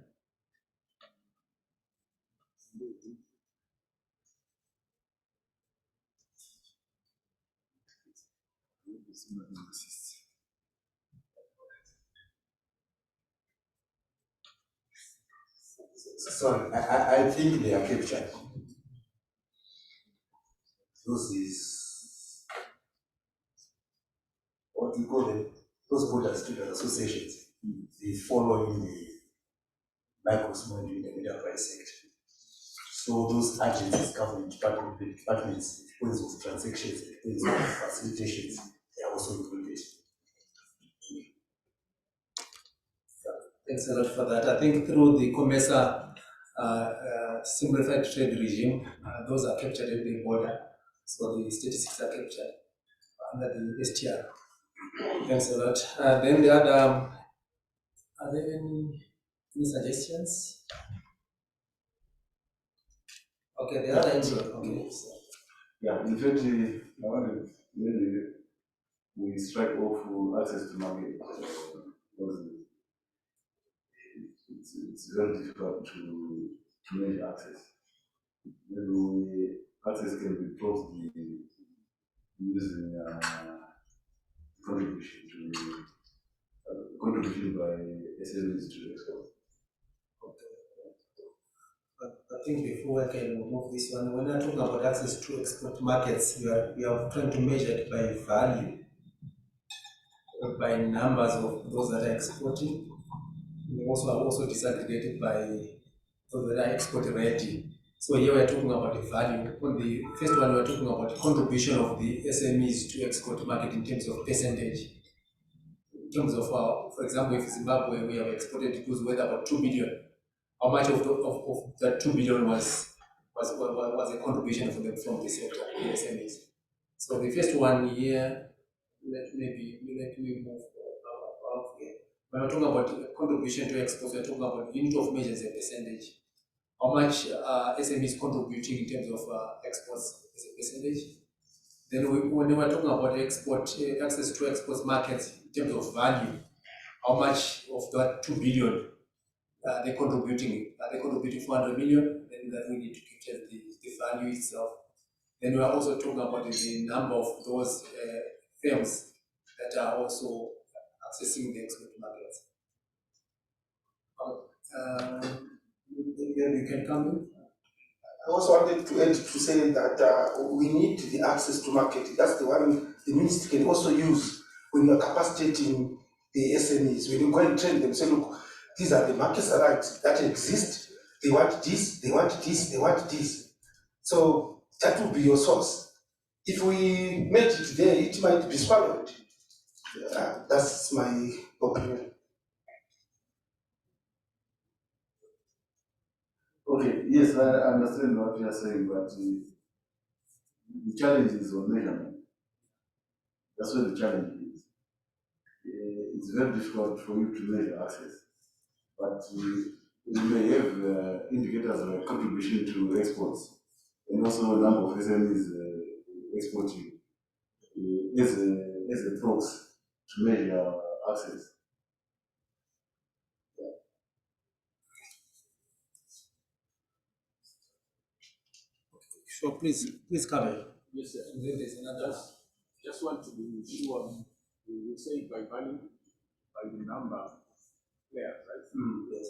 Sorry, I think they are captured. Those is what we call them, those border student associations. They follow in the micro, small, and enterprise sector. So those agencies, government departments, points of transactions, points of facilitations, they are also included. Thanks a lot for that. I think through the COMESA simplified trade regime, those are captured at the border. So the statistics are captured under the STR. Thanks a lot. Then the other, are there any suggestions? Okay, the other entry. Okay. So. Yeah, in fact, I wanted maybe we strike off access to market because it's very difficult to measure access. Maybe access can be brought using contribution by SMEs to export. I think before I can remove this one, when we're talking about access to export markets, we are trying to measure it by value, by numbers of those that are exporting. We also are also disaggregated by those that are export ready. So here we're talking about the value. On the first one, we're talking about contribution of the SMEs to export market in terms of percentage. In terms of, for example, if Zimbabwe, we have exported goods worth about 2 billion. How much of that 2 billion was a contribution from the sector, the SMEs? So the first one here, let me move above here. When we're talking about contribution to exports, we're talking about unit of measures and percentage. How much SME is contributing in terms of exports as a percentage? Then when we're talking about access to exports markets in terms of value, how much of that 2 billion they're contributing? Are they contributing 400 million? Then that we need to capture the value itself. Then we are also talking about the number of those firms that are also accessing the export markets. You can come in. I also wanted to add to say that we need the access to market. That's the one the ministry can also use when you're capacitating the SMEs. When you go and train them, say, look, these are the markets that exist. They want this, they want this, they want this. So that will be your source. If we met it there, it might be swallowed. That's my opinion. Okay, yes, I understand what you are saying, but the challenge is on measurement. That's where the challenge is. It's very difficult for you to measure access, but you may have indicators of contribution to exports and also a number of SMEs exporting as a proxy to measure access. Sure, please come in. Yes, sir. And then there's another. Just want to be sure we say by value, by the number of players, right? Yes.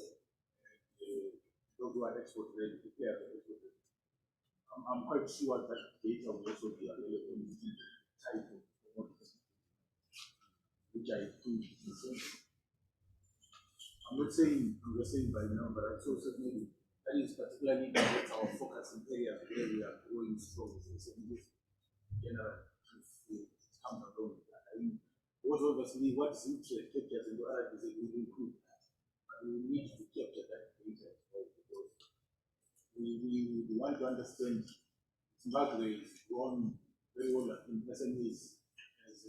Those who are export ready, the players are export ready. I'm quite sure that data will also be available in the type of commodities, which I think is essential. I'm not saying I'm just saying by now, but I'm also maybe that is particularly our focus in areas where we are growing strong. General, if comes along with that. I mean, what obviously what is interest captures in the other is it will include that. But we need to capture that data as well, because we want to understand Zimbabwe is grown very well in SMEs as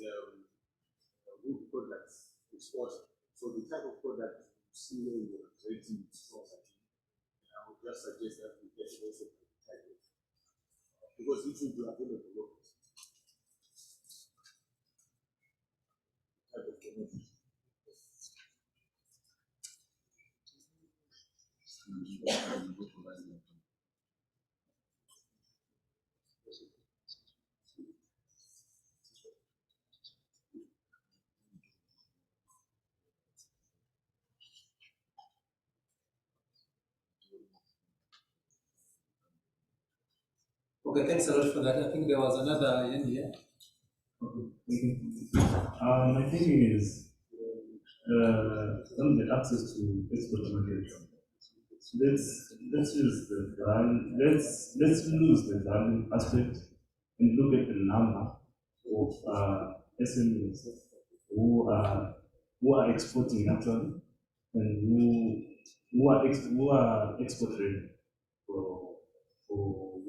good products exported. So the type of product you see where we are creating stores, I would just suggest that we get also the type of, because it will be available locally. Type of commodity. Okay, thanks a lot for that. I think there was another end here. My thinking is on the access to export markets. Let's use the value. Let's lose the value aspect and look at the number of SMEs who are exporting actually, and who are export ready for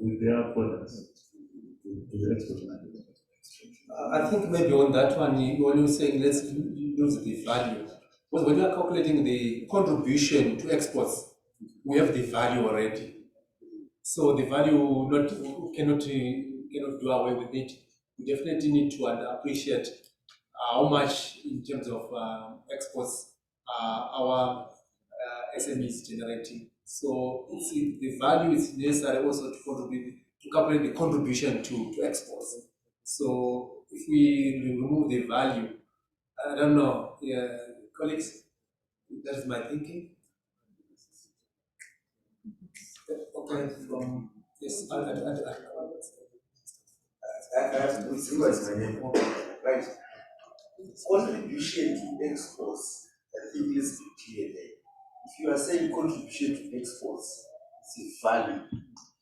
with their products to the export market. I think maybe on that one, when you're saying let's use the value, because when you are calculating the contribution to exports, we have the value already. So the value cannot do away with it. We definitely need to appreciate how much in terms of exports our SMEs generating. So the value is necessary also to contribute to calculate the contribution to exports. So if we remove the value, I don't know, colleagues, that is my thinking. Okay, from yes, It's my name. Right. Contribution to exports, I think let's be clear there. If you are saying contribution to exports, it's a value.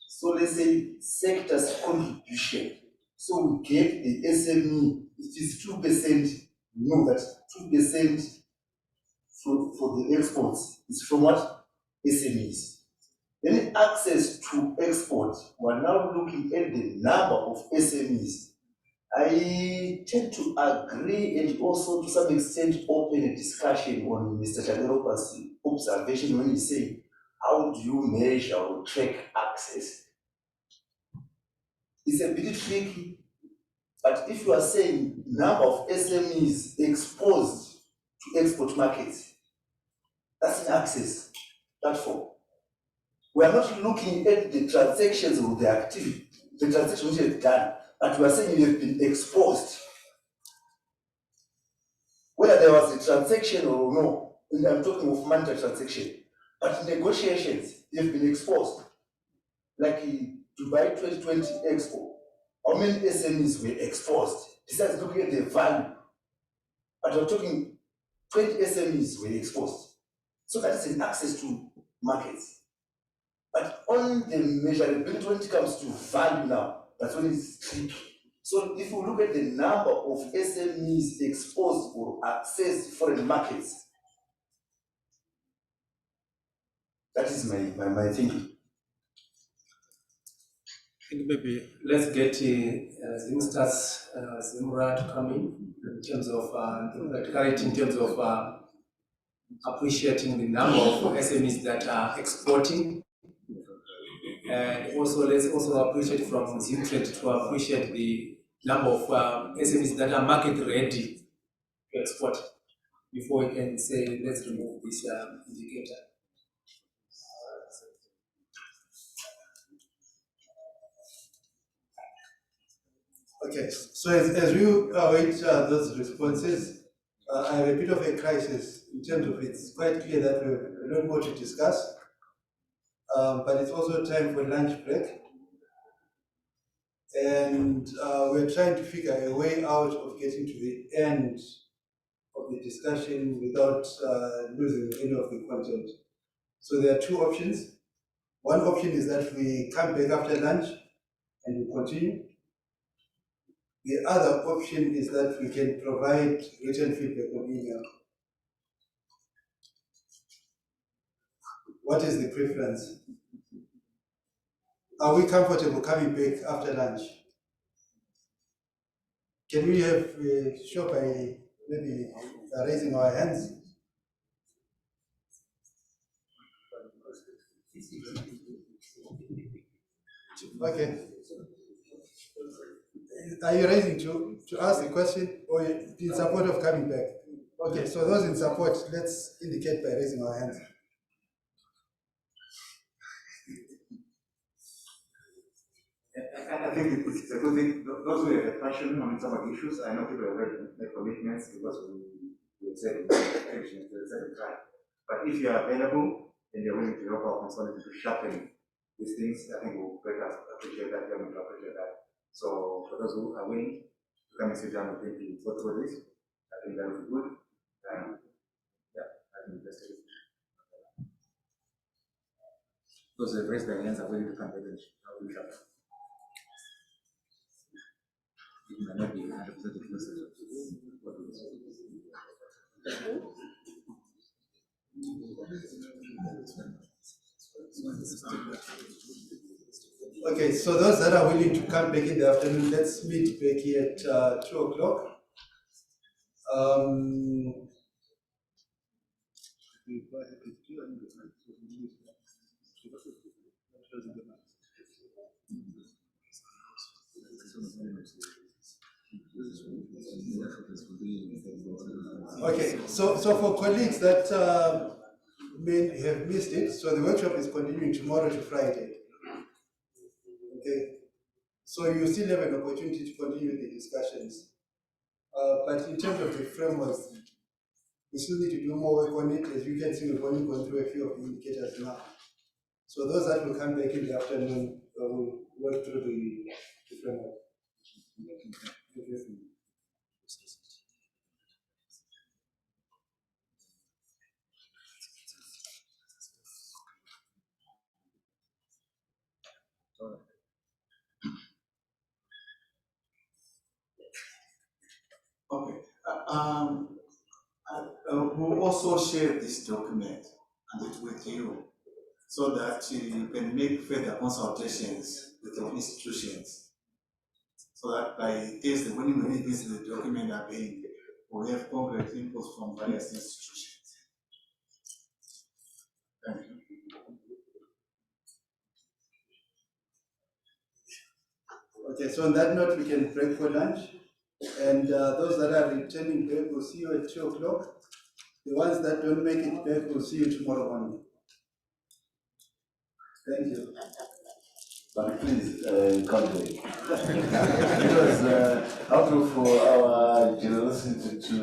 So let's say sector's contribution. So we get the SME, it is 2%. You know that 2% for the exports is from what? SMEs. Then access to export, we're now looking at the number of SMEs. I tend to agree and also to some extent open a discussion on Mr. Chaderopa's observation when he say, how do you measure or track access? It's a bit tricky, but if you are saying number of SMEs exposed to export markets, that's an access platform. We are not looking at the transactions or the activity, the transaction which you have done, but we are saying you have been exposed. Whether there was a transaction or no, and I'm talking of monetary transaction, but in negotiations, you have been exposed. like Dubai 2020 Expo, how many SMEs were exposed? Besides looking at the value, but we're talking 20 SMEs were exposed. So that is an access to markets. But on the measurability when it comes to value now, that's when it's tricky. So if we look at the number of SMEs exposed or access foreign markets, that is my thinking. I think maybe let's get Zimstats, Zimra to come in terms of practicality, in terms of appreciating the number of SMEs that are exporting. And also, let's also appreciate from Zimtrade to appreciate the number of SMEs that are market ready to export before we can say, let's remove this indicator. Okay, so as we await those responses, I have a bit of a crisis in terms of it's quite clear that we have a lot more to discuss, but it's also time for lunch break. And we're trying to figure a way out of getting to the end of the discussion without losing any of the content. So there are two options. One option is that we come back after lunch and we continue. The other option is that we can provide written feedback on email. What is the preference? Are we comfortable coming back after lunch? Can we have a show by maybe raising our hands? Okay. Are you raising to ask a question or in support of coming back? Okay, so those in support, let's indicate by raising our hands. I think it's a good thing. Those who have a passion on some of the issues, I know people have already made commitments because we said we said time. But if you are available and you're willing to help our consultants to sharpen these things, I think we'll appreciate that. We're going to appreciate that. So for those who are willing to come and sit down and think to go through this, I think that would be good. Yeah, I think that's it. Those who have raised their hands are willing to come back and help. It might not be 100% inclusive of what we Okay, so those that are willing to come back in the afternoon, let's meet back here at 2 o'clock. Okay, so for colleagues that may have missed it, so the workshop is continuing tomorrow to Friday. Okay, so you still have an opportunity to continue the discussions. But in terms of the frameworks, we still need to do more work on it. As you can see, we've only gone through a few of the indicators now. So those that will come back in the afternoon will work through the framework. Okay. We'll also share this document and it with you so that you can make further consultations with your institutions. So that by Thursday, when you revisit the document again, we'll have concrete inputs from various institutions. Thank you. Okay, so on that note, we can break for lunch. And those that are returning back, we'll see you at 2 o'clock. The ones that don't make it back, we'll see you tomorrow morning. Thank you. But please, come back. Because out of our generosity to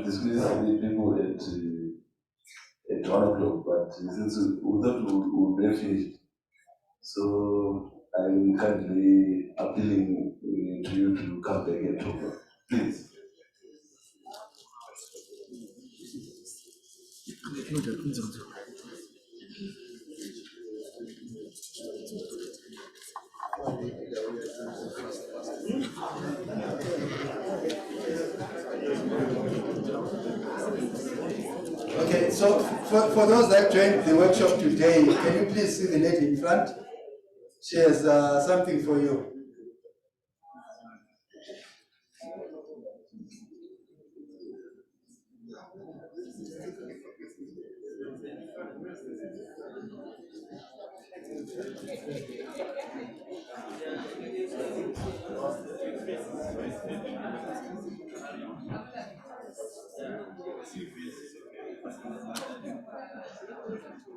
dismiss the people at 1 o'clock, but since we thought we would be finished. So I'm kindly appealing to you to come back and talk. Please. Okay, so for those that joined the workshop today, can you please see the lady in front? She has something for you.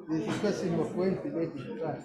There's a question of when the lady in front.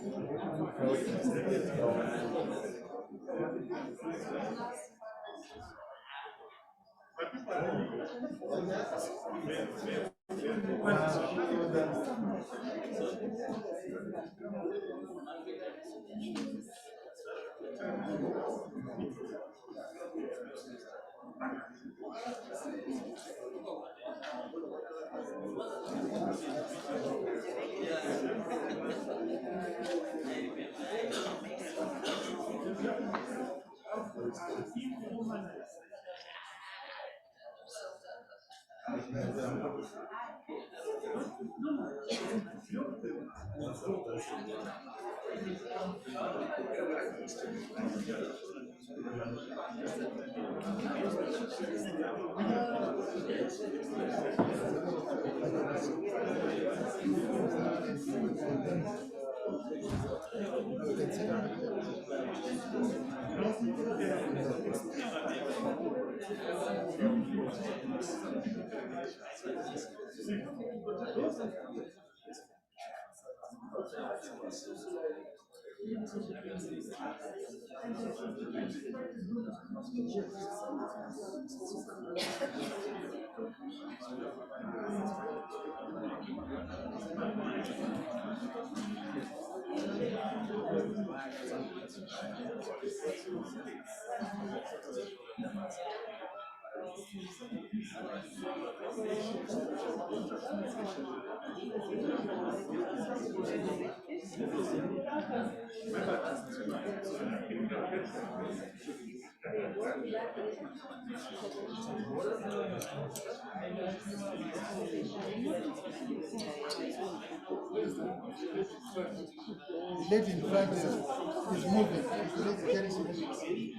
The lady in front is moving. The lady carries moving.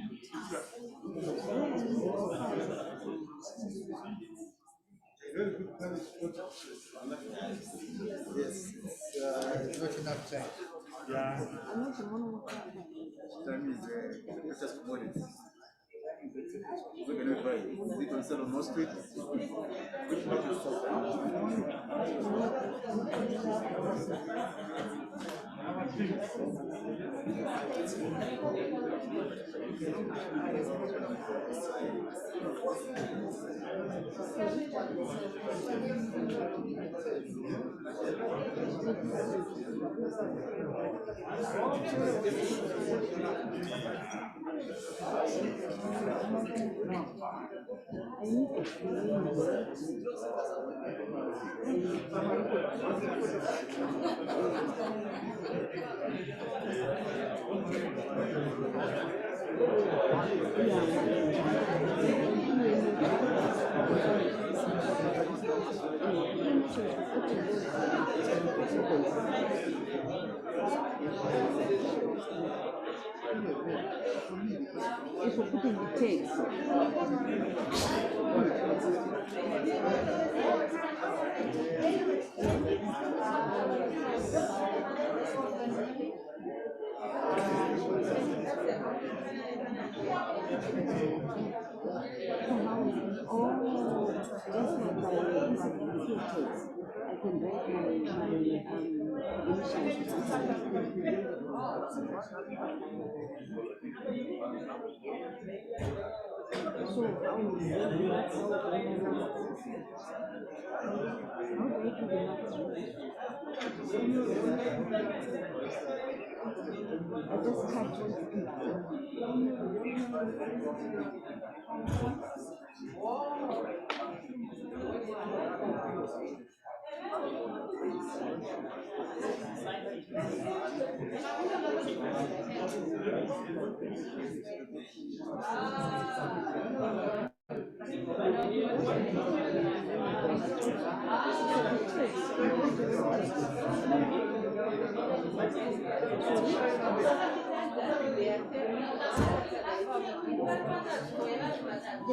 Yes, it's not enough time. Yeah. Time is the precious commodity. We're going to buy it. Is it on sale on most streets? Which market is If we put in the text. I can write my initials. So how will you do that? How do I do the I just touch on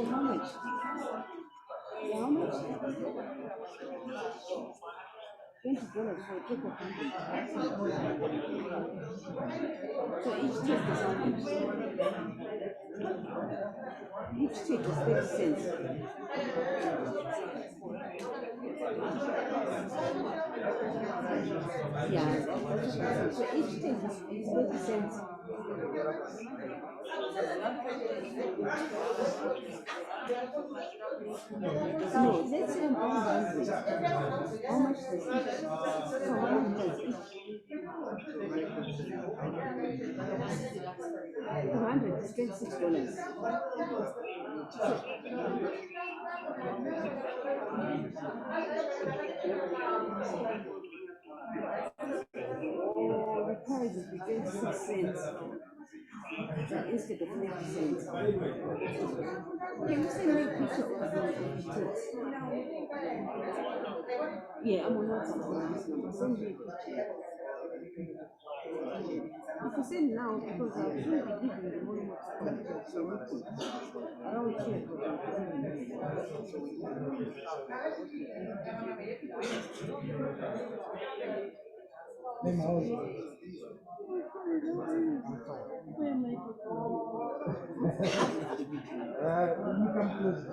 how much? How much? $20 for a take of 100. So each take is how much? Each take is 30 cents. Yeah, so each take is 30 cents. No, let's say I'm buying 100. How much is each? So how much does each? 100 is $26. Oh, the price is 26 cents instead of 50 cents. Can you send me pictures of the tips? Yeah, I'm on WhatsApp on this number. Send me a picture. If you send now, because I will be leaving the morning of so around 2 Where am I? When you come close,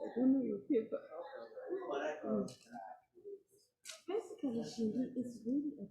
I don't know your paper. Basically, Shindy is really about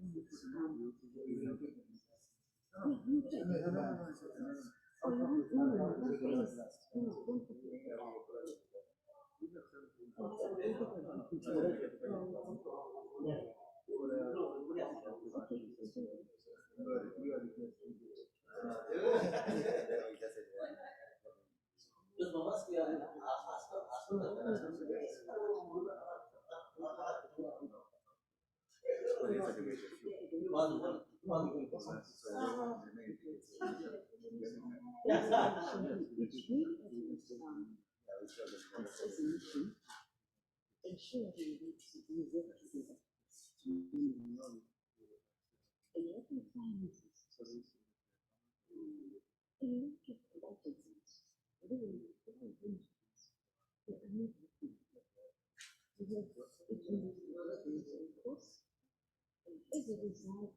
as a result,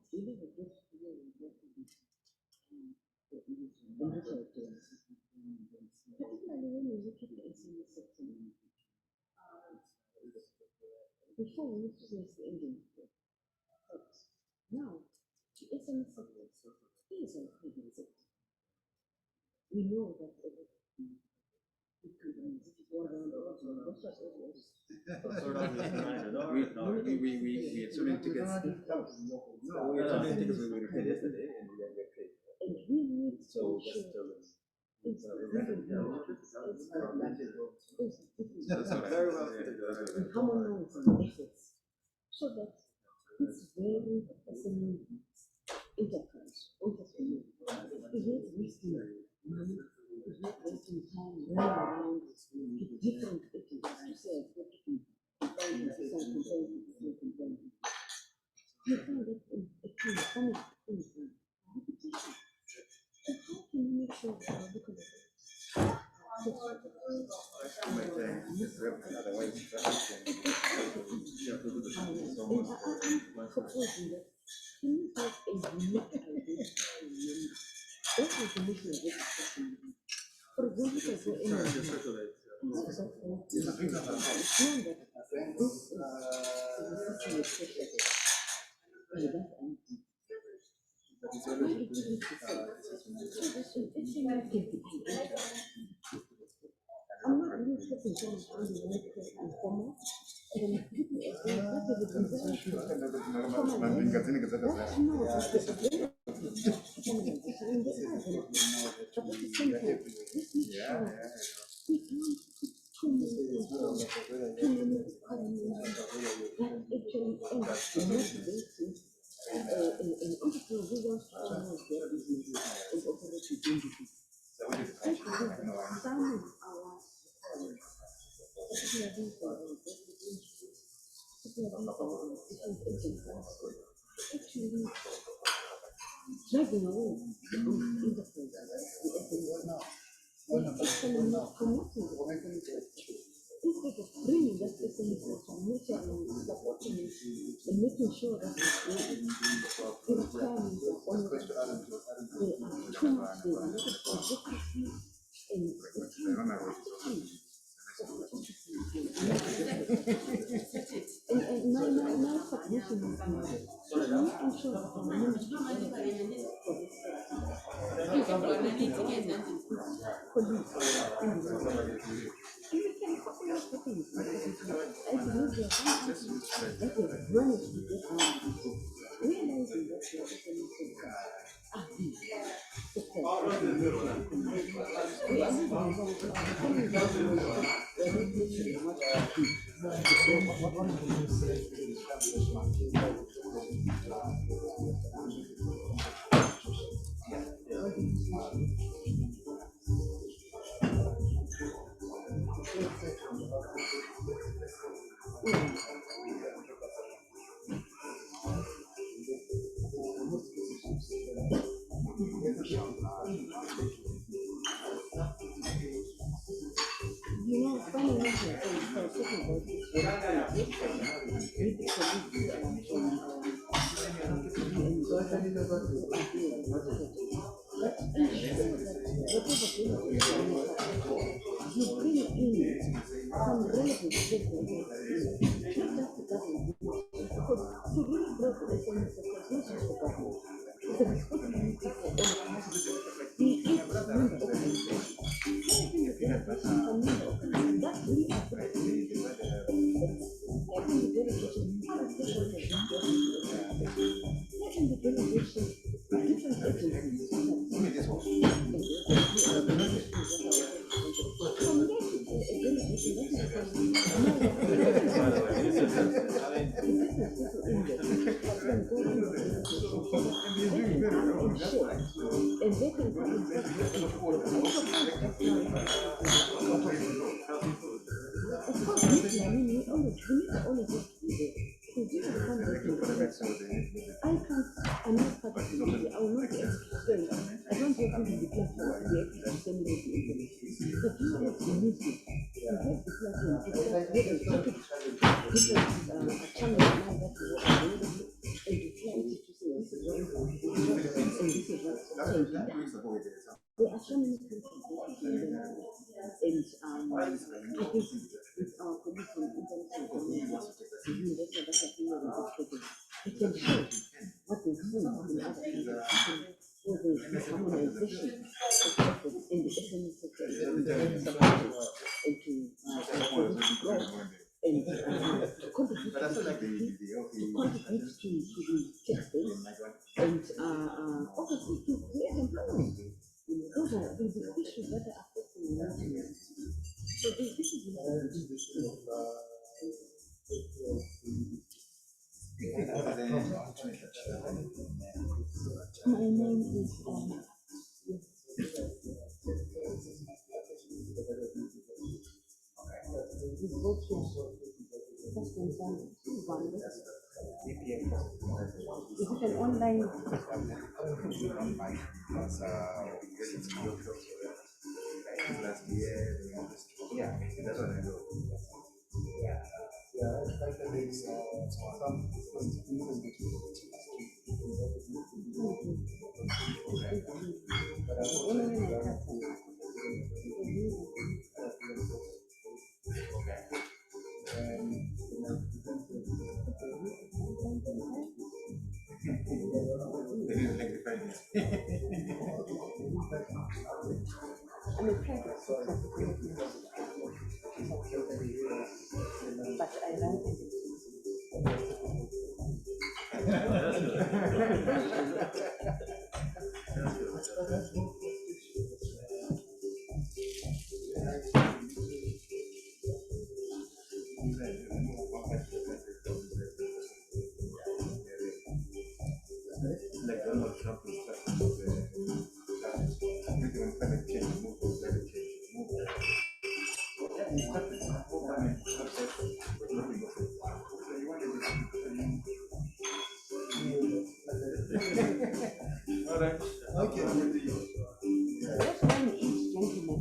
before we used to use the engine. Now, the SME sector is on private sector. We know that everything we had so many tickets. No, we had so many tickets we were paid yesterday and we didn't get paid. And we need So just tell them. That's all right. Very well. And harmonize the efforts so that this very SME enterprise, entrepreneur, is not wasting money, is not wasting time running around to different agencies to say, I've got to be compliant with some compliant with some compliant. You find that in a team, some of the things are repetition. So how can you make sure that our local proposing that can you have a unique identifier number? That is the mission of registration. For example, if I go anywhere, it's not that this is a system of pressure. That's empty. Why it didn't say? I'm not really talking so much on the micro and formal. And people are saying that is the dragging away the enterprise, actually not promoting the organization. Instead of bringing that SME to nurturing, supporting it, and making sure that the requirements are honored, they are too much, they are not objectively, and it's and my submission is making sure that our funny enough, I was talking about this with the you bring in some relevant stakeholders, not just the government, because to really grow the SME sector is not just the government. It's a responsibility for all of us. Be it member organizations, having the delegation from member organizations, that's really important. Having the delegation, other stakeholders, having the delegation, different agencies, and they can come and of course, we need to always be there. Because you have come back I can't, I'm not part of the media, I will not be able to say, I don't have to be the platform to be able to disseminate the information. But you have to use it, you have the platform to get a different channel now that you are available, and you try to say, this is what and this is what there are so many countries and I think with our colleagues from international community, for the harmonization of efforts in the SME sector and to grow and to contribute to the tax base and obviously to create employment. Those are the issues that are affecting the national. So this is my name is is it an online? Last year, yeah, that's what I know. I'm a private sector, but I run Like Donald Trump is climate change movement, climate change movement. All right. Okay. Let's learn each gentleman.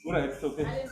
All right, it's okay.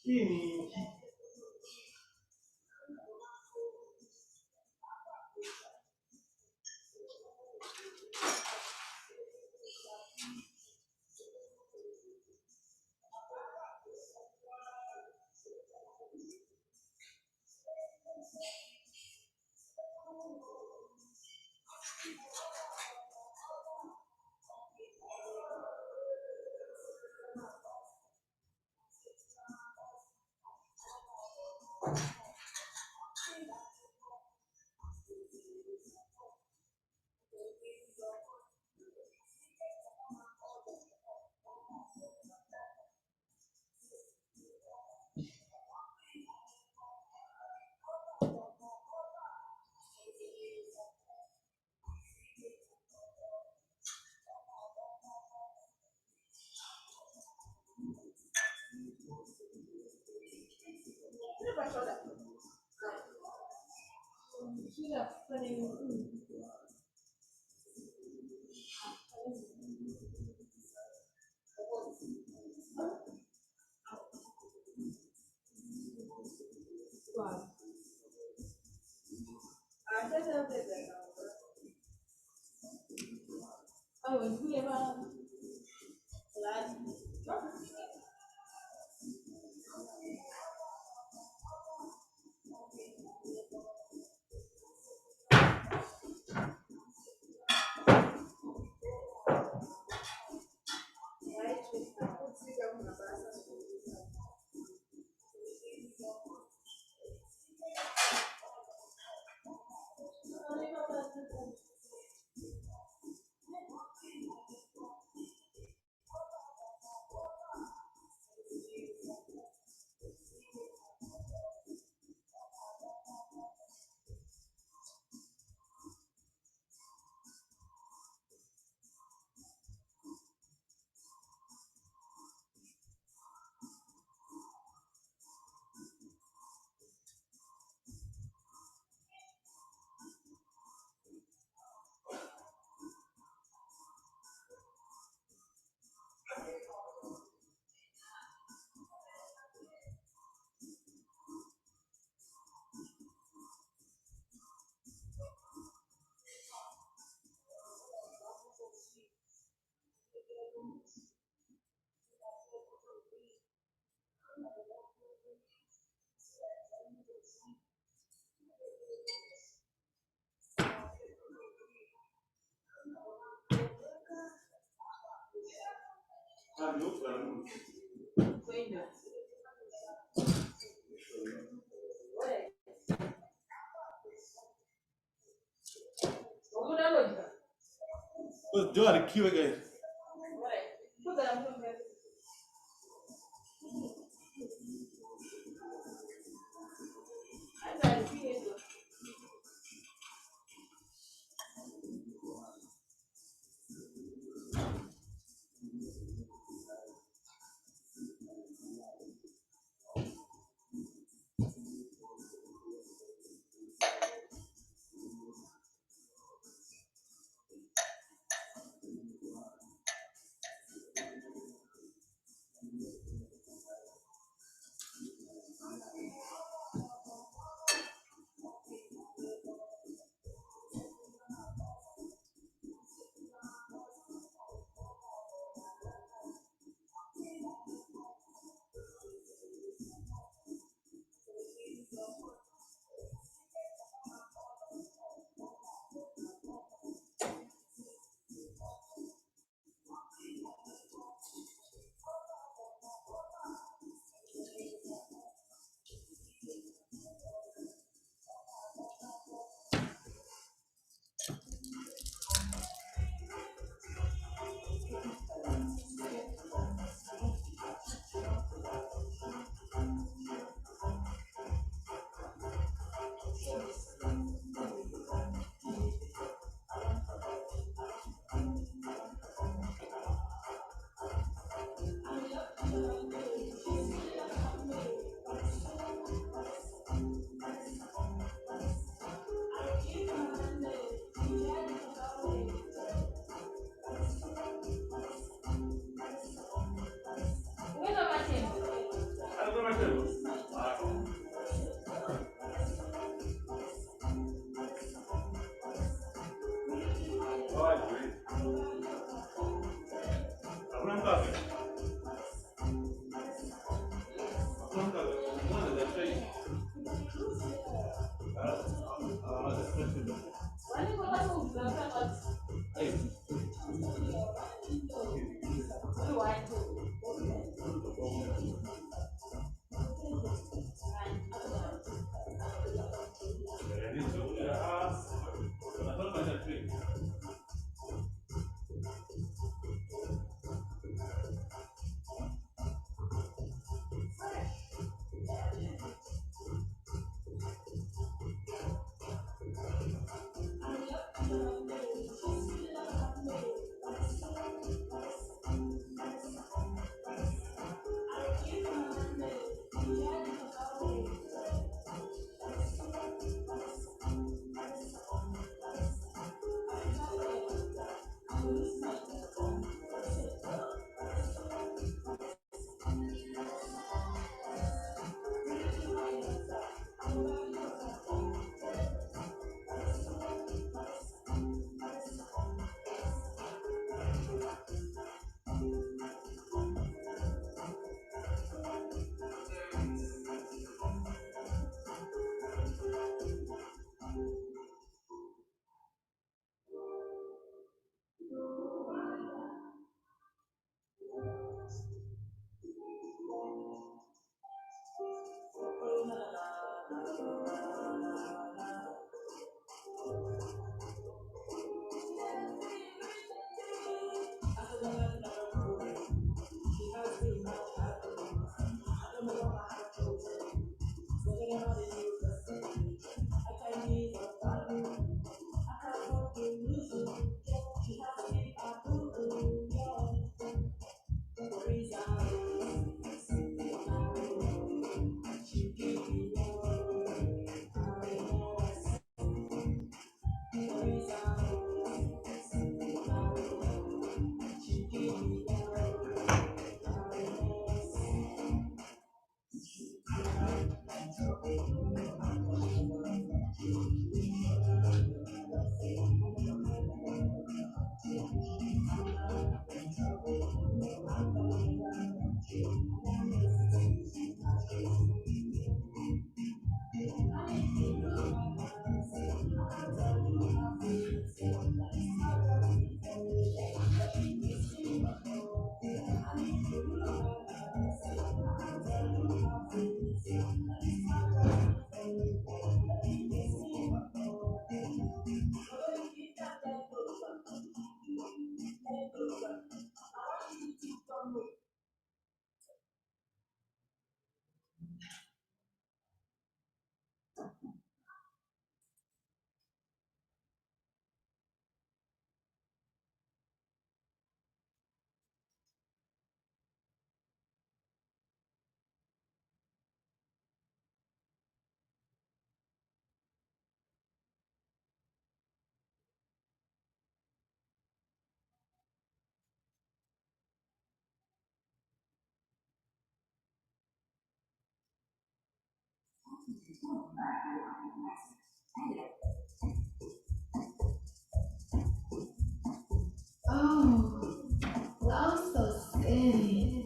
Ini do a queue again. Oh, I'm so skinny.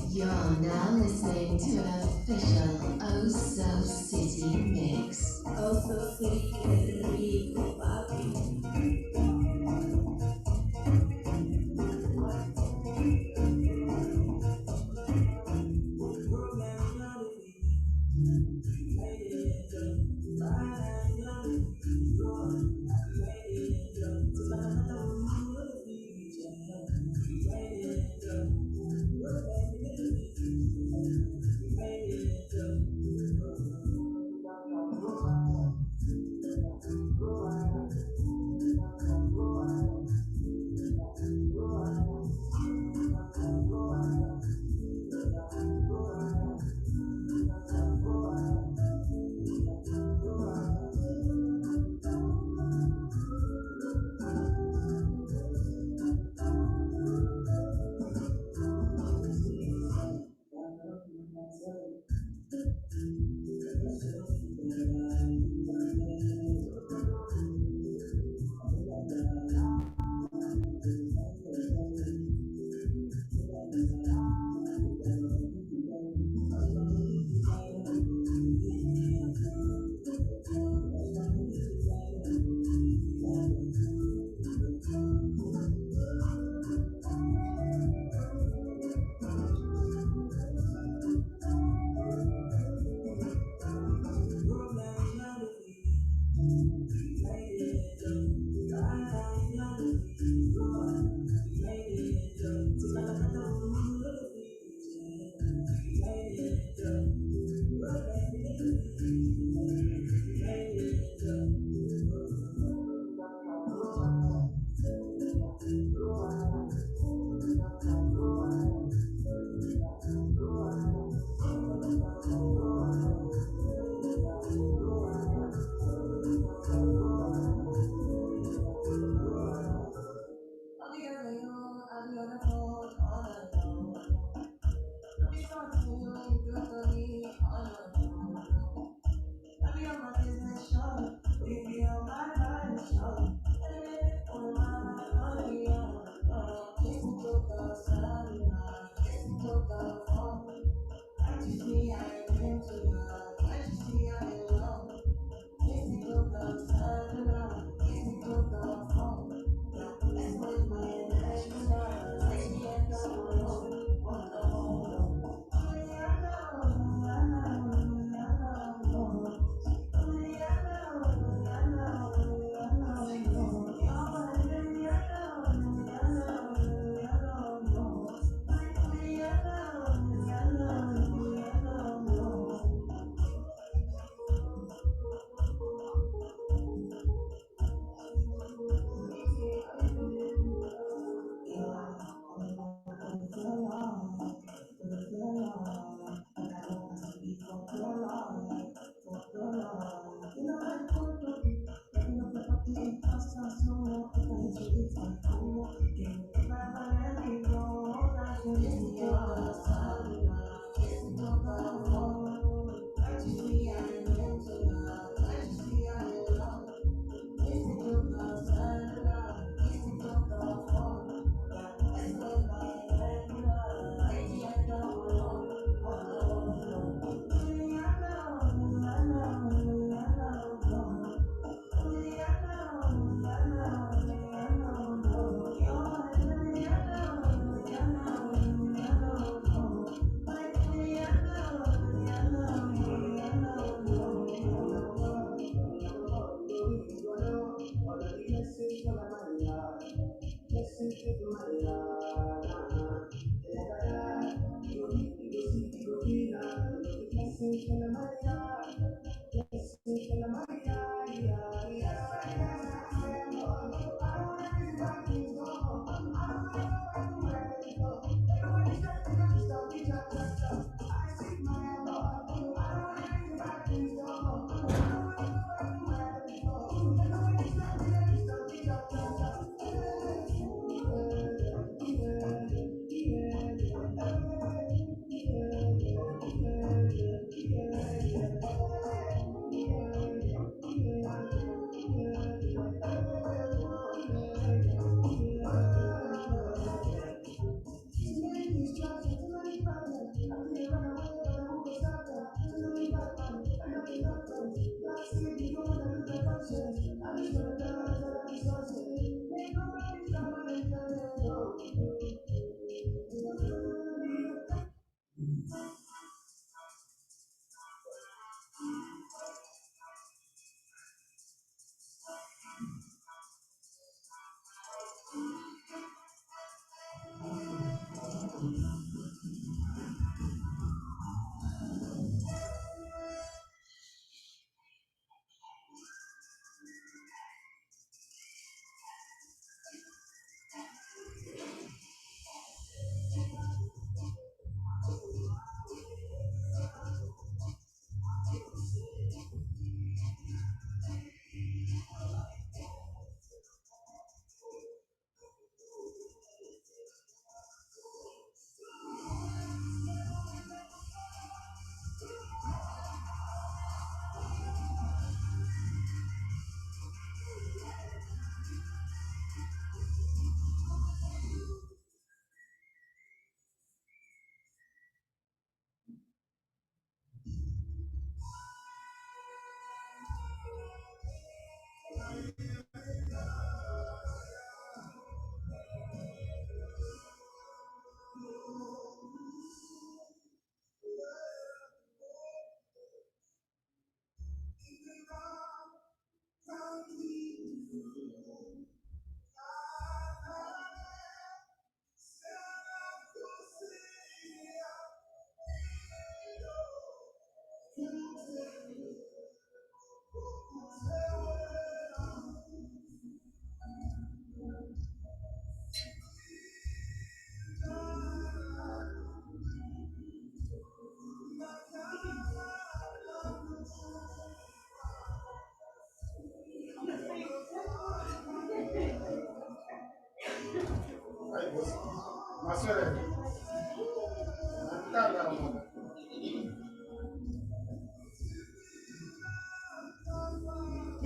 You're now listening to an official Oh So City mix. Oh So City, qué rico, papi.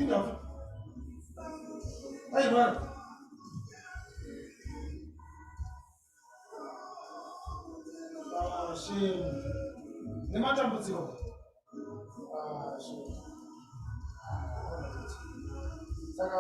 Enough. Hey, man. Shame. Nematambudziko. Shame. Saka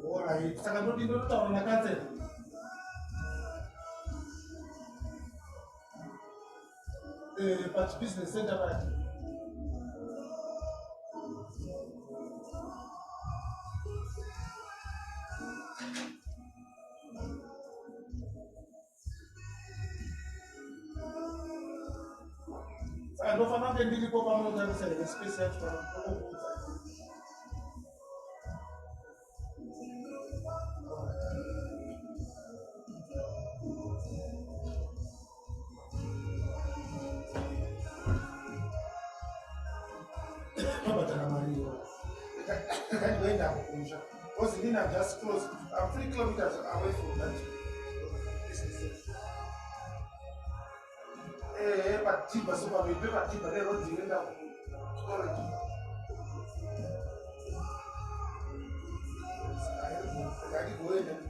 alright. Saka ndotaura nakansel. But business center paya. Saka ndofana kunge ndiripo pamunotarisira nespace yacho panokuudza. Nobhatana mari iyo. Kandienda kumusha. Because then I'm just close. I'm 3 kilometers away from that business center. Patiba super we paper tiba le road direnda storage. I go in and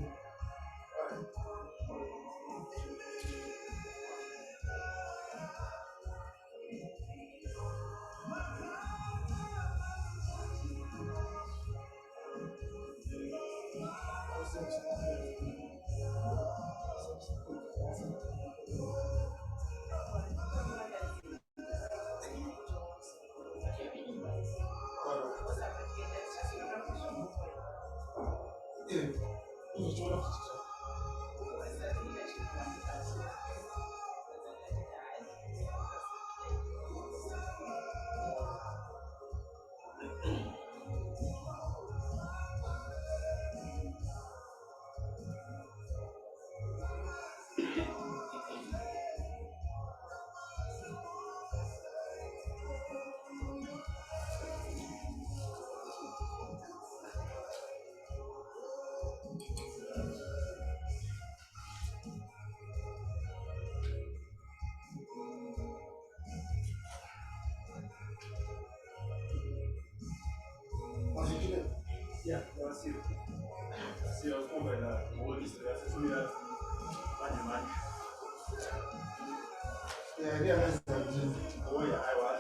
yeah, that's it. See, I was going by the old history. That's money. yeah, I realized that. Oh, yeah, I was.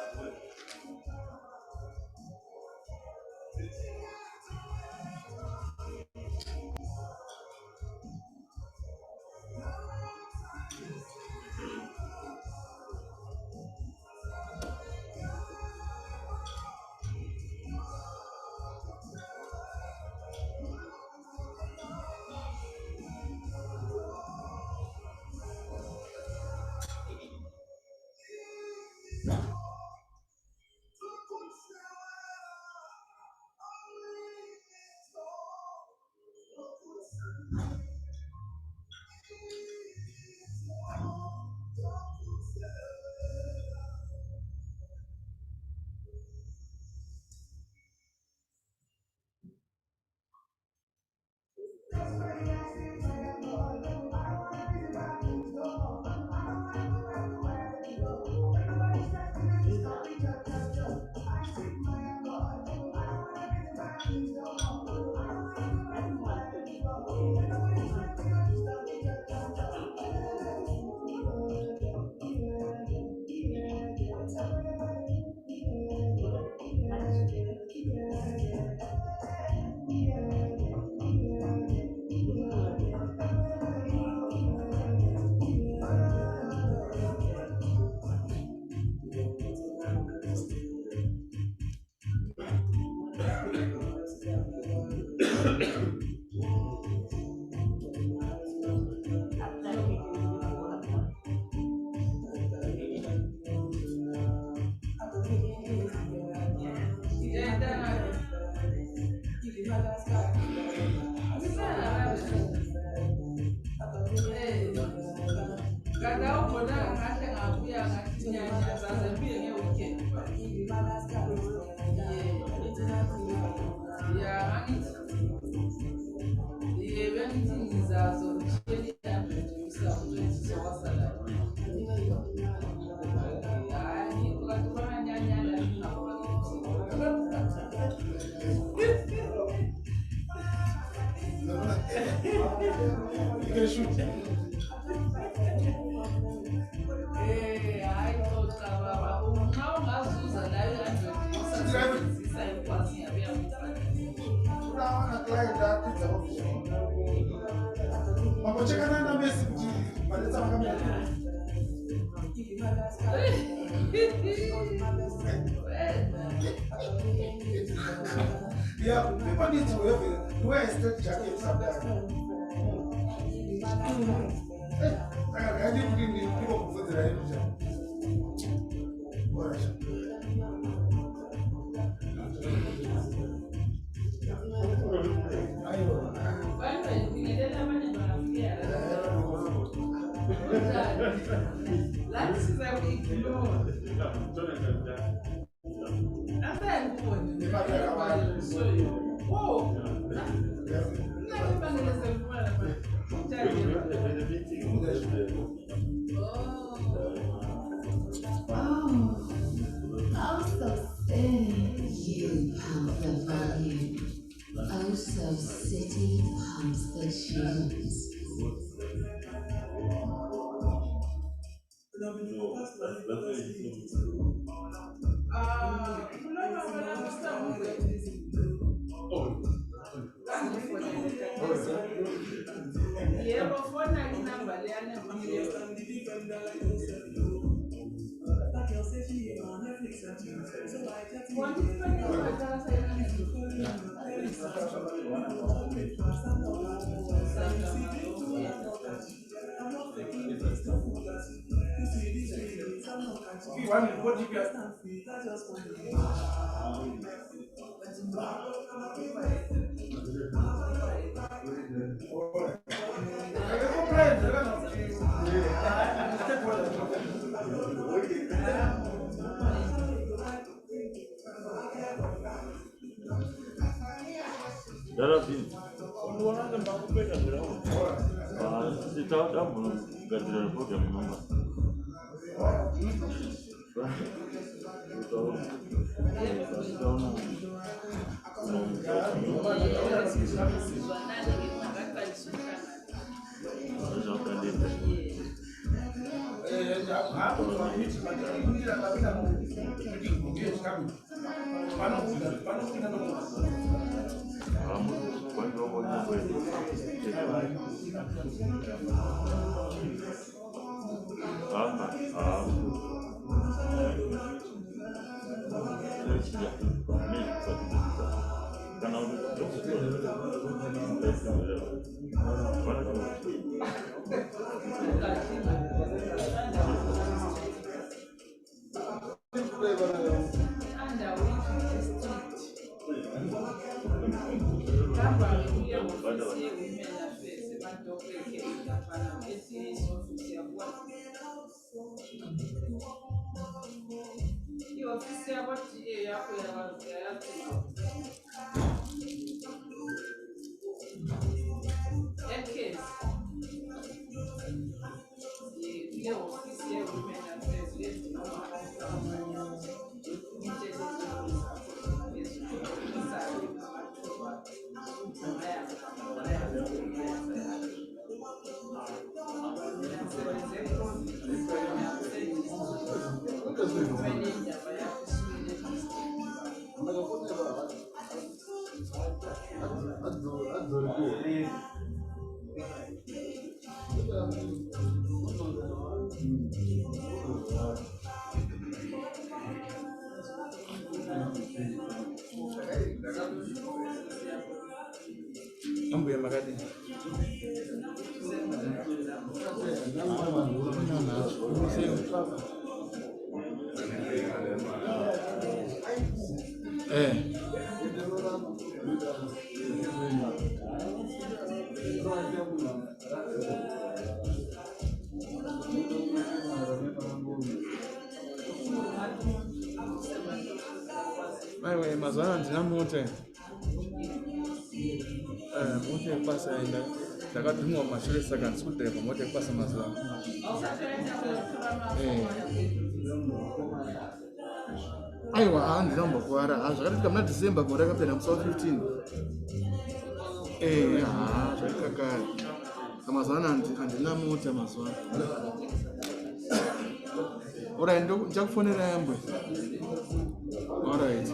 You can shoot. Yeah, people need to wear a straight jacket sometimes. I didn't bring the people before the right picture. Also thin. You pump the volume. Also city pumps the tunes. Anyway, mazwana ndina moto. Moto epasa enda. Ndakadhumwa mashure saka ndikudhaiva moto epasa mazwana. Aiwa, handinambokuwara. Zvakatika muna December gore rakapera musi wa 15. Zvakakara. Amazwana andinamota amazwana. Alright, ndichakufonera yambwe. Alright.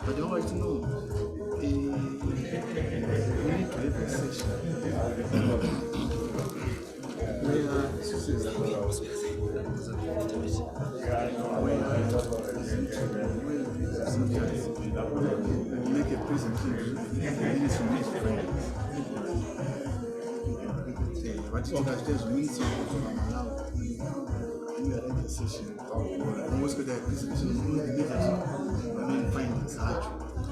But I want to know, we need to have a session where make a presentation, but it does mean something we are in a session. Most of the presentation findings hard,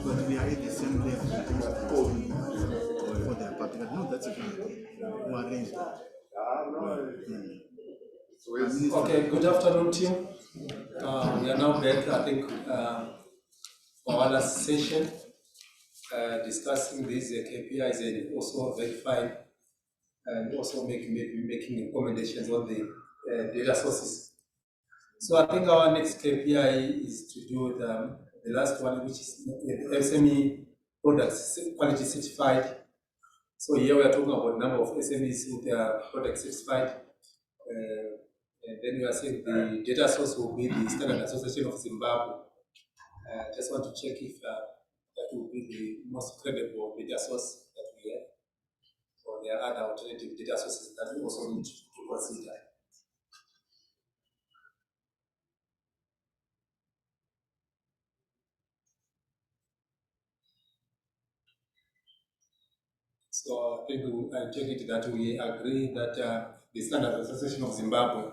but we are at the same level in terms of for their partner. No, that's it. Who arranged that. Okay, good afternoon, team. We are now back, I think, for our last session, discussing these KPIs and also verifying and also making recommendations on the data sources. So I think our next KPI is to do the last one, which is the SME products quality certified. So here we are talking about number of SMEs with their products certified. And then we are saying the data source will be the Standard Association of Zimbabwe. Just want to check if that will be the most credible data source that we have. Or there are other alternative data sources that we also need to consider. So I think I take it that we agree that the Standard Association of Zimbabwe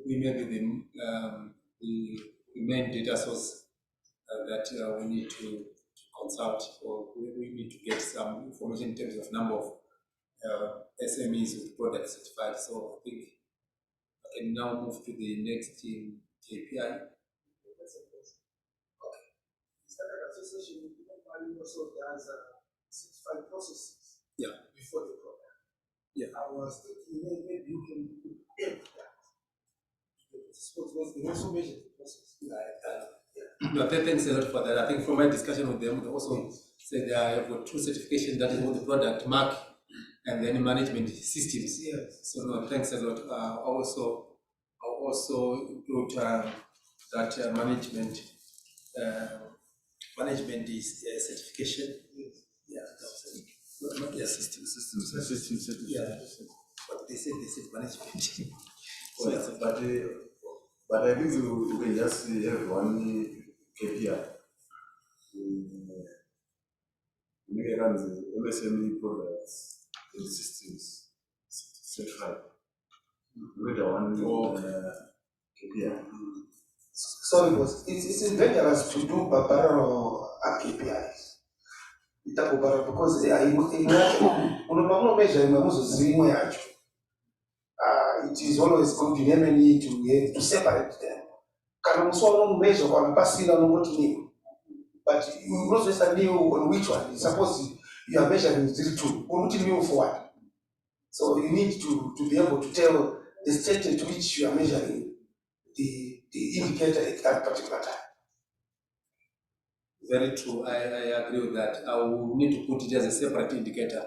we may be the main data source that we need to consult, or we need to get some information in terms of number of SMEs with products certified. So I think I can now move to the next KPI. Okay. The Standard Association also does certified processes before the program. Yeah. I was thinking maybe you can add that. was the also measured the process. No, thanks a lot for that. I think from my discussion with them, they also said they have got two certifications, that is what the product mark and then management systems. Yes. So no, thanks a lot. I also include that management is certification. Yes. Yeah, not their systems. Systems. Yeah, but they said management. So Well, it's but I think we can just have one KPI. We run the MSME products and systems certified. We don't want KPI. Sorry, boss. It's dangerous to do Babaro KPIs. Because it is always convenient to separate them. Measure but you also study on which one. Suppose you are measuring these two, move forward. So you need to be able to tell the state at which you are measuring the indicator at that particular time. very true. I agree with that. I will need to put it as a separate indicator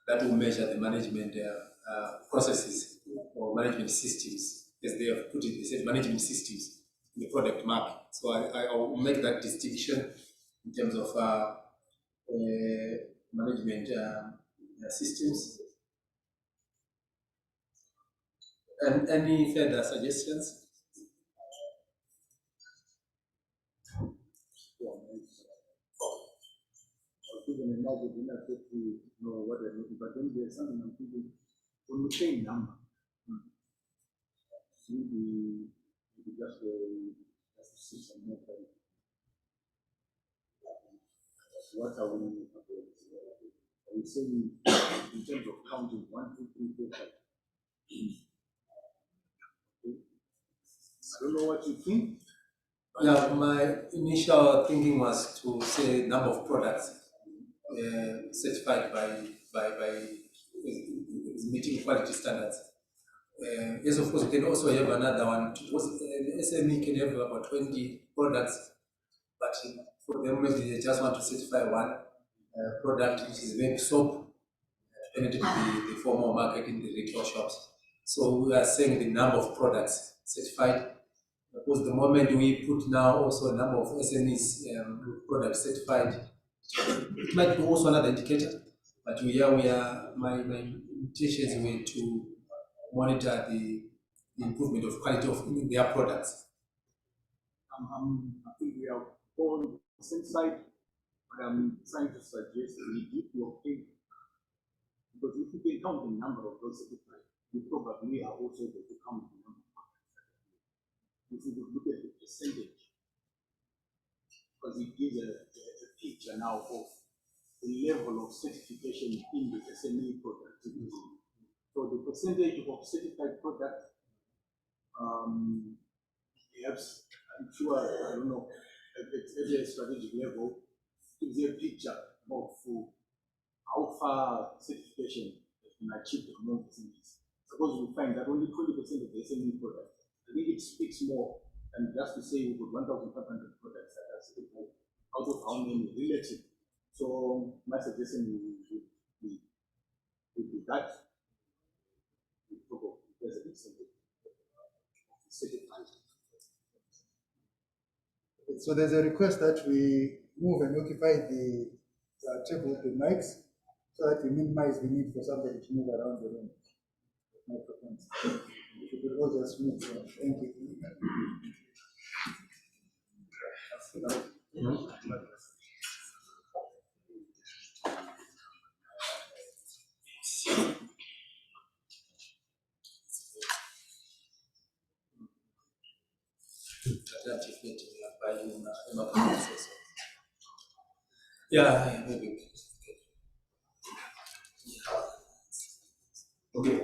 that will measure the management processes or management systems, as they have put it. They said management systems in the product mark. So I will make that distinction in terms of management systems. And any further suggestions? Even imagine when I get to know what I'm looking, but then there's something I'm thinking when we say number, maybe just a system more. What are we saying in terms of counting 1, 2, 3, 4, 5? I don't know what you think. Yeah, my initial thinking was to say number of products certified by meeting quality standards. Yes, of course, you can also have another one. An SME can have about 20 products, but for them, maybe they just want to certify one product, which is maybe soap, penetrate the formal market in the retail shops. So we are saying the number of products certified. Because the moment we put now also a number of SMEs products certified, it might be also another indicator. But my intentions were to monitor the improvement of quality of their products. I think we are all on the same side, but I'm trying to suggest we give your thing. Because if you can count the number of those certified, you probably are also able to count the number of products. If you look at the percentage, because it gives a picture now of the level of certification in the SME product. So the percentage of certified product, perhaps, I'm sure, I don't know, at a strategic level, gives you a picture of how far certification has been achieved among SMEs. Suppose we find that only 20% of the SME products, I think it speaks more than just to say we put 1,500 products that are certified out of how many relative. So my suggestion would be that we probably there's an incentive certified. So there's a request that we move and occupy the table with the mics so that we minimize the need for somebody to move around the room. Microphones. We could all just move. Thank you. Yeah, maybe. Okay,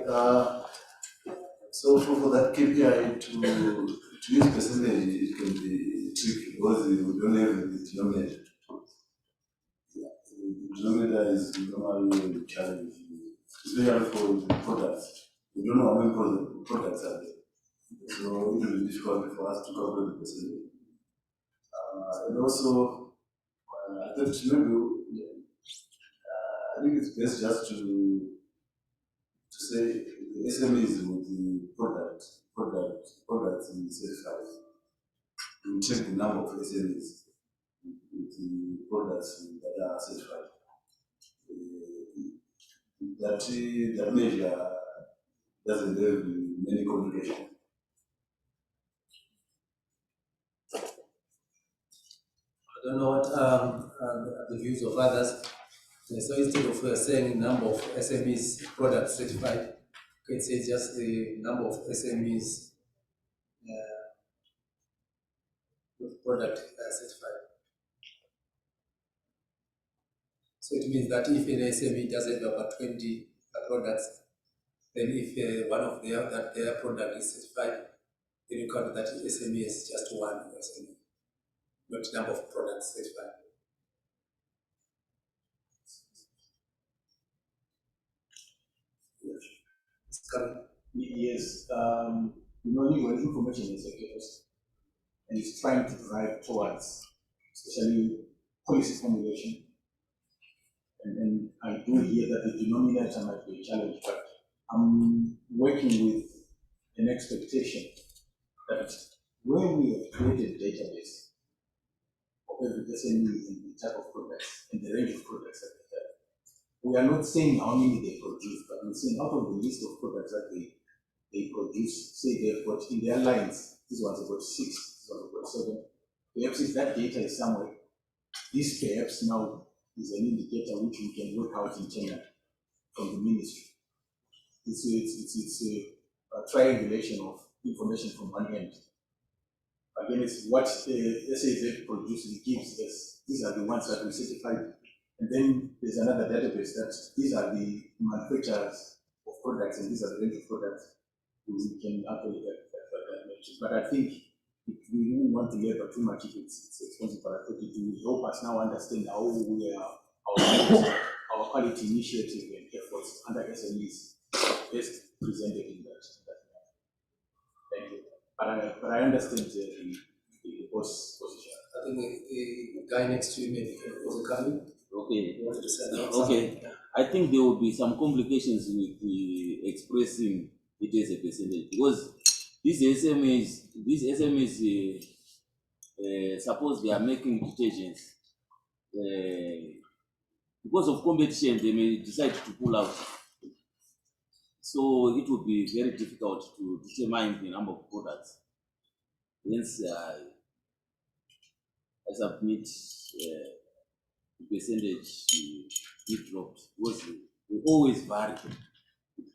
so for that KPI to use percentage, it can be tricky because we don't have the denominator. The denominator is normally challenging, especially for the products. We don't know how many products are there. So it will be difficult for us to calculate the percentage. And also, I think maybe I think it's best just to say the SMEs with the products in the certified. We check the number of SMEs with the products that are certified. That measure doesn't have many complications. I don't know what the views of others. So instead of saying number of SMEs products certified, you can say just the number of SMEs with product certified. So it means that if an SME does have about 20 products, then if one of their product is certified, then you count that SME as just one SME, not number of products certified. Yes, when information is sectors and it's trying to drive towards, especially policy formulation. And then I do hear that the denominator might be a challenge, but I'm working with an expectation that when we have created a database of every SME and the type of products and the range of products that they have, we are not saying how many they produce, but we're saying out of the list of products that they produce, say they've got in their lines, this one's about 6, this one's about 7. Perhaps if that data is somewhere, this perhaps now is an indicator which we can work out internally from the ministry. It's a triangulation of information from one end. Again, it's what the SAZ produces gives us. These are the ones that we certified. And then there's another database that these are the manufacturers of products and these are the range of products we can update that. But I think if we don't want to labor too much if it's expensive, but I think it will help us now understand how we are our quality initiative and efforts under SMEs best presented in that. Thank you. But I understand the boss position. I think the guy next to you maybe can also come in. Okay. You wanted to say Okay. I think there will be some complications with the expressing it as a percentage because these SMEs, suppose they are making detergents. Because of competition, they may decide to pull out. So it will be very difficult to determine the number of products. Hence, I submit the percentage it dropped because they always vary with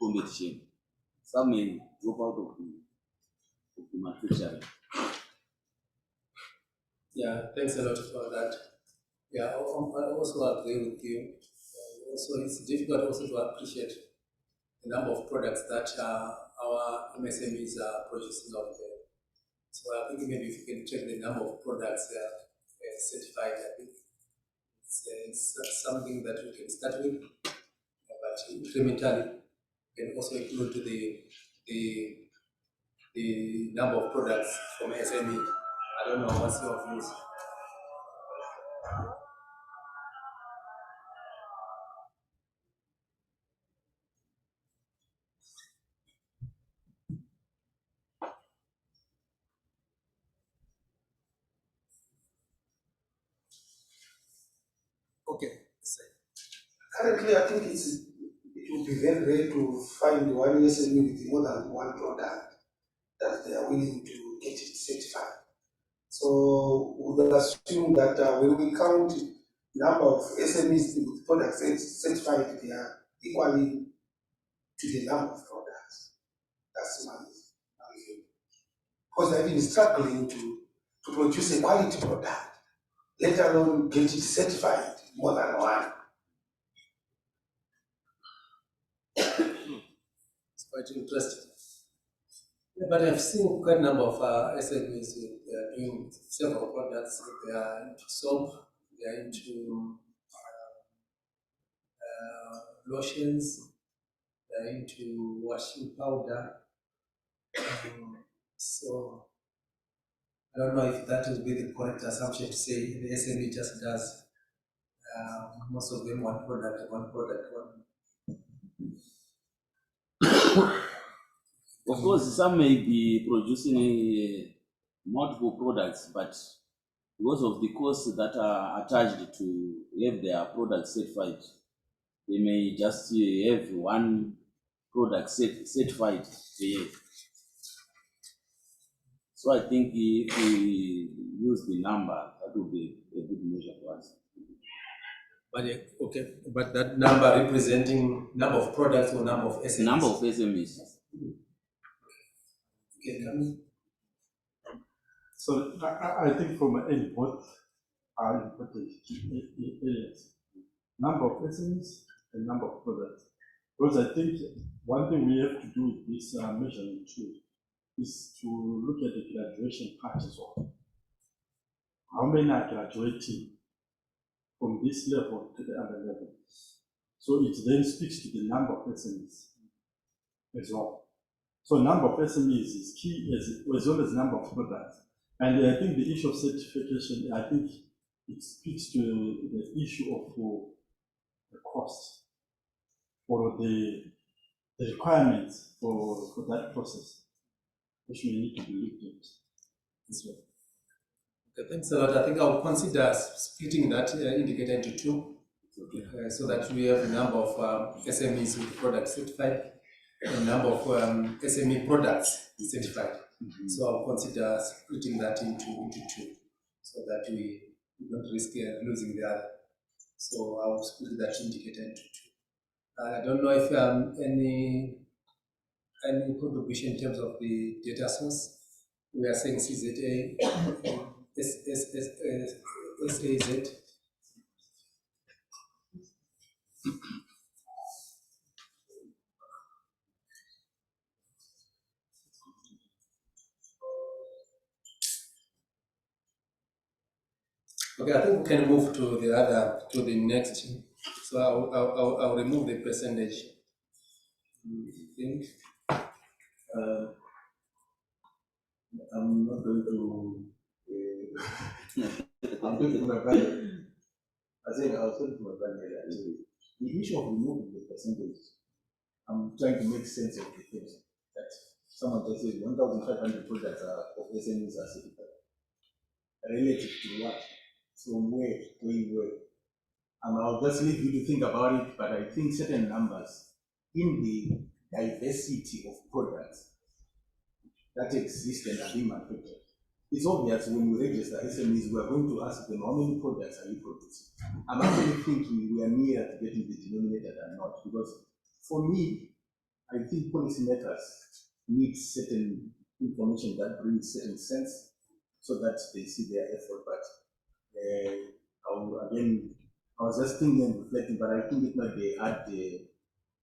competition. Some may drop out of the manufacturing. Yeah, thanks a lot for that. Yeah, I also agree with you. Also, it's difficult also to appreciate the number of products that our MSMEs are producing out there. So I think maybe if you can check the number of products certified, I think it's something that we can start with, but incrementally can also include the number of products from SME. I don't know what's your views. Okay. Currently, I think it would be very rare to find one SME with more than one product that they are willing to get it certified. So we would assume that when we count the number of SMEs with products certified, they are equally to the number of products. That's my view. Because they've been struggling to produce a quality product, let alone get it certified more than one. It's quite interesting. Yeah, but I've seen quite a number of SMEs doing several products. They are into soap, they are into lotions, they are into washing powder. So I don't know if that would be the correct assumption to say the SME just does most of them one product. Of course, some may be producing multiple products, but because of the costs that are attached to have their products certified, they may just have one product certified per year. So I think if we use the number, that would be a good measure for us. But okay, but that number representing number of products or number of SMEs? Number of SMEs. Okay, come. So I think from an end, both are important areas. Number of SMEs and number of products. Because I think one thing we have to do with this measurement tool is to look at the graduation part as well. How many are graduating from this level to the other level? So it then speaks to the number of SMEs as well. So number of SMEs is key as well as number of products. And I think the issue of certification, I think it speaks to the issue of the cost or the requirements for that process, which we need to be looked at as well. Okay, thanks a lot. I think I'll consider splitting that indicator into two, so that we have a number of SMEs with products certified and a number of SME products certified. So I'll consider splitting that into two, so that we don't risk losing the other. So I'll split that indicator into two. I don't know if any contribution in terms of the data source. We are saying CZA, SAZ. Okay, I think we can move to the next. So I'll remove the percentage. I think. I'm not going to. I'm going to my brother. I think I was going to my brother actually. The issue of removing the percentage, I'm trying to make sense of the things that someone just said 1,500 products of SMEs are certified. Relative to what? From where? Going where? I'll just leave you to think about it, but I think certain numbers in the diversity of products that exist and are being manufactured. It's obvious when we register SMEs, we are going to ask them how many products are you producing. I'm actually thinking we are near to getting the denominator than not, because for me, I think policymakers need certain information that brings certain sense so that they see their effort. But I was just thinking and reflecting, but I think it might be hard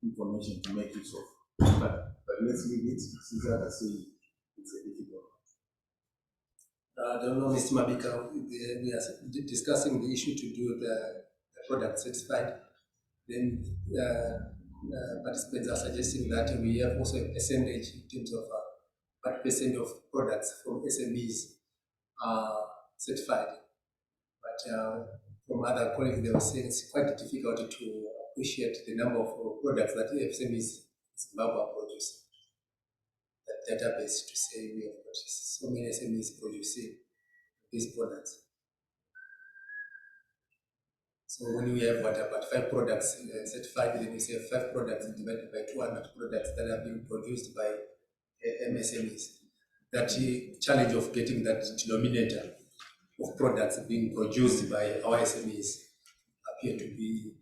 information to make use of. But let's leave it. Caesar has said it's a difficult. I don't know, Mr. Mabika, we are discussing the issue to do with the product certified. Then participants are suggesting that we have also a percentage in terms of what percent of products from SMEs are certified. But from other colleagues, they were saying it's quite difficult to appreciate the number of products that SMEs in Zimbabwe are producing. That database to say we have got so many SMEs producing these products. So when we have about 5 products certified, then we say 5 products divided by 200 products that are being produced by MSMEs. That challenge of getting that denominator of products being produced by our SMEs appear to be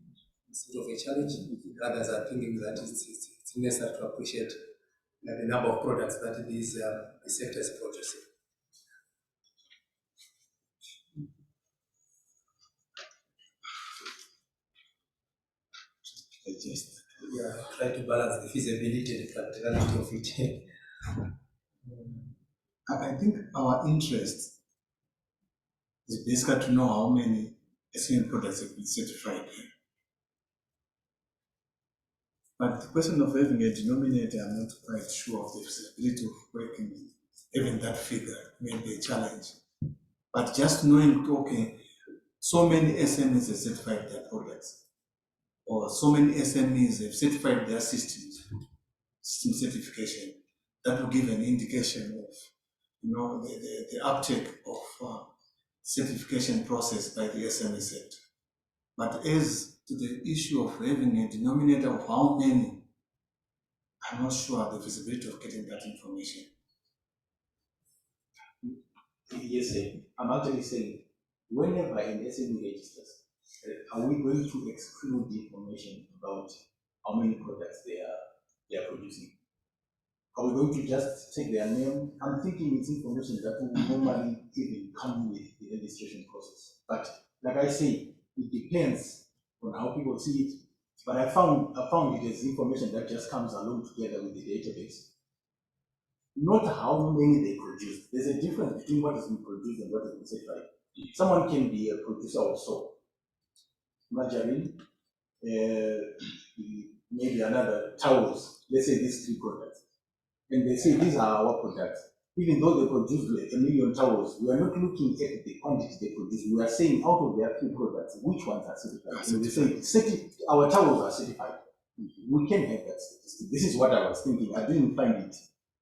sort of a challenge. Others are thinking that it's necessary to appreciate the number of products that these sectors are producing. Just try to balance the feasibility and practicality of it. I think our interest is basically to know how many SME products have been certified. But the question of having a denominator, I'm not quite sure of the feasibility of working even that figure may be a challenge. But just knowing, okay, so many SMEs have certified their products, or so many SMEs have certified their systems, system certification, that will give an indication of, the uptake of certification process by the SME sector. But as to the issue of having a denominator of how many, I'm not sure the visibility of getting that information. Yes, sir. I'm actually saying, whenever an SME registers, are we going to exclude the information about how many products they are producing? Are we going to just take their name? I'm thinking it's information that will normally even come with the registration process. But like I say, it depends on how people see it. But I found it as information that just comes along together with the database. Not how many they produce. There's a difference between what has been produced and what has been certified. Someone can be a producer of soap, margarine, maybe another towels. Let's say these 3 products. And they say these are our products. Even though they produce like 1 million towels, we are not looking at the quantity they produce. We are saying out of their 3 products, which ones are certified. So they say our towels are certified. We can have that statistic. This is what I was thinking. I didn't find it.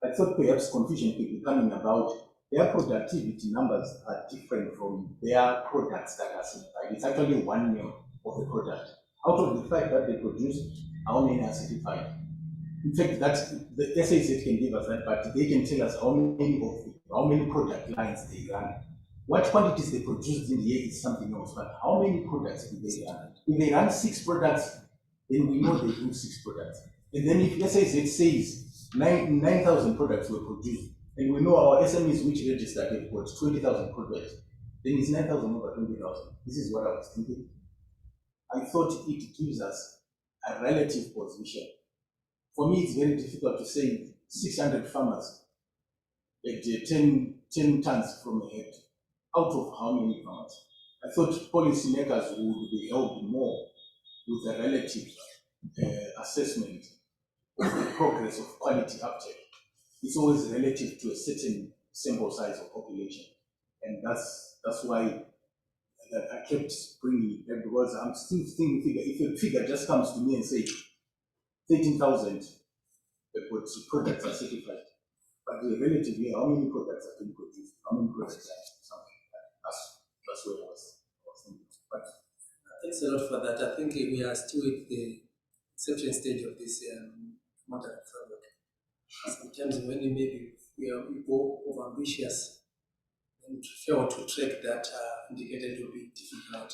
I thought perhaps confusion could be coming about their productivity numbers are different from their products that are certified. It's actually 1 name of the product. Out of the 5 that they produce, how many are certified? In fact, that's the SAZ can give us that, but they can tell us how many product lines they run. What quantities they produce in the year is something else, but how many products do they run? If they run 6 products, then we know they do 6 products. And then if SAZ says 9,000 products were produced, and we know our SMEs which registered they've got 20,000 products, then it's 9,000 over 20,000. This is what I was thinking. I thought it gives us a relative position. For me, it's very difficult to say 600 farmers at 10 tons from a head. Out of how many farmers? I thought policymakers would be held more with a relative assessment of the progress of quality uptake. It's always relative to a certain sample size of population. And that's why I kept bringing it back, because I'm still thinking figure. If a figure just comes to me and says 13,000 products are certified, but relatively, how many products are being produced? How many products are something like that? That's where I was thinking. But thanks a lot for that. I think we are still at the inception stage of this modern framework. Sometimes when maybe we go over ambitious and fail to track that indicator, it will be difficult.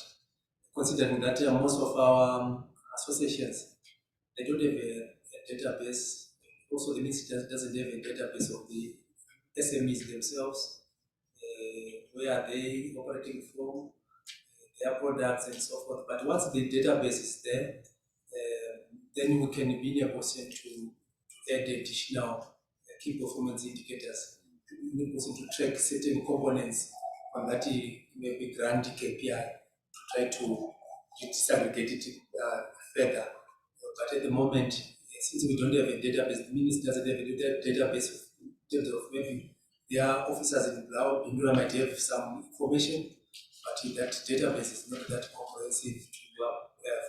Considering that most of our associations, they don't have a database. Also, the ministry doesn't have a database of the SMEs themselves, where are they operating from, their products and so forth. But once the database is there, then we can be in a position to add additional key performance indicators, to be in a position to track certain components on that maybe grant KPI, to try to disaggregate it further. But at the moment, since we don't have a database, the ministry doesn't have a database in terms of maybe their officers in Bindura might have some information, but that database is not that comprehensive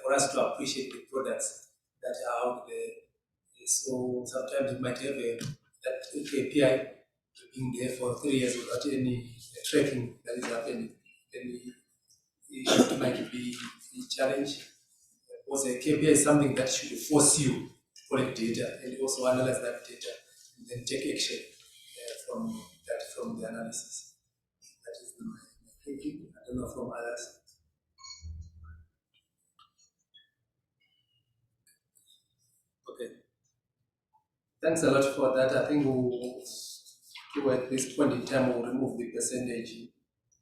for us to appreciate the products that are out there. So sometimes we might have that KPI being there for 3 years without any tracking that is happening. Then it might be a challenge. Because a KPI is something that should force you to collect data and also analyze that data and then take action from the analysis. That is my thinking. I don't know from others. Okay. Thanks a lot for that. I think we'll at this point in time, we'll remove the percentage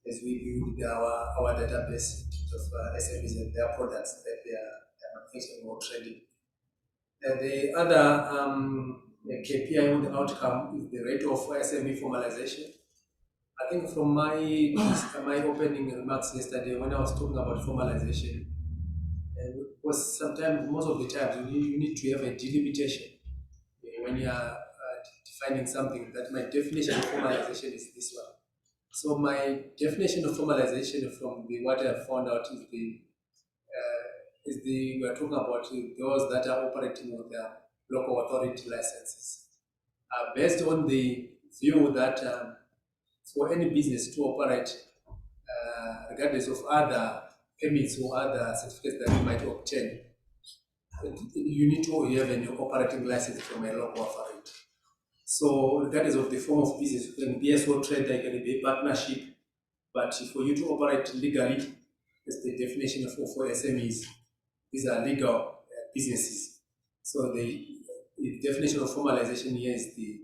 as we build our database of SMEs and their products that they are manufacturing or trading. The other KPI with outcome is the rate of SME formalization. I think from my opening remarks yesterday when I was talking about formalization, was sometimes, most of the time, you need to have a delimitation when you are defining something, that my definition of formalization is this one. So my definition of formalization from what I have found out is we are talking about those that are operating with their local authority licenses. Based on the view that for any business to operate, regardless of other permits or other certificates that you might obtain, you need to have an operating license from a local authority. So regardless of the form of business, it can be a sole trader, it can be a partnership, but for you to operate legally, that's the definition for SMEs. These are legal businesses. So the definition of formalization here is the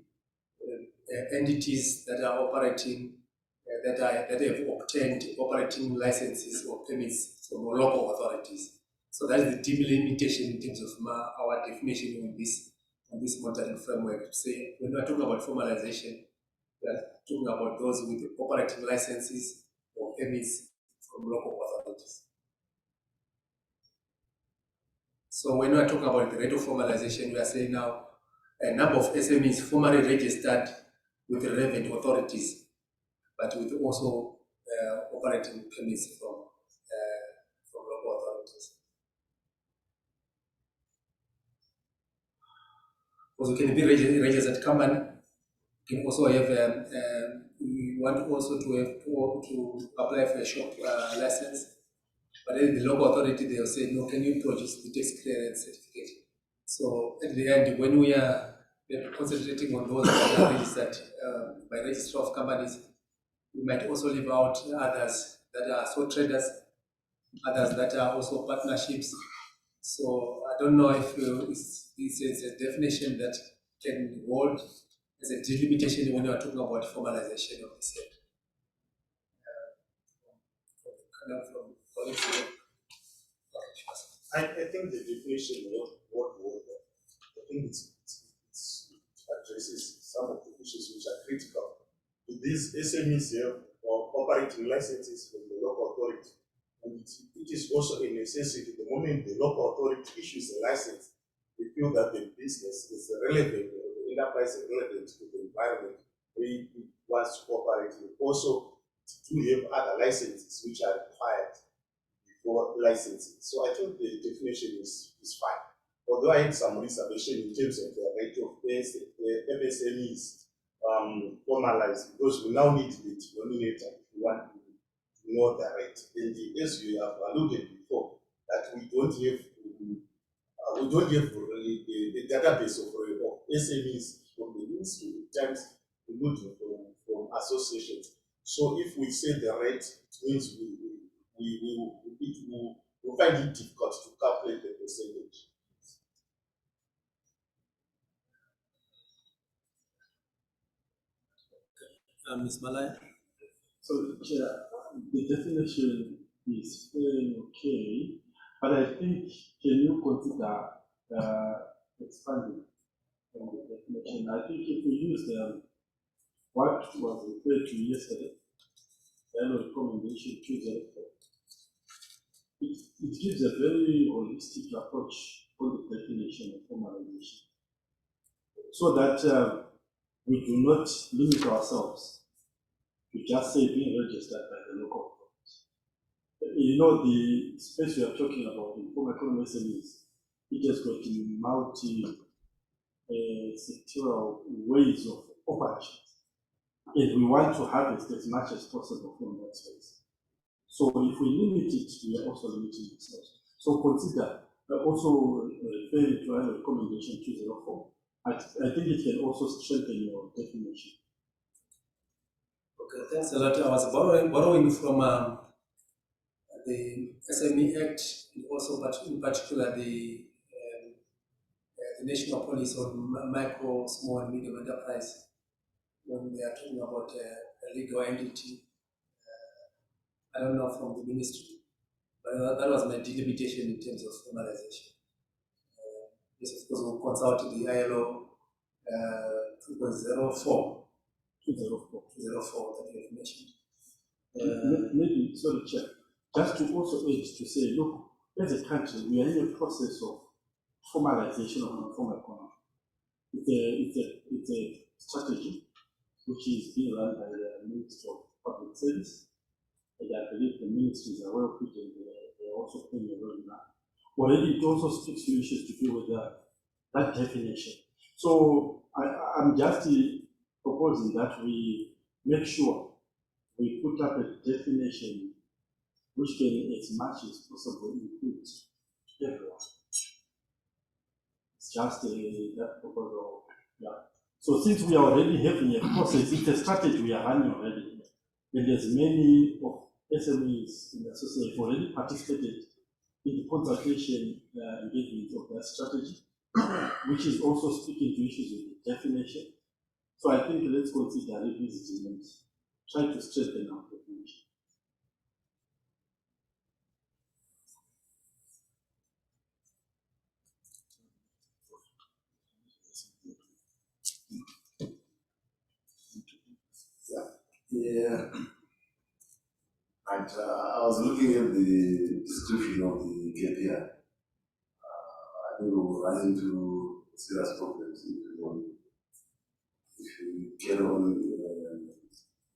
entities that are operating, that have obtained operating licenses or permits from local authorities. So that is the delimitation in terms of our definition on this monitoring framework. To say when we are talking about formalization, we are talking about those with operating licenses or permits from local authorities. So when we are talking about the rate of formalization, we are saying now a number of SMEs formally registered with the relevant authorities, but with also operating permits from local authorities. Also, can be registered company. Can also have we want also to have to apply for a shop license, but then the local authority they will say no. Can you produce the tax clearance certificate? So at the end, when we are concentrating on those that are registered by registrar of companies, we might also leave out others that are sole traders, others that are also partnerships. So I don't know if this is a definition that can hold as a delimitation when you are talking about formalization of the sector. I think the definition what I think it addresses some of the issues which are critical. These SMEs have operating licenses from the local authority, and it is also a necessity. The moment the local authority issues a license, they feel that the business is relevant, the enterprise is relevant to the environment where it wants to operate. Also, to have other licenses which are required before licensing. So I think the definition is fine. Although I had some reservation in terms of the rate of MSMEs formalized, because we now need the denominator if we want to know the rate. And as you have alluded before, that we don't have the database of SMEs from the ministry, times including from associations. So if we say the rate, it means we find it difficult to calculate the percentage. Ms. Malaya? So, Chair, the definition is very okay, but I think can you consider expanding on the definition? I think if we use what was referred to yesterday, the recommendation 204, it gives a very holistic approach on the definition of formalization, so that we do not limit ourselves to just say being registered by the local authorities. You know, the space we are talking about, informal economy SMEs, it has got multi-sectoral ways of operations, and we want to harvest as much as possible from that space. So if we limit it, we are also limiting ourselves. So consider also referring to our recommendation 204. I think it can also strengthen your definition. Okay, thanks a lot. I was borrowing from the SME Act, and also, but in particular, the National Policy on Micro, Small, and Medium Enterprise, when they are talking about a legal entity. I don't know from the ministry, but that was my delimitation in terms of formalization. Yes, of course, we consulted the ILO 2.04. 204 that you have mentioned. Maybe, sorry, Chair, just to also add to say, look, as a country, we are in a process of formalization of informal economy. It's a strategy, which is being run by the Ministry of Public Service. And I believe the ministries are well put and they're also playing a role in that. Already it also speaks to issues to do with that definition. So I'm just proposing that we make sure we put up a definition which can, as much as possible, include everyone. It's just that proposal. Yeah. So since we are already having a process, it's a strategy we are running already, and there's many of SMEs in the association already participated in the consultation engagement of that strategy, which is also speaking to issues with the definition. So I think let's consider revisiting and try to strengthen our definition. Yeah. And I was looking at the description of the KPI. I think we will run into serious problems if you carry on,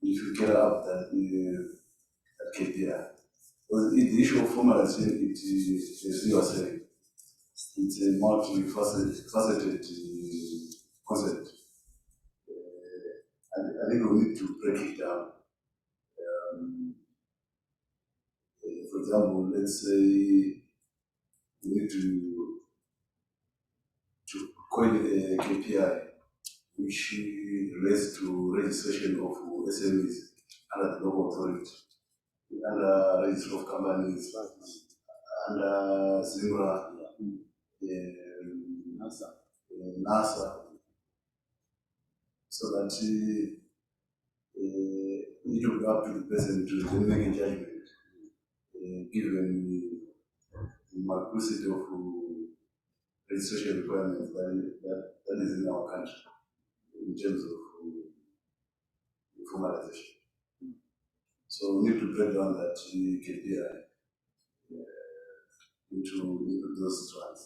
if you carry up that KPI. Because the issue of formalization, it is, as you are saying, it's a multifaceted concept. I think we need to break it down. For example, let's say we need to coin a KPI which relates to registration of SMEs under the local authority, under register of companies, under Zimbabwe, NASA, so that it will be up to the person to make a judgment, given the multiplicity of registration requirements that is in our country in terms of formalization. So we need to break down that KPI into those strands.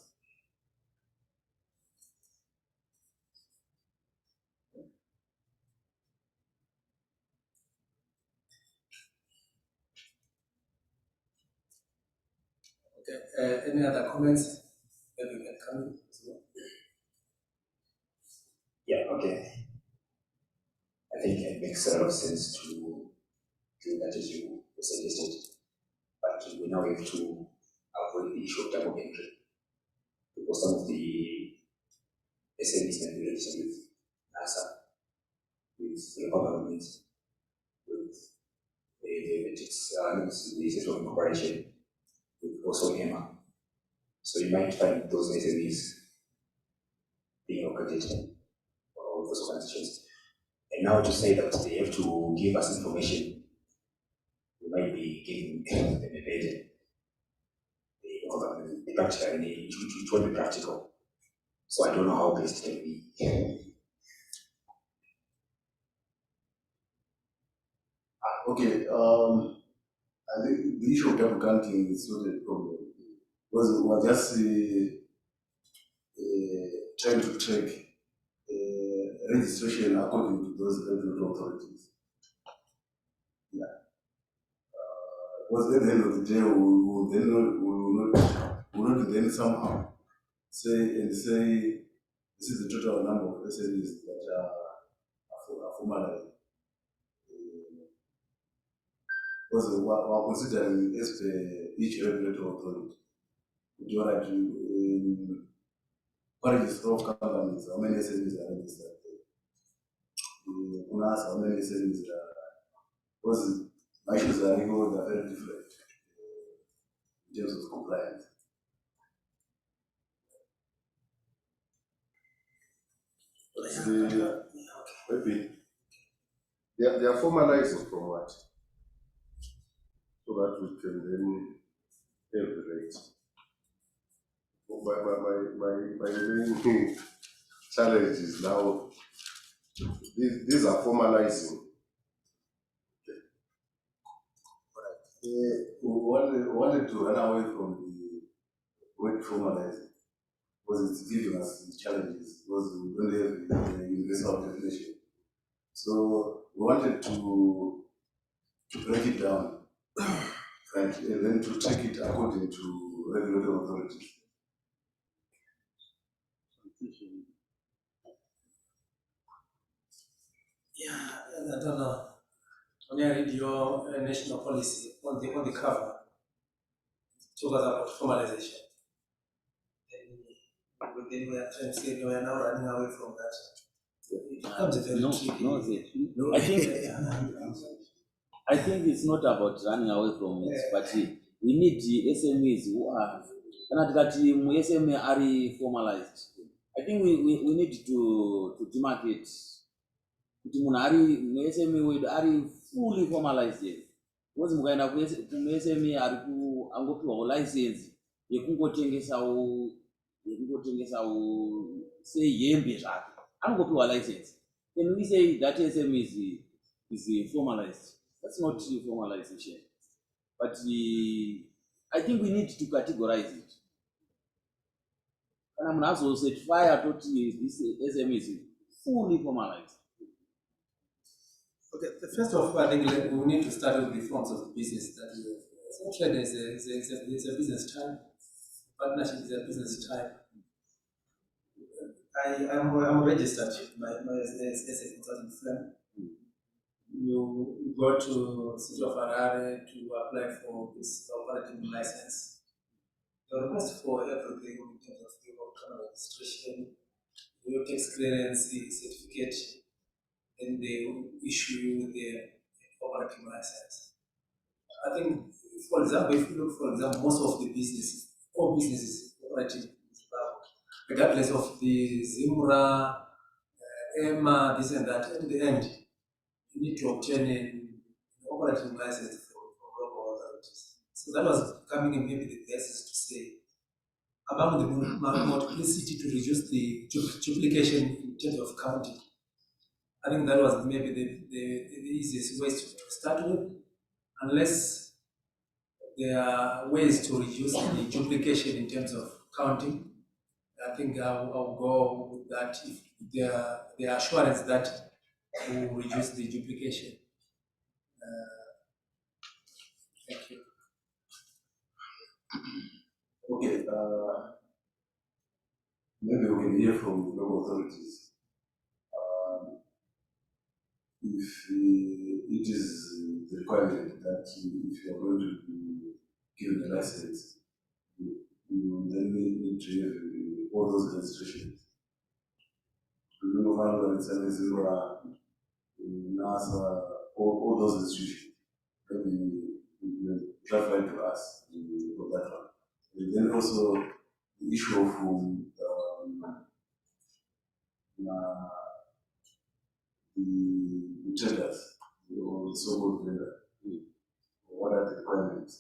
Okay, any other comments that we can come in as well? Yeah, okay. I think it makes a lot of sense to do that as you suggested, but we now have to avoid the issue of double entry, because some of the SMEs can be registered with NASA, with the local governments, with the Central Corporation, with also EMA. So you might find those SMEs being accredited or those organizations. And now to say that they have to give us information, we might be giving them a burden. The practical, it won't be practical. So I don't know how best it can be. Okay, I think the issue of double counting is not a problem. Because we're just trying to track registration according to those regulatory authorities. Yeah. Because at the end of the day, we will not then somehow say this is the total number of SMEs that are formalized. Because we are considering as per each regulatory authority. You are to register of companies, how many SMEs are registered? UNAS, how many SMEs are? Because issues are legal, they are very different in terms of compliance. Maybe they are formalizing from what? So that we can then have the rate. My main challenge is now these are formalizing. We wanted to run away from the word formalizing. because it's giving us challenges because we don't have the universal definition. So we wanted to break it down, right, and then to take it according to regulatory authorities. Yeah, and I don't know. When I read your national policy on the cover, it talks about formalization. But then we are trying to say we are now running away from that. It becomes a very tricky. I think it's not about running away from it, but we need the SMEs who are SME are formalized. I think we need to demarcate kuti munhu ari SME wedu ari fully formalized here. Because mukaenda SME ari angopiwawo license yekungotengesawo sehembe zvake angopiwa license. Can we say that SME is formalized? That's not formalization. But I think we need to categorize it. And I'm also certify this SME is fully formalized. Okay, first of all, I think we need to start with the forms of the business that we have. Essentially, there's a business type. Partnership is a business type. I'm registered as a consulting firm. You go to the city of Harare to apply for this operating license. You request for everything in terms of your registration, your tax clearance certificate, and they issue you the operating license. I think, for example, if you look, for example, most of the businesses, all businesses operating in Zimbabwe, regardless of the Zimra, EMA, this and that, at the end, you need to obtain an operating license from local authorities. So that was coming in maybe the basis to say, among the multiplicity to reduce the duplication in terms of counting. I think that was maybe the easiest ways to start with, unless there are ways to reduce the duplication in terms of counting. I think I'll go with that if there are assurance that will reduce the duplication. Thank you. Okay, maybe we can hear from local authorities. If it is the requirement that if you are going to be given a license, you then need to have all those registrations. NASA, all those institutions. Maybe you drive line to us for that one. And then also the issue of the tenders, or so-called tender. What are the requirements?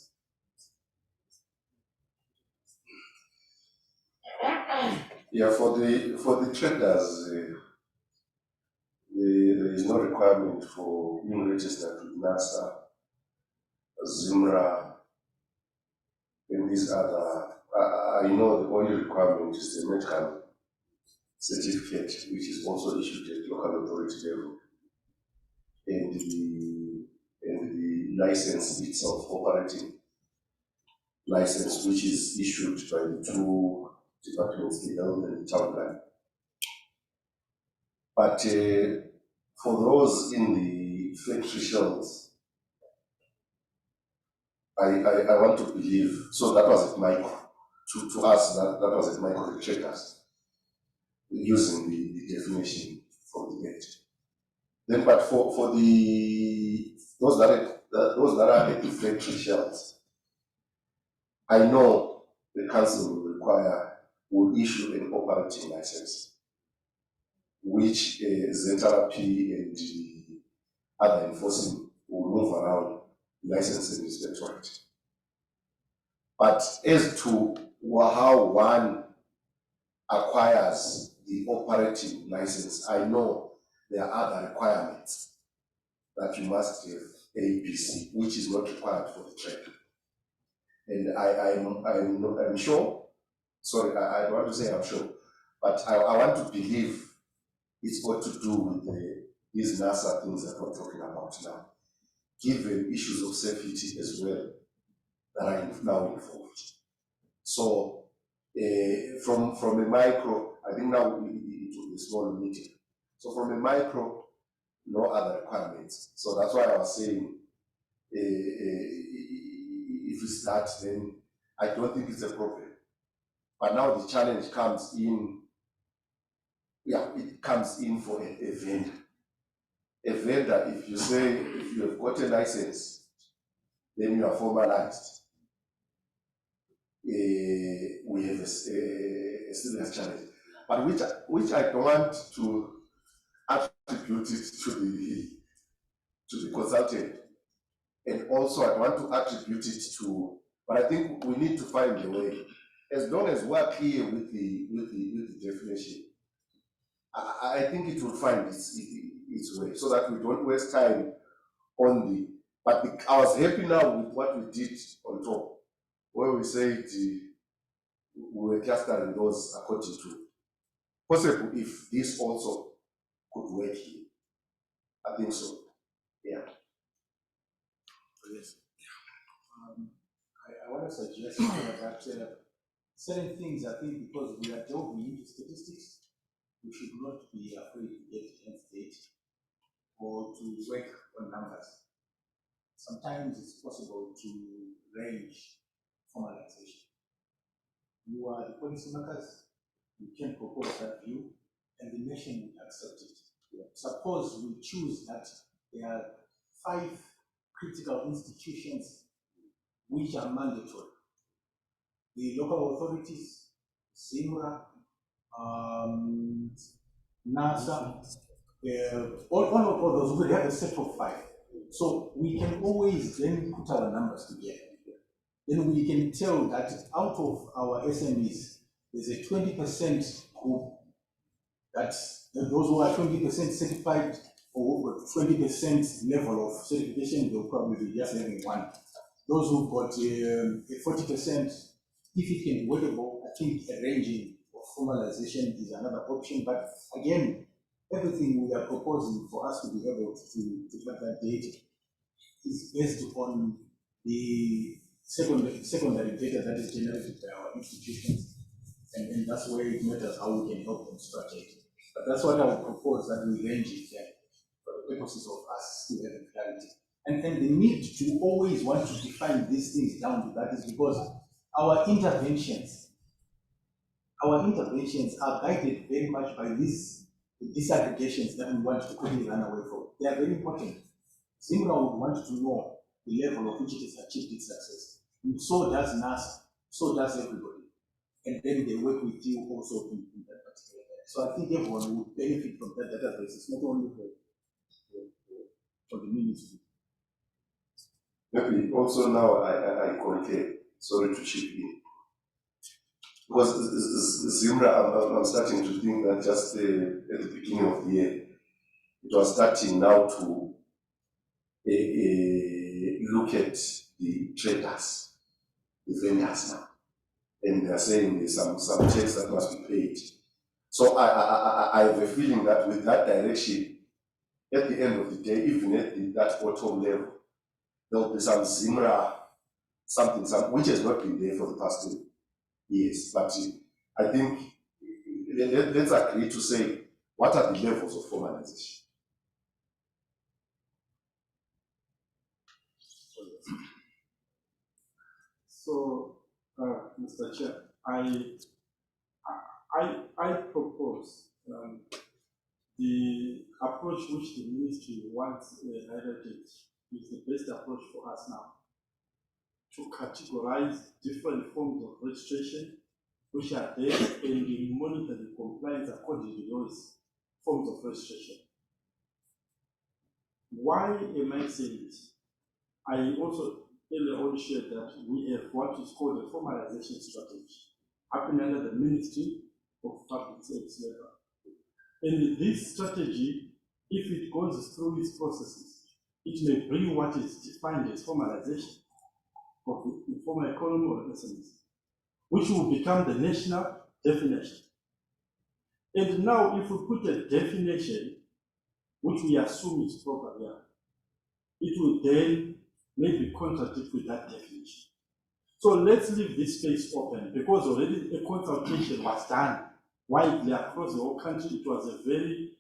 Yeah, for the traders, there is no requirement for being registered with NASA, Zimra, and these other. I know the only requirement is the medical certificate, which is also issued at local authority level, and the license itself, operating license, which is issued by the two departments, the health and the town plan. But for those in the factory shells, I want to believe, so that was at Michael, to us, that was at Michael, the traders, using the definition from the net. Then, but for those that are at the factory shells, I know the council will issue an operating license, which Zenterapy and the other enforcing will move around licensing inspectorate. But as to how one acquires the operating license, I know there are other requirements that you must have ABC, which is not required for the trade. And I'm sure Sorry, I don't want to say I'm sure, but I want to believe it's got to do with these NASA things that we're talking about now, given issues of safety as well that are now involved. So from a micro, I think now it will be a small meeting. So from a micro, no other requirements. So that's why I was saying, if we start, then I don't think it's a problem. But now the challenge comes in, it comes in for a vendor. A vendor, if you say, if you have got a license, then you are formalized. We have a serious challenge. But which I don't want to attribute it to the consultant. And also I want to attribute it to, but I think we need to find a way. As long as we are clear with the definition, I think it will find its way, so that we don't waste time on the. But I was happy now with what we did on top, where we said we were clustering those according to possible if this also could work here. I think so. Yeah. Yes. I want to suggest that certain things, I think, because we are delving into statistics, we should not be afraid to get hands data or to work on numbers. Sometimes it's possible to range formalization. You are the policymakers, you can propose that view, and the nation would accept it. Yeah. Suppose we choose that there are 5 critical institutions which are mandatory. The local authorities, SIMRA, NASA, all of those, we have a set of 5. So we can always then put our numbers together. Then we can tell that out of our SMEs, there's a 20% group that those who are 20% certified or 20% level of certification, they'll probably be just having 1. Those who've got a 40%, if it can be workable, I think arranging of formalization is another option. But again, everything we are proposing for us to be able to have that data is based on the secondary data that is generated by our institutions. And that's where it matters how we can help them structure it. But that's what I would propose, that we range it there for the purposes of us to have clarity. And the need to always want to define these things down to that is because our interventions are guided very much by these disaggregations that we want to quickly run away from. They are very important. Zimbabwe would want to know the level of which it has achieved its success. And so does NASA, so does everybody. And then they work with you also in that particular area. So I think everyone would benefit from that database. It's not only for the ministry. Maybe also now I concur, sorry to chip in. Because Zimra, I'm starting to think that just at the beginning of the year, it was starting now to look at the traders, the vendors now. And they are saying there's some checks that must be paid. So I have a feeling that with that direction, at the end of the day, even at that bottom level, there will be some Zimra, something which has not been there for the past 2 years. But I think let's agree to say, what are the levels of formalization? So, Mr. Chair, I propose the approach which the ministry wants highlighted is the best approach for us now, to categorize different forms of registration which are there and monitor the compliance according to those forms of registration. Why am I saying this? I also earlier on shared that we have what is called a formalization strategy happening under the Ministry of Public Service Labor. And this strategy, if it goes through its processes, it may bring what is defined as formalization of the informal economy or SMEs. which will become the national definition. And now if we put a definition, which we assume is proper here, it will then maybe contradict with that definition. So let's leave this space open, because already a consultation was done widely across the whole country. It was a very,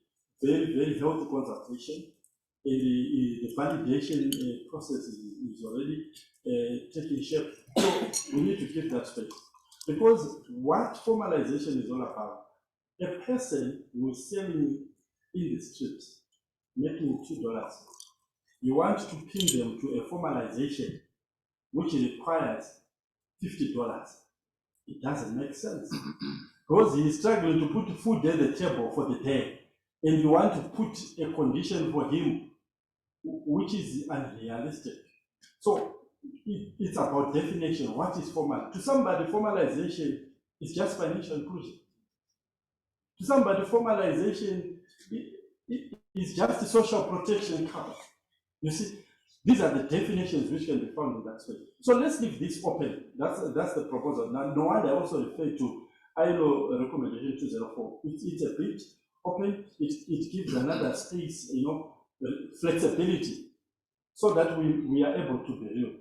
very, very healthy consultation. And the validation process is already taking shape. So we need to keep that space. Because what formalization is all about, a person who is selling in the streets, making $2, you want to pin them to a formalization which requires $50. It doesn't make sense. Because he is struggling to put food at the table for the day, and you want to put a condition for him which is unrealistic. So it's about definition. What is formal? To somebody, formalization is just financial inclusion. To somebody, formalization is just a social protection cover. You see, these are the definitions which can be found in that space. So let's leave this open. That's the proposal. Now, no one I also refer to ILO recommendation 204. It's a bit open. It gives another space, flexibility, so that we are able to be real.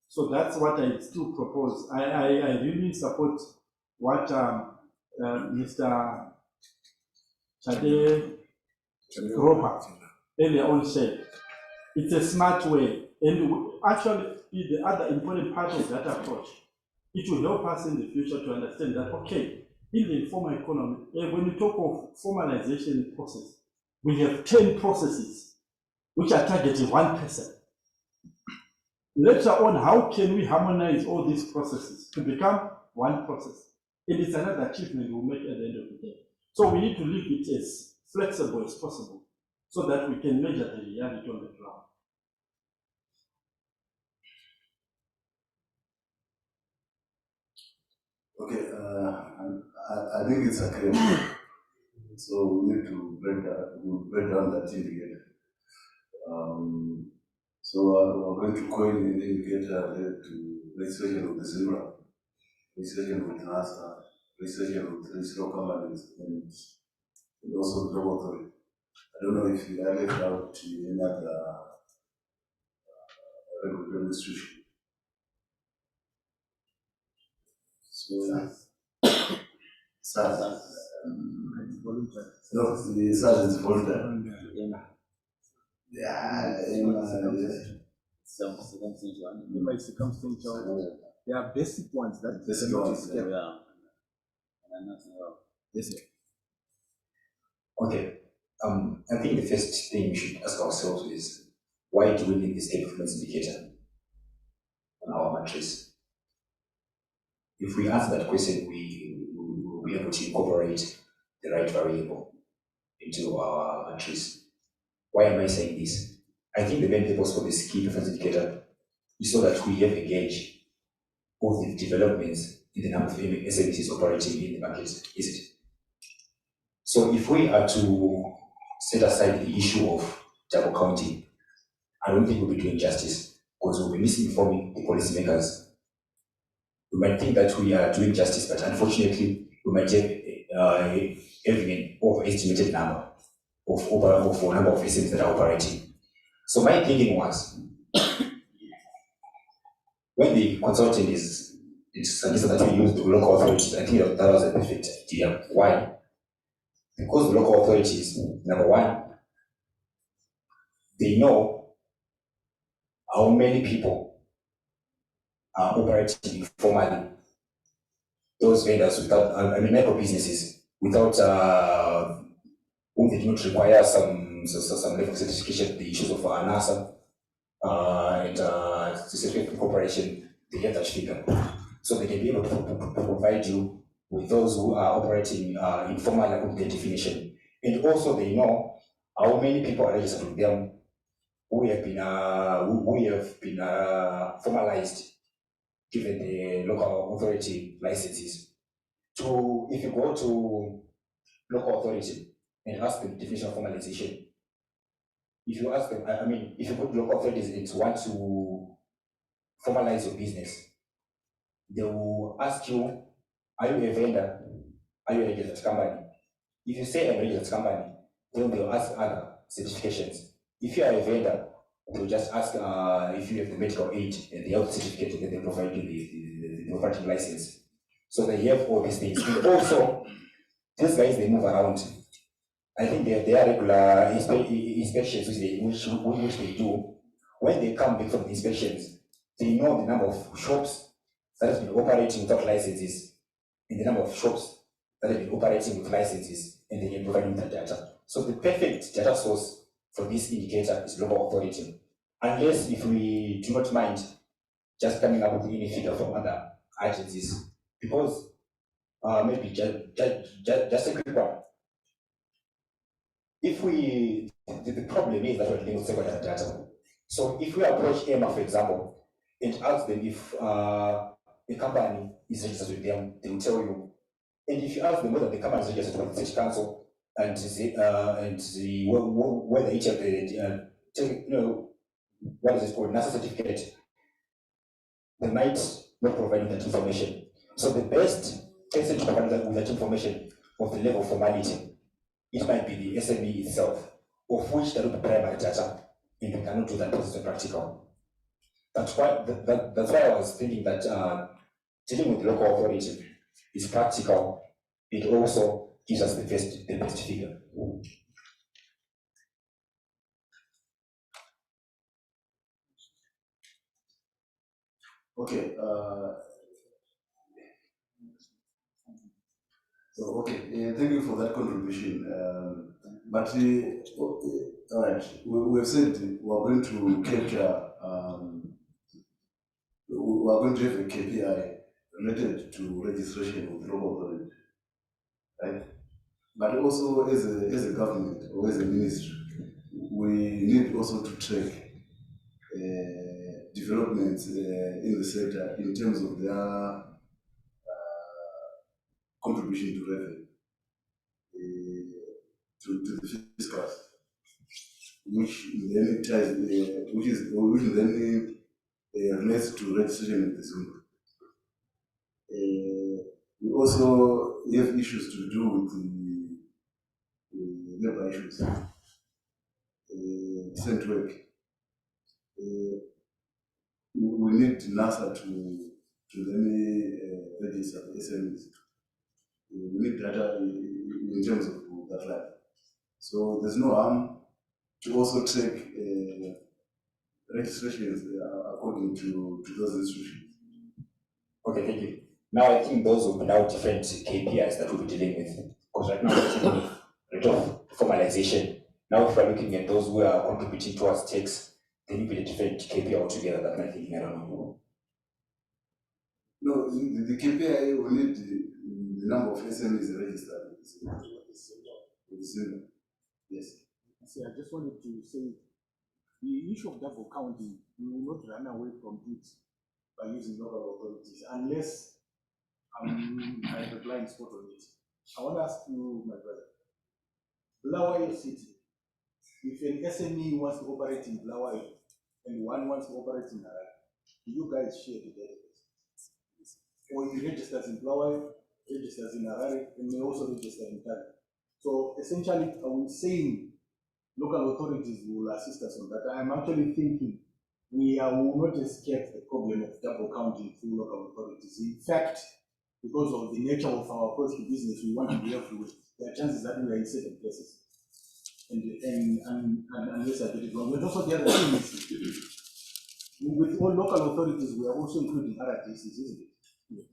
So that's what I still propose. I really support what Mr. Chade Groper earlier on said. It's a smart way, and actually the other important part of that approach, it will help us in the future to understand that, okay, in the informal economy, when we talk of formalization process, we have 10 processes which are targeting one person. Later on, how can we harmonize all these processes to become one process? And it's another achievement we'll make at the end of the day. So we need to leave it as flexible as possible, so that we can measure the reality on the ground. Okay, I think it's a claim. So we need to break down that indicator. So we're going to coin an indicator related to registration of the Zimbabwe, registration with NASA, registration with registered companies, and also the global authority. I don't know if you have left out any other regulatory restriction. So, SARS. No, the SARS is voluntary. Yeah, circumstantial. There are basic ones that basic ones. Yes, sir. Okay. I think the first thing we should ask ourselves is, why do we need this key performance indicator on our matrix? If we answer that question, we will be able to incorporate the right variable into our matrix. Why am I saying this? I think the main purpose for this key performance indicator is so that we have a gauge of the developments in the number of SMEs operating in the market, is it? So if we are to set aside the issue of double counting, I don't think we'll be doing justice, because we'll be misinforming the policymakers. We might think that we are doing justice, but unfortunately, we might have having an overestimated number of number of SMEs that are operating. So my thinking was, when the consultant it's suggested that we use the local authorities, I think that was a perfect idea. Why? Because the local authorities, number one, they know how many people are operating informally. Those vendors without, micro businesses without whom they do not require some level of certification, the issues of NASA and certificate incorporation, they have that figure. So they can be able to provide you with those who are operating informal according to the definition. And also they know how many people are registered with them who have been formalized given the local authority licenses. So if you go to local authority and ask them the definition of formalization, if you ask them, if you go to local authorities and want to formalize your business, they will ask you, are you a vendor? Are you a registered company? If you say I'm a registered company, then they'll ask other certifications. If you are a vendor, they'll just ask if you have the medical aid and the health certificate, and then they provide you the operating license. So they have all these things. And also, these guys, they move around. I think there are regular inspections which they do. When they come back from the inspections, they know the number of shops that have been operating without licenses and the number of shops that have been operating with licenses, and they can provide you that data. So the perfect data source for this indicator is local authority. Unless if we do not mind just coming up with any figure from other agencies, because maybe just a quick one. If we, the problem is that we're dealing with secondary data. So if we approach EMA, for example, and ask them if a company is registered with them, they will tell you. And if you ask them whether the company is registered with the State Council and whether each of the what is it called, NASA certificate, they might not provide that information. So the best person to provide that with that information of the level of formality, it might be the SME itself, of which there will be primary data, and we cannot do that because it's practical. That's why I was thinking that dealing with the local authority is practical. It also gives us the best figure. Okay. Thank you for that contribution. But all right, we've said we are going to capture. We are going to have a KPI related to registration with local authority, right? But also, as a government or as a ministry, we need also to track developments in the sector in terms of their contribution to revenue, to the fiscal, which then ties, which then relates to registration with the Zimba. We also have issues to do with the labor issues, decent work. We need NASA to then register the SMEs. We need data in terms of that line. So there's no harm to also take registrations according to those instructions. Okay, thank you. Now I think those will be now different KPIs that we'll be dealing with. Because right now we're dealing with rate of formalization. Now if we're looking at those who are contributing towards tax, then it will be a different KPI altogether. That's my thinking, I don't know. No, the KPI will need the number of SMEs registered with the Zimba. Yes. See, I just wanted to say the issue of double counting, we will not run away from it by using local authorities unless I have a blind spot on it. I want to ask you, my brother, Bulawayo City, if an SME wants to operate in Bulawayo and one wants to operate in Harare, do you guys share the database? Or he registers in Bulawayo, registers in Harare, and may also register in Tari. So essentially, I was saying local authorities will assist us on that. I'm actually thinking we will not escape the problem of double counting through local authorities. In fact, because of the nature of our approach to business, we want to be everywhere. There are chances that we are in certain places. And unless I get it wrong. But also the other thing is, with all local authorities, we are also including other cases, isn't it? Yeah.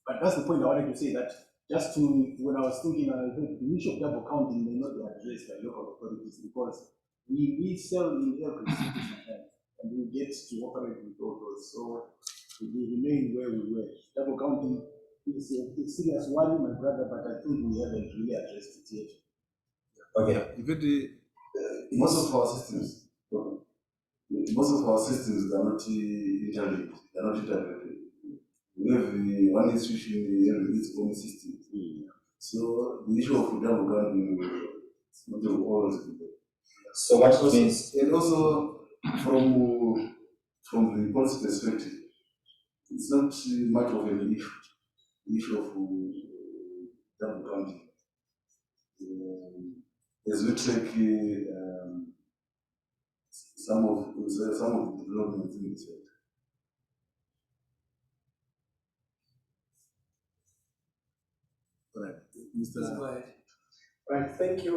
But that's the point I wanted to say, that just to, when I was thinking, the issue of double counting may not be addressed by local authorities because we sell in every city and we get to operate with all those. So we remain where we were. Double counting is a serious worry, my brother, but I think we haven't really addressed it yet. Okay. Most of our systems are not interlinked. They are not integrated. We have one institution, we have its own system. So the issue of double counting is not always be there. So what means? And also from the policy perspective, it's not much of an issue of double counting. As we track some of the developments in this sector. Right, Mr. Right, thank you.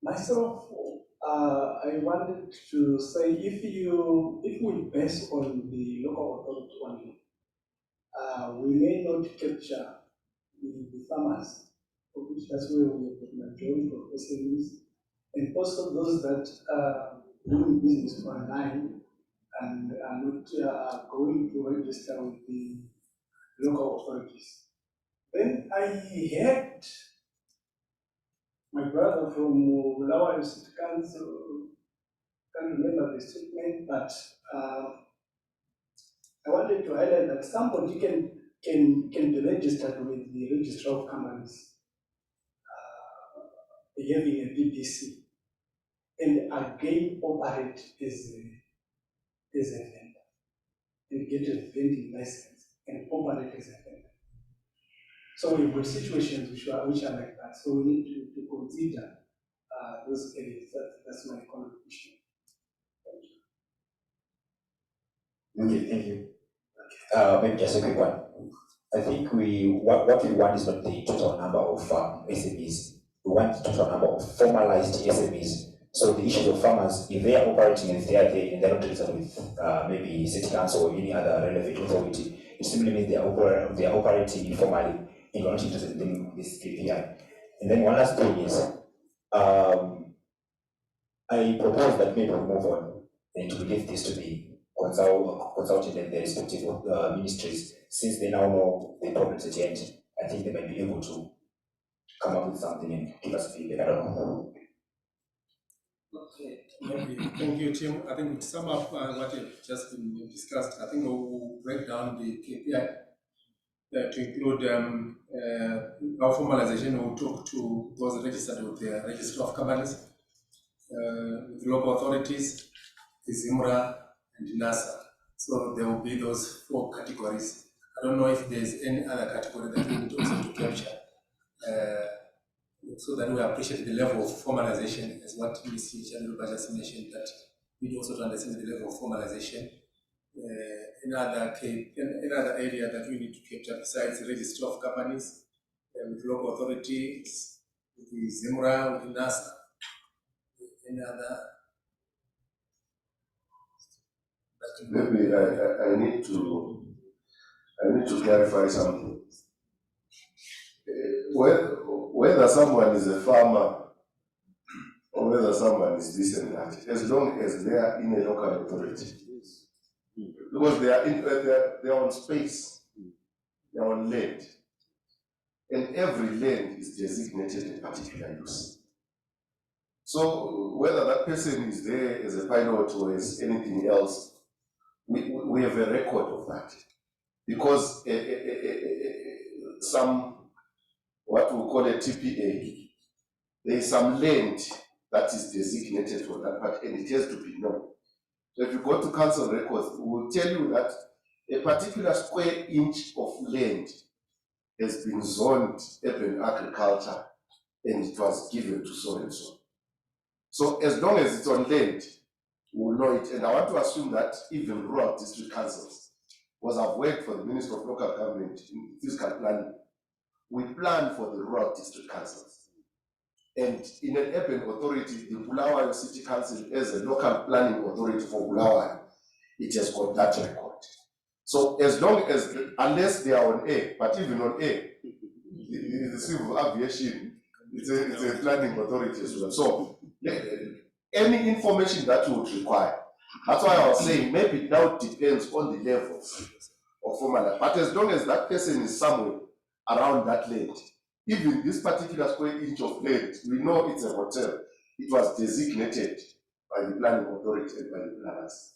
Myself, I wanted to say if we base on the local authority only, we may not capture the farmers, of which that's where we have the majority of SMEs, and also those that are doing business online and are not going to register with the local authorities. Then I heard my brother from Bulawayo City Council, can't remember the statement, but I wanted to highlight that somebody can be registered with the registrar of companies, having a BBC, and again operate as a vendor, and get a vending license and operate as a vendor. So we've got situations which are like that. So we need to consider those areas. That's my contribution. Okay, thank you. Maybe just a quick one. I think what we want is not the total number of SMEs. We want the total number of formalized SMEs. So the issues of farmers, if they are operating and they are there and they're not registered with maybe city council or any other relevant authority, it simply means they are operating informally and you're not interested in this KPI. And then one last thing is, I propose that maybe we move on and to leave this to be consulted and the respective ministries, since they now know the problems at hand. I think they might be able to come up with something and give us feedback. I don't know. Okay, maybe. Thank you, Tim. I think to sum up what you've just been discussed, I think we'll break down the KPI to include our formalization. We'll talk to those registered with the register of companies, with local authorities, the ZIMRA, and NASA. So there will be those 4 categories. I don't know if there's any other category that we need also to capture, so that we appreciate the level of formalization, as what Ms. Chaluba just mentioned, that we need also to understand the level of formalization. Another area that we need to capture besides the register of companies, with local authorities, with the ZIMRA, with NASA, Maybe I need to clarify something. Whether someone is a farmer or whether someone is this and that, as long as they are in a local authority, because they are on space, they are on land, and every land is designated a particular use. So whether that person is there as a pilot or as anything else, we have a record of that, because some, what we call a TPA, there is some land that is designated for that part, and it has to be known. So if you go to council records, we will tell you that a particular square inch of land has been zoned urban agriculture, and it was given to so and so. So as long as it's on land, we will know it. And I want to assume that even rural district councils, because I've worked for the Ministry of Local Government in fiscal planning, we plan for the rural district councils. And in an urban authority, the Bulawayo City Council, as a local planning authority for Bulawayo, it has got that record. So as long as, unless they are on air, but even on air, the civil aviation, it's a planning authority as well. So any information that you would require, that's why I was saying maybe it now depends on the levels of formal. But as long as that person is somewhere around that land, even this particular square inch of land, we know it's a hotel. It was designated by the planning authority and by the planners.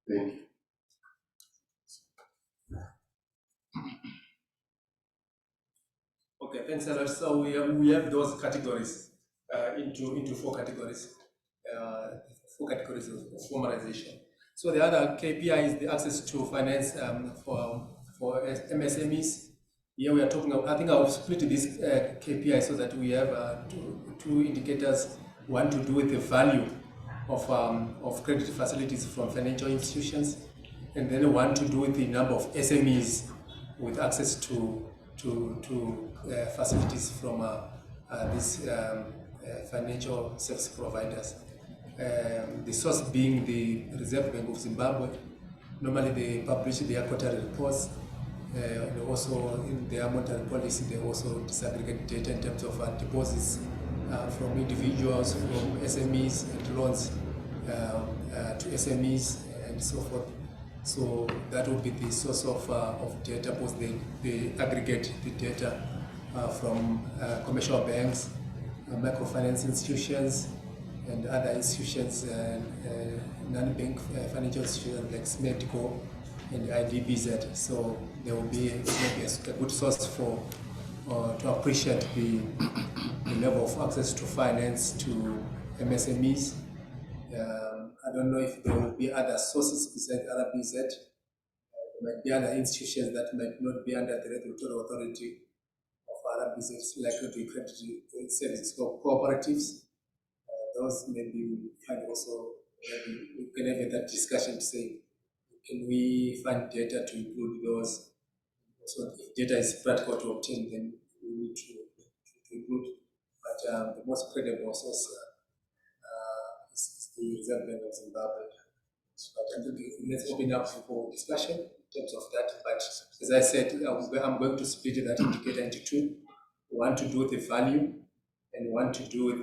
Thank you. Okay, thanks a lot. So we have those categories into 4 categories, 4 categories of formalization. So the other KPI is the access to finance for MSMEs. Here we are talking about, I think I'll split this KPI so that we have two indicators. One to do with the value of credit facilities from financial institutions, and then one to do with the number of SMEs with access to facilities from these financial service providers. The source being the Reserve Bank of Zimbabwe. Normally they publish their quarterly reports, and also in their monetary policy they also disaggregate data in terms of deposits from individuals, from SMEs, and loans to SMEs and so forth. So that will be the source of data, because they aggregate the data from commercial banks, microfinance institutions, and other institutions, non-bank financial institutions like SMEDCO and IDBZ. So there will be maybe a good source for to appreciate the level of access to finance to MSMEs. I don't know if there will be other sources besides RBZ. There might be other institutions that might not be under the regulatory authority of RBZ, like the credit services or cooperatives. Those maybe we can also, maybe we can have that discussion to say, can we find data to include those? So if data is practical to obtain, then we need to include. But the most credible source is the Reserve Bank of Zimbabwe. But I think let's open up for discussion in terms of that. But as I said, I'm going to split that indicator into two. One to do with the value, and one to do with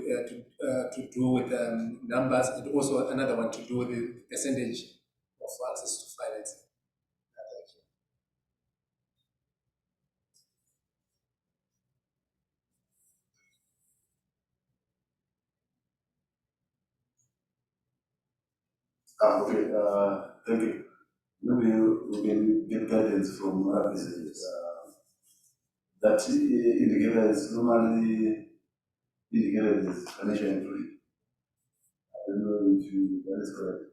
numbers, and also another one to do with the percentage of access to finance. Okay, thank you. Maybe we can get guidance from RBZ. That indicator is normally indicated as financial inclusion. I don't know if that is correct.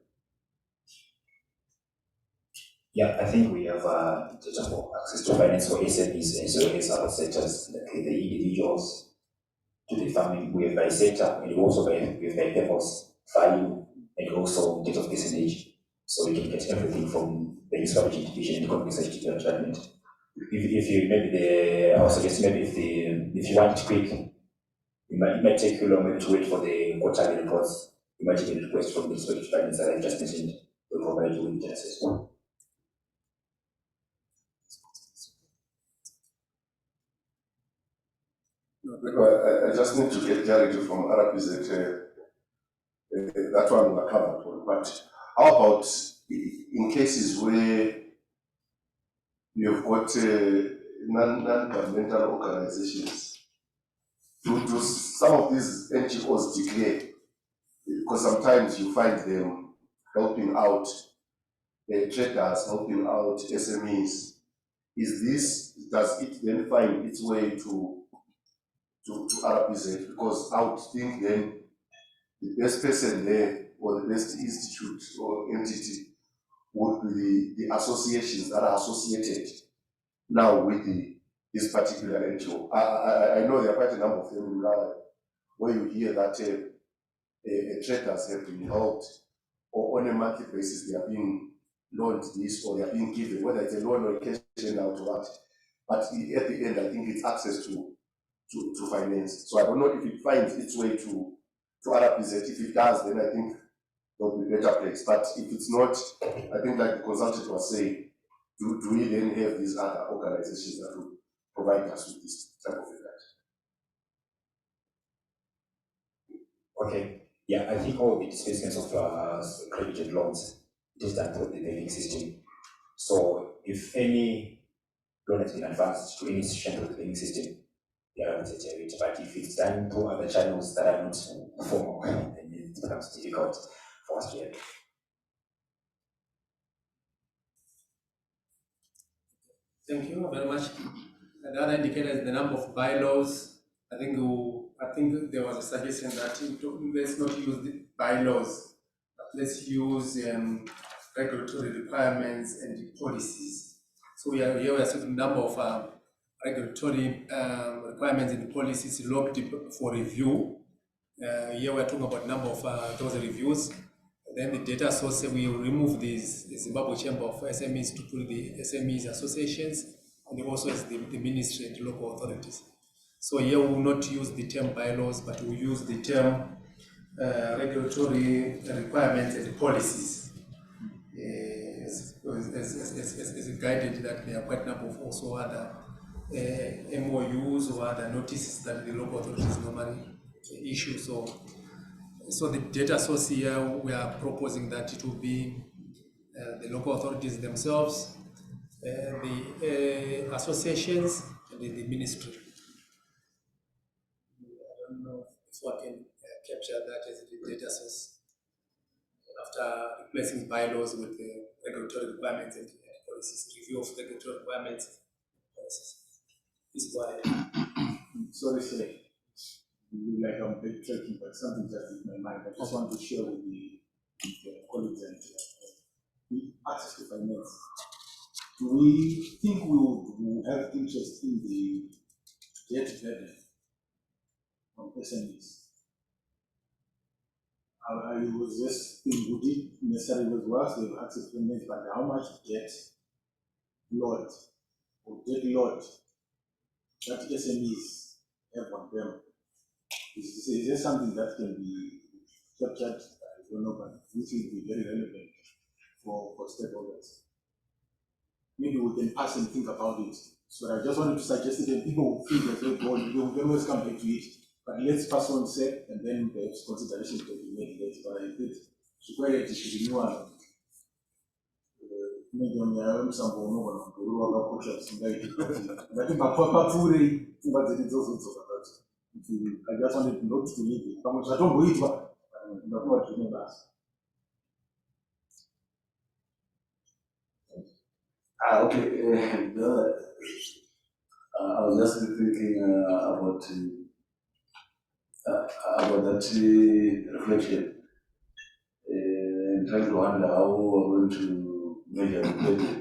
Yeah, I think we have data for access to finance for SMEs as well as other sectors, like the individuals, to the family. We have by sector, and also we have by purpose, value, and also date of percentage. So we can get everything from the strategy division and economic strategy development. If you maybe I would suggest maybe if you want it quick, it might take you long maybe to wait for the quarterly reports. You might get a request from the strategy finance that I just mentioned to provide you with data as well. I just need to get clarity from RBZ. That one we are covered on. But how about in cases where you've got non-governmental organizations? Do some of these NGOs declare? Because sometimes you find them helping out traders, helping out SMEs. Does it then find its way to RBZ? Because I would think then the best person there, or the best institute or entity, would be the associations that are associated now with this particular NGO. I know there are quite a number of them in Malawi where you hear that traders have been helped, or on a monthly basis they are being loaned this, or they are being given, whether it's a loan or a cash out or what. But at the end, I think it's access to finance. So I don't know if it finds its way to RBZ. If it does, then I think there'll be a better place. But if it's not, I think like the consultant was saying, do we then have these other organizations that will provide us with this type of event? Okay. Yeah, I think all the disbursements of credited loans is done through the banking system. So if any loan has been advanced to any institution through the banking system, they are able to tell it. But if it's done through other channels that are not formal, then it becomes difficult for us to help. Thank you very much. Another indicator is the number of bylaws. I think there was a suggestion that let's not use the bylaws, but let's use regulatory requirements and policies. So here we are seeing a number of regulatory requirements and policies logged for review. Here we're talking about a number of those reviews. Then the data source, we will remove the Zimbabwe Chamber of SMEs to put the SMEs associations, and also as the ministry and local authorities. So here we will not use the term bylaws, but we will use the term regulatory requirements and policies as guided that there are quite a number of also other MOUs or other notices that the local authorities normally issue. So the data source here, we are proposing that it will be the local authorities themselves, the associations, and the ministry. I don't know if I can capture that as the data source after replacing bylaws with the regulatory requirements and policies, review of regulatory requirements and policies. This is what Sorry, sir. Like I'm backtracking, but something just in my mind. I just want to share with the colleagues and the access to finance. Do we think we will have interest in the debt burden on SMEs? I was just thinking, would it necessarily was worse they have access to finance, but how much debt load or debt load that SMEs have on them? Is there something that can be captured? I don't know, but which will be very relevant for stakeholders. Maybe we can pass and think about it. So I just wanted to suggest it, and people will think that they will always come back to it. But let's pass on set, and then perhaps consideration can be made later. But I think security should be one. Maybe on your own, some will know what the rule of contracts. But I think my proper fully, but it is also about. I just wanted not to leave it. I don't believe what not what you remember. Okay. I was just thinking about that reflection and trying to wonder how we're going to measure the budget.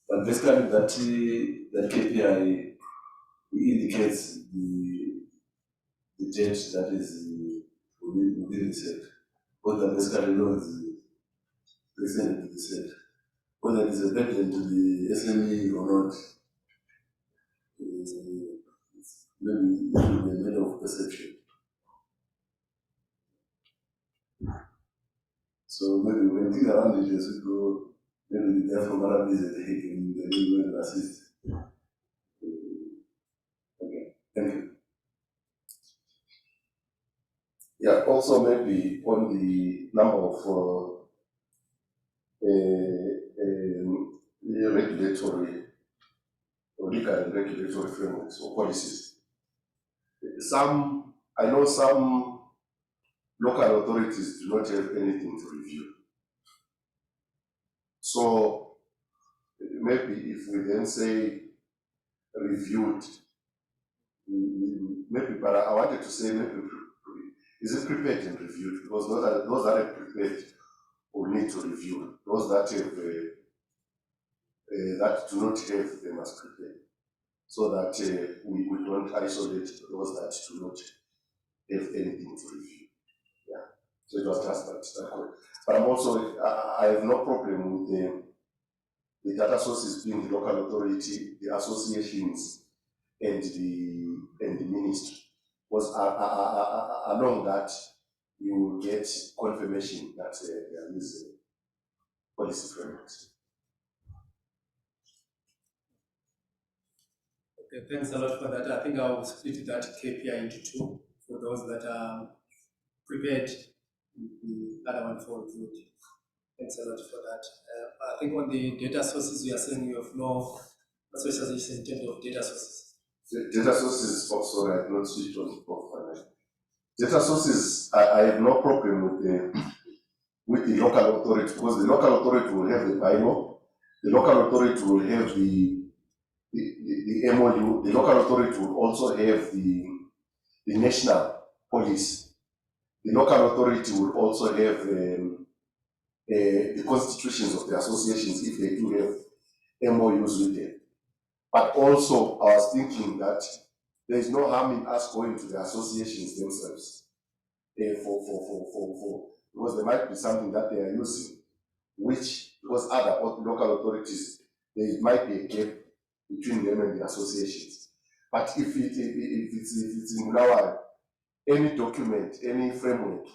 But basically, that KPI indicates the debt that is within the set. Whether basically loans presented to the set, whether it is a burden to the SME or not, maybe it will be a matter of perception. So maybe when things around it as we go, maybe the from other business they will assist. Okay, thank you. Yeah, also maybe on the number of regulatory or legal and regulatory frameworks or policies. I know some local authorities do not have anything to review. So maybe if we then say reviewed, maybe, but I wanted to say maybe, is it prepared and reviewed? Because those that are prepared will need to review. Those that have that do not have, they must prepare. So that we don't isolate those that do not have anything to review. Yeah. So it was just that. But I'm also, I have no problem with the data sources being the local authority, the associations, and the ministry. Because along that, you will get confirmation that there is policy frameworks. Okay, thanks a lot for that. I think I will split that KPI into two for those that are prepared, the other one for reviewed. Thanks a lot for that. I think on the data sources, we are saying you have no association in terms of data sources. The data sources also I have not switched on off. Data sources, I have no problem with the local authority, because the local authority will have the bylaw, the local authority will have the MOU, the local authority will also have the national policy. the local authority will also have the constitutions of the associations if they do have MOUs with them. But also, I was thinking that there is no harm in us going to the associations themselves because there might be something that they are using, which, because other local authorities, there might be a gap between them and the associations. But if it's in our any document, any framework,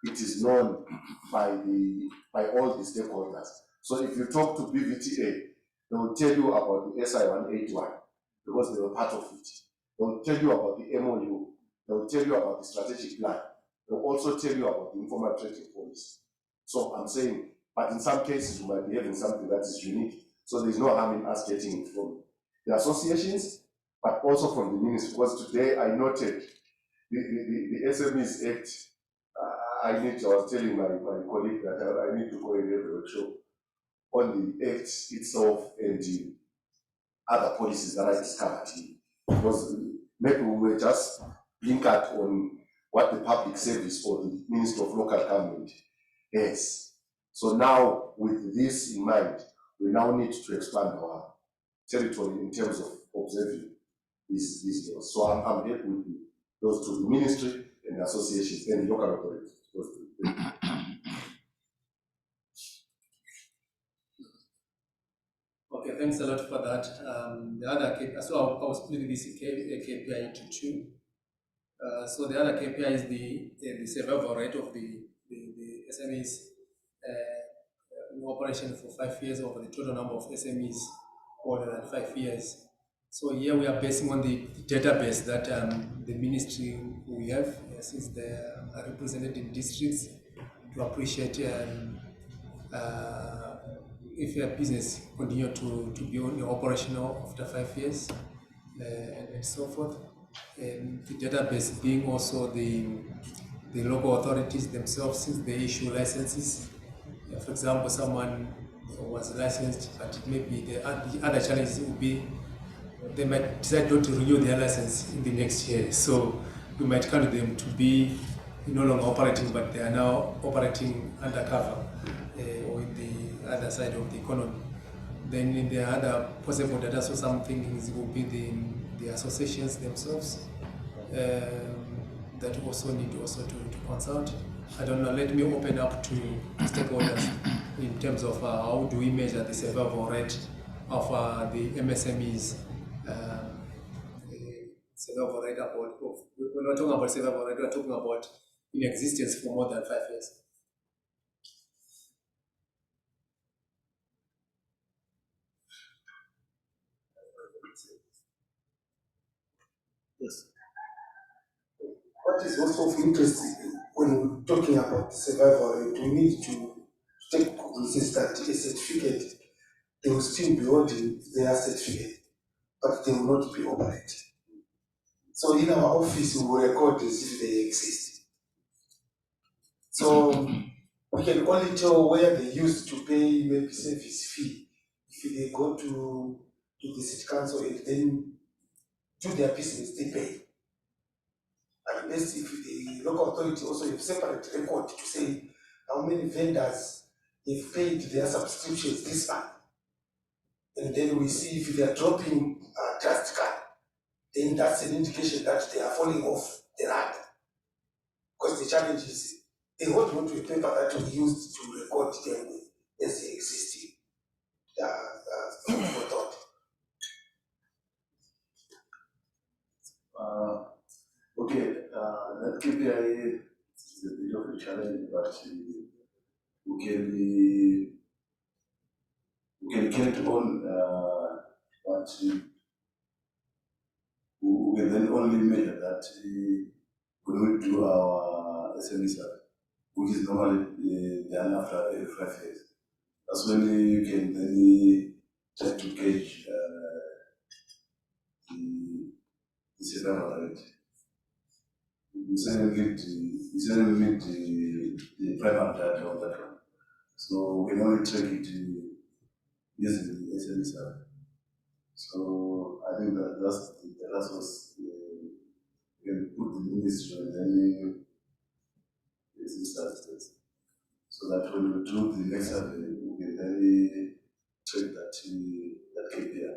it is known by all the stakeholders. So if you talk to BVTA, they will tell you about the SI 181 because they were part of it. They will tell you about the MOU. They will tell you about the strategic plan. They will also tell you about the informal trading policy. So I'm saying, but in some cases, we might be having something that is unique. So there's no harm in us getting it from the associations, but also from the ministry. Because today I noted the SMEs Act. I was telling my colleague that I need to go and have a workshop on the Act itself and the other policies that I discovered. Because maybe we were just blinkered on what the public service or the Ministry of Local Government has. So now, with this in mind, we now need to expand our territory in terms of observing these laws. So I'm happy with those to the ministry and the associations and the local authorities. Okay, thanks a lot for that. The other KPI, so I was splitting this KPI into two. So the other KPI is the survival rate of the SMEs in operation for 5 years over the total number of SMEs older than 5 years. So here we are basing on the database that the ministry we have, since they are represented in districts, to appreciate if your business continue to be operational after 5 years and so forth. And the database being also the local authorities themselves, since they issue licenses. For example, someone was licensed, but maybe the other challenges would be they might decide not to renew their license in the next year. So we might count them to be no longer operating, but they are now operating undercover or in the other side of the economy. Then in the other possible data, so some things will be the associations themselves that also need also to consult. I don't know, let me open up to stakeholders in terms of how do we measure the survival rate of the MSMEs. Survival rate about, we're not talking about survival rate, we're talking about in existence for more than 5 years. Yes. What is also of interest when we're talking about survival rate, we need to take cognizance that a certificate, they will still be holding their certificate, but they will not be operating. So in our office, we will record as if they exist. So we can only tell where they used to pay maybe service fee. If they go to the city council and then do their business, they pay. Unless if the local authority also have separate record to say how many vendors have paid their subscriptions this month. And then we see if they are dropping drastically, then that's an indication that they are falling off the radar. Because the challenge is they hold on to a paper that we used to record them as they existing. Thought. Okay, that KPI is a bit of a challenge, but we count on but we can then only measure that when we do our SME survey, which is normally done after every 5 years. That's when you can then try to gauge the survival rate. We certainly need the primary data on that one. So we can only track it using the SME survey. So I think that was we can put the ministry and then instances, so that when we do the next survey, we can really check that KPI.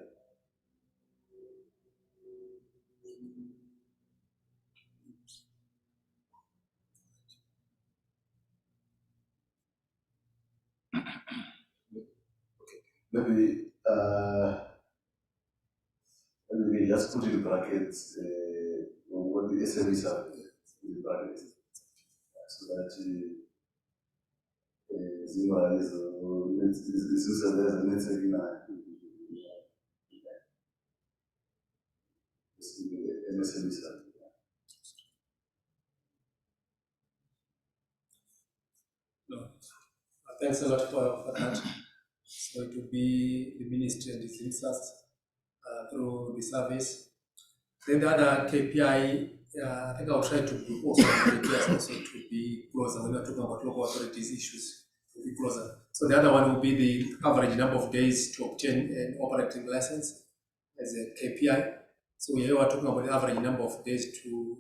Maybe we just put in brackets what the SMEs are in brackets, so that Zimbabwe is a network in MSMEs. No. Thanks a lot for that. So it will be the ministry and the CIMSAS through the service. Then the other KPI, I think I'll try to do also KPIs also to be closer when we're talking about local authorities issues, to be closer. So the other one will be the average number of days to obtain an operating license as a KPI. So here we're talking about the average number of days to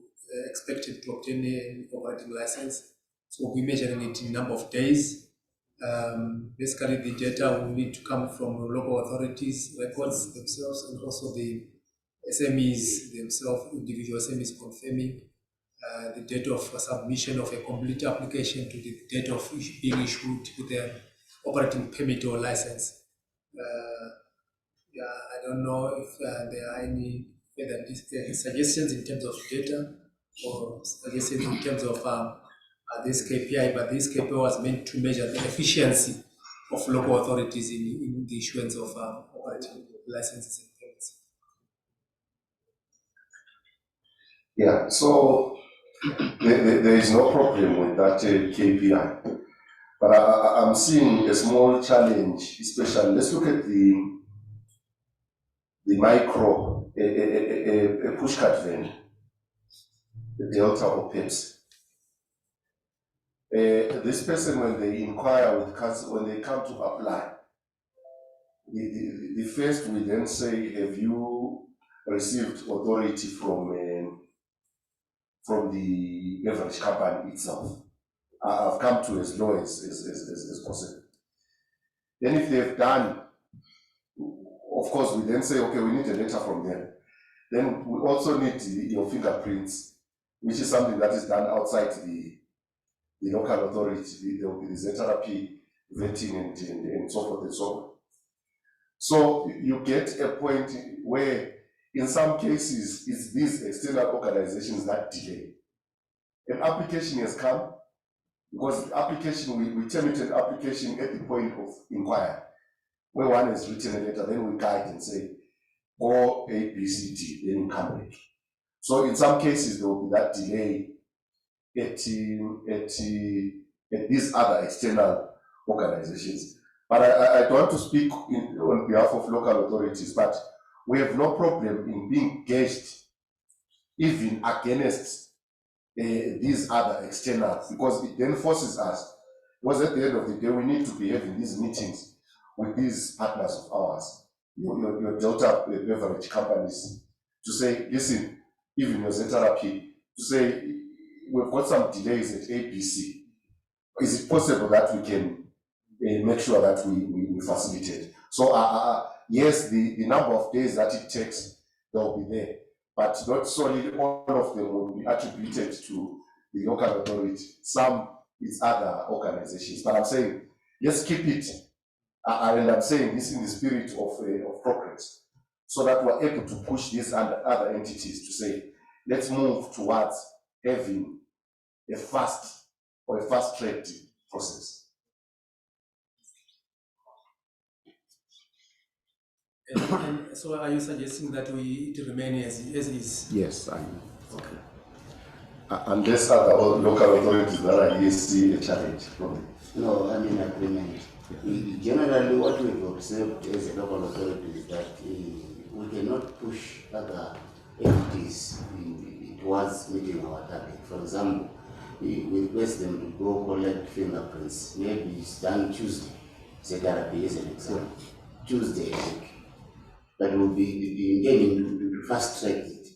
expected to obtain an operating license. So we'll be measuring it in number of days. Basically, the data will need to come from local authorities, records themselves, and also the SMEs themselves, individual SMEs confirming the date of submission of a complete application to the date of being issued with an operating permit or license. I don't know if there are any suggestions in terms of data or suggestions in terms of this KPI, but this KPI was meant to measure the efficiency of local authorities in the issuance of operating licenses and permits. Yeah, so there is no problem with that KPI, but I'm seeing a small challenge, especially let's look at the micro, a pushcart van, the Delta or Pepsi. This person, when they inquire with council, when they come to apply, the first we then say, have you received authority from the beverage company itself? I've come to as low as possible. Then if they've done, of course, we then say, okay, we need a letter from them. Then we also need your fingerprints, which is something that is done outside the local authority. There will be the ZRP vetting and so forth and so on. So you get a point where, in some cases, it's these external organizations that delay. An application has come, because application, we terminate an application at the point of inquiry, where one has written a letter, then we guide and say, go A, B, C, D, then come back. So in some cases, there will be that delay at these other external organizations. But I don't want to speak on behalf of local authorities, but we have no problem in being gauged even against these other externals, because it then forces us, because at the end of the day, we need to be having these meetings with these partners of ours, your Delta beverage companies, to say, listen, even your ZRP, to say, we've got some delays at ABC. Is it possible that we can make sure that we facilitate? So yes, the number of days that it takes, they'll be there, but not solely all of them will be attributed to the local authority. Some is other organizations. But I'm saying, let's keep it, and I'm saying this in the spirit of progress, so that we're able to push these other entities to say, let's move towards having a fast-tracked process. And so are you suggesting that it remain as is? Yes, I am. Okay. Unless other local authorities that are here see a challenge from it. No, I'm in agreement. Yeah. Generally, what we've observed as a local authority is that we cannot push other entities towards meeting our target. For example, we request them to go collect fingerprints. Maybe it's done Tuesday. ZRP is an example. Tuesday, I think. But we'll be intending to fast track it.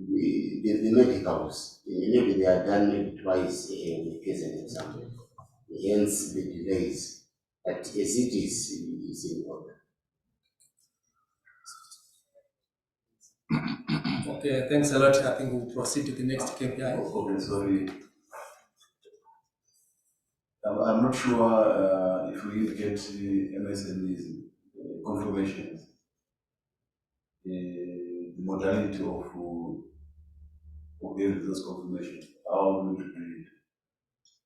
the medicals, maybe they are done maybe twice a week as an example. Hence the delays. But as it is in order. Okay, thanks a lot. I think we'll proceed to the next KPI. Okay, sorry. I'm not sure if we get MSMEs confirmations, the modality of getting those confirmations, how we do it.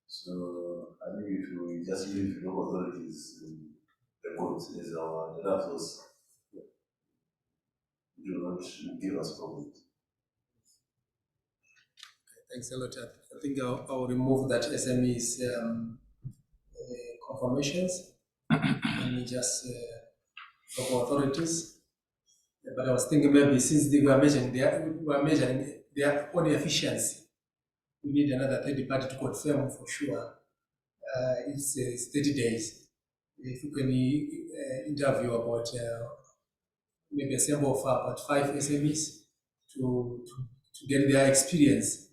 So I think if we just leave the local authorities records as our data source, it will not give us problems. Thanks a lot. I think I'll remove that SME's confirmations. Let me just local authorities. But I was thinking maybe since we are measuring their own efficiency, we need another third party to confirm for sure. It's 30 days. If you can interview about maybe a sample of about 5 SMEs to get their experience,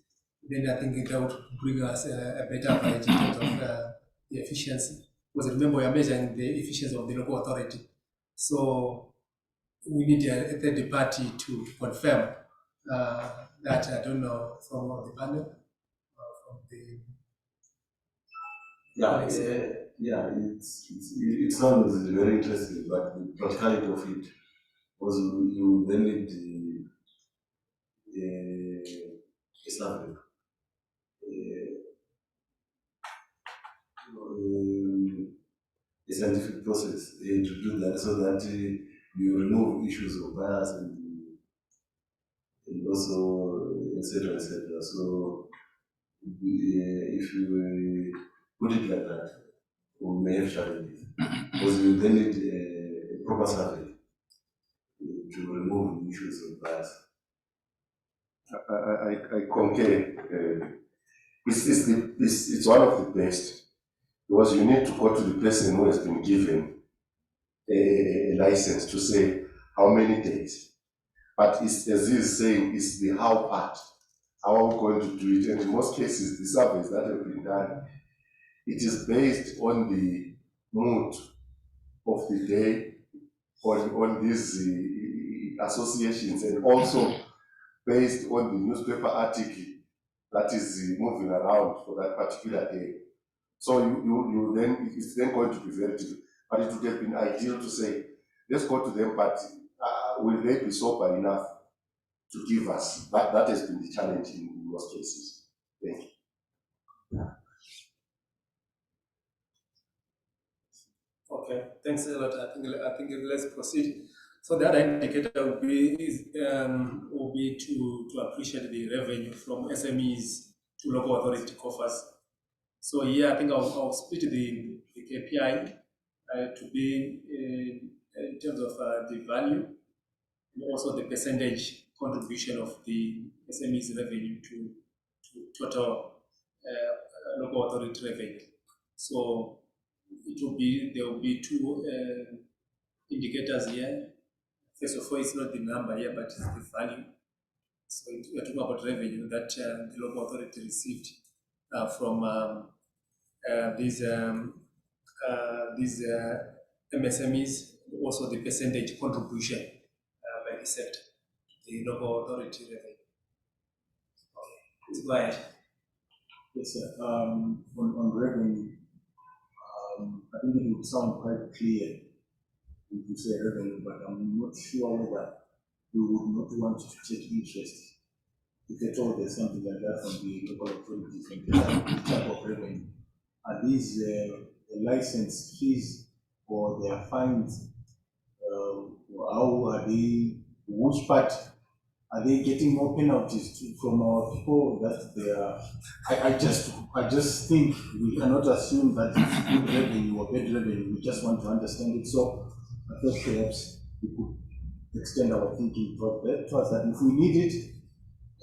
then I think that would bring us a better average in terms of the efficiency. Because remember, we are measuring the efficiency of the local authority. So we need a third party to confirm that. I don't know from the panel, from the it sounds very interesting, but the practicality of it was you then need a survey. A scientific process to do that so that you remove issues of bias and also etc. So if you put it like that, we may have challenges because you then need a proper survey to remove the issues of bias. I concur. It's one of the best because you need to go to the person who has been given a license to say how many days. But it's, as he is saying, it's the how part. How are we going to do it? And in most cases, the surveys that have been done, it is based on the mood of the day, on these associations, and also based on the newspaper article that is moving around for that particular day. So you then, it's then going to be very difficult. But it would have been ideal to say, let's go to them, but will they be sober enough to give us? That has been the challenge in most cases. Thank you. Okay, thanks a lot. I think let's proceed. So the other indicator will be to appreciate the revenue from SMEs to local authority coffers. So here I think I'll split the KPI to be in terms of the value and also the percentage contribution of the SMEs revenue to total local authority revenue. So there will be two indicators here. First of all, it's not the number here, but it's the value. So we're talking about revenue that the local authority received from these MSMEs, also the percentage contribution by the sector, the local authority revenue. Okay, please go ahead. Yes, sir. On revenue, I think it would sound quite clear if you say revenue, but I'm not sure whether we would not want to take interest. If at all there's something like that from the local authorities and the type of revenue. Are these license fees or their fines? How are they, which part are they getting more penalties from our people that they are? I just think we cannot assume that it's good revenue or bad revenue. We just want to understand it. So I thought perhaps we could extend our thinking towards that. If we need it,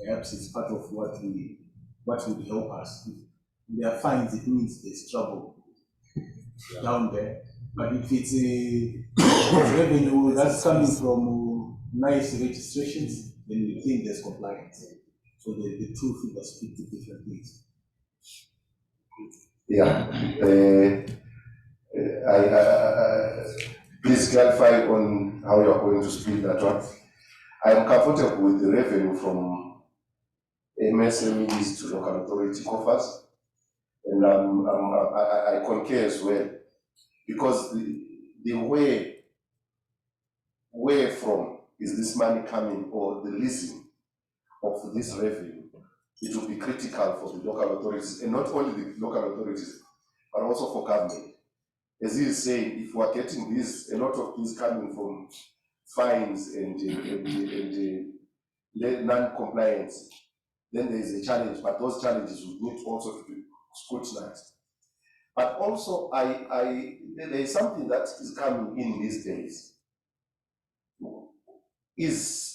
perhaps it's part of what would help us. If there are fines, it means there's trouble down there. But if it's a revenue that's coming from nice registrations, then we think there's compliance. So the two figures speak to different things. Yeah. Please clarify on how you are going to split that one. I am comfortable with the revenue from MSMEs to local authority coffers, and I concur as well, because the where from is this money coming, or the leasing of this revenue, it will be critical for the local authorities, and not only the local authorities, but also for government. As he is saying, if we are getting this, a lot of this coming from fines and non-compliance, then there is a challenge, but those challenges would need also to be scrutinized. But also, there is something that is coming in these days.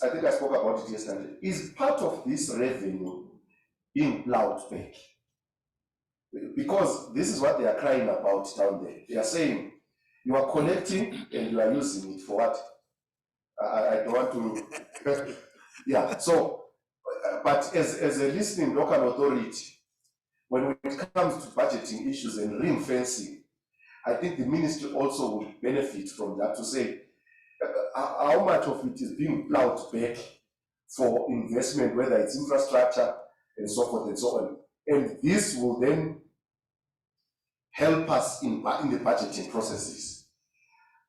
I think I spoke about it yesterday, is part of this revenue being plowed back. Because this is what they are crying about down there. They are saying, you are collecting and you are using it for what? I don't want to, yeah, so, but as a listening local authority, when it comes to budgeting issues and ring fencing, I think the ministry also will benefit from that, to say how much of it is being plowed back for investment, whether it's infrastructure and so forth and so on. And this will then help us in the budgeting processes.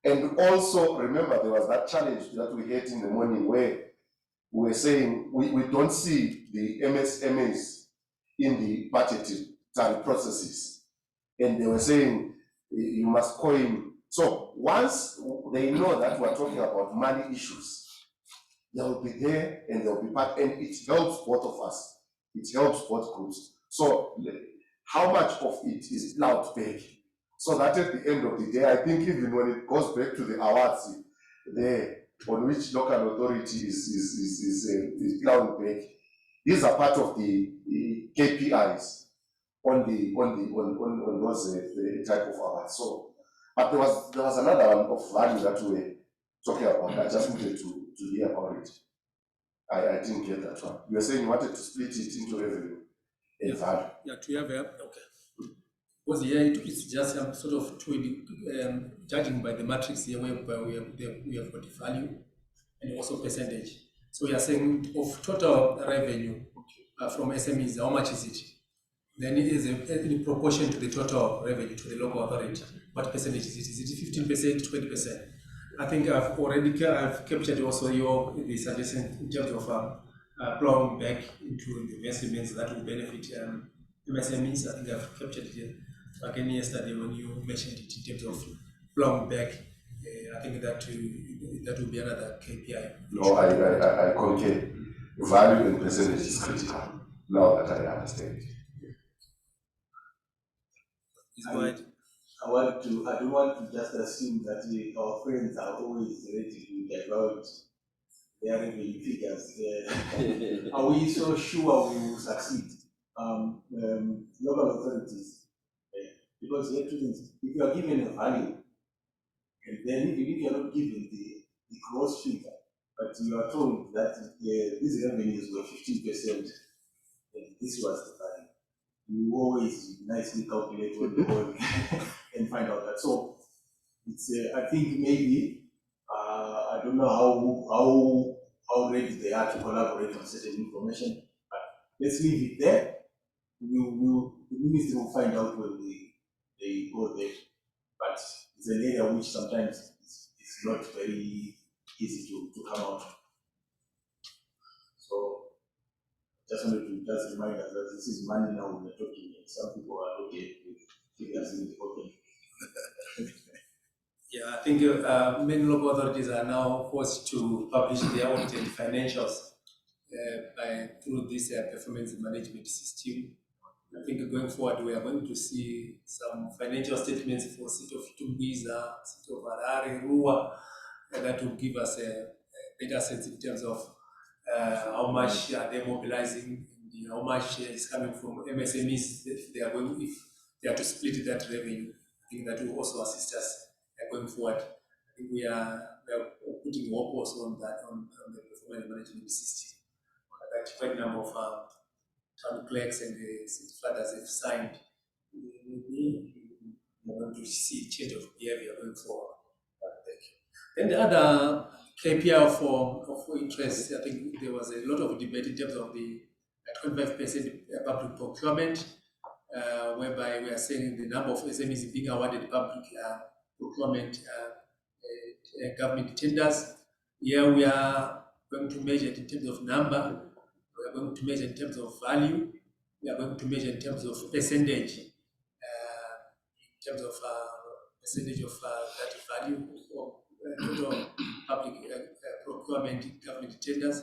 And also, remember, there was that challenge that we had in the morning where we were saying we don't see the MSMEs in the budgetary processes. And they were saying you must coin. So once they know that we're talking about money issues, they will be there and they'll be part, and it helps both of us. It helps both groups. So how much of it is plowed back? So that at the end of the day, I think even when it goes back to the awards there, on which local authority is plowing back, these are part of the KPIs on those type of awards. So, but there was another one of value that we were talking about. I just wanted to hear about it. I didn't get that one. You were saying you wanted to split it into revenue and value. Yeah, to have okay. Because here it's just sort of judging by the matrix here, whereby we have got value and also percentage. So we are saying of total revenue from SMEs, how much is it? Then it is in proportion to the total revenue to the local authority. What percentage is it? Is it 15%, 20%? I think I've captured also the suggestion in terms of plowing back into the investments that will benefit MSMEs. I think I've captured it here. Again, yesterday when you mentioned it in terms of plowing back, I think that will be another KPI. No, I concur. Value and percentage is critical. Now that I understand. I don't want to just assume that our friends are always ready to divulge their revenue figures. Are we so sure we will succeed? Local authorities, because you have to think, if you are given a value, and then even if you are not given the gross figure, but you are told that these revenues were 15%, and this was the value, you always nicely calculate on the whole and find out that. So it's I think maybe I don't know how ready they are to collaborate on certain information, but let's leave it there. The ministry will find out when they go there, but it's an area which sometimes it's not very easy to come out. So just wanted to just remind us that this is money now we're talking, and some people are okay with figures in the pocket. Yeah, I think many local authorities are now forced to publish their audited financials through this performance management system. I think going forward, we are going to see some financial statements for City of Tumbiza, City of Harare, Rua, and that will give us a better sense in terms of how much are they mobilizing, how much is coming from MSMEs if they are to split that revenue. I think that will also assist us going forward. I think we are putting hope also on that, on the performance management system. quite a number of town clerks and fathers have signed. Maybe we're going to see change of behavior going forward. Thank you. Then the other KPI of interest, I think there was a lot of debate in terms of the 25% public procurement, whereby we are saying the number of SMEs being awarded public procurement government tenders. Here we are going to measure it in terms of number, we are going to measure in terms of value, we are going to measure in terms of percentage, in terms of percentage of that value of total public procurement government tenders.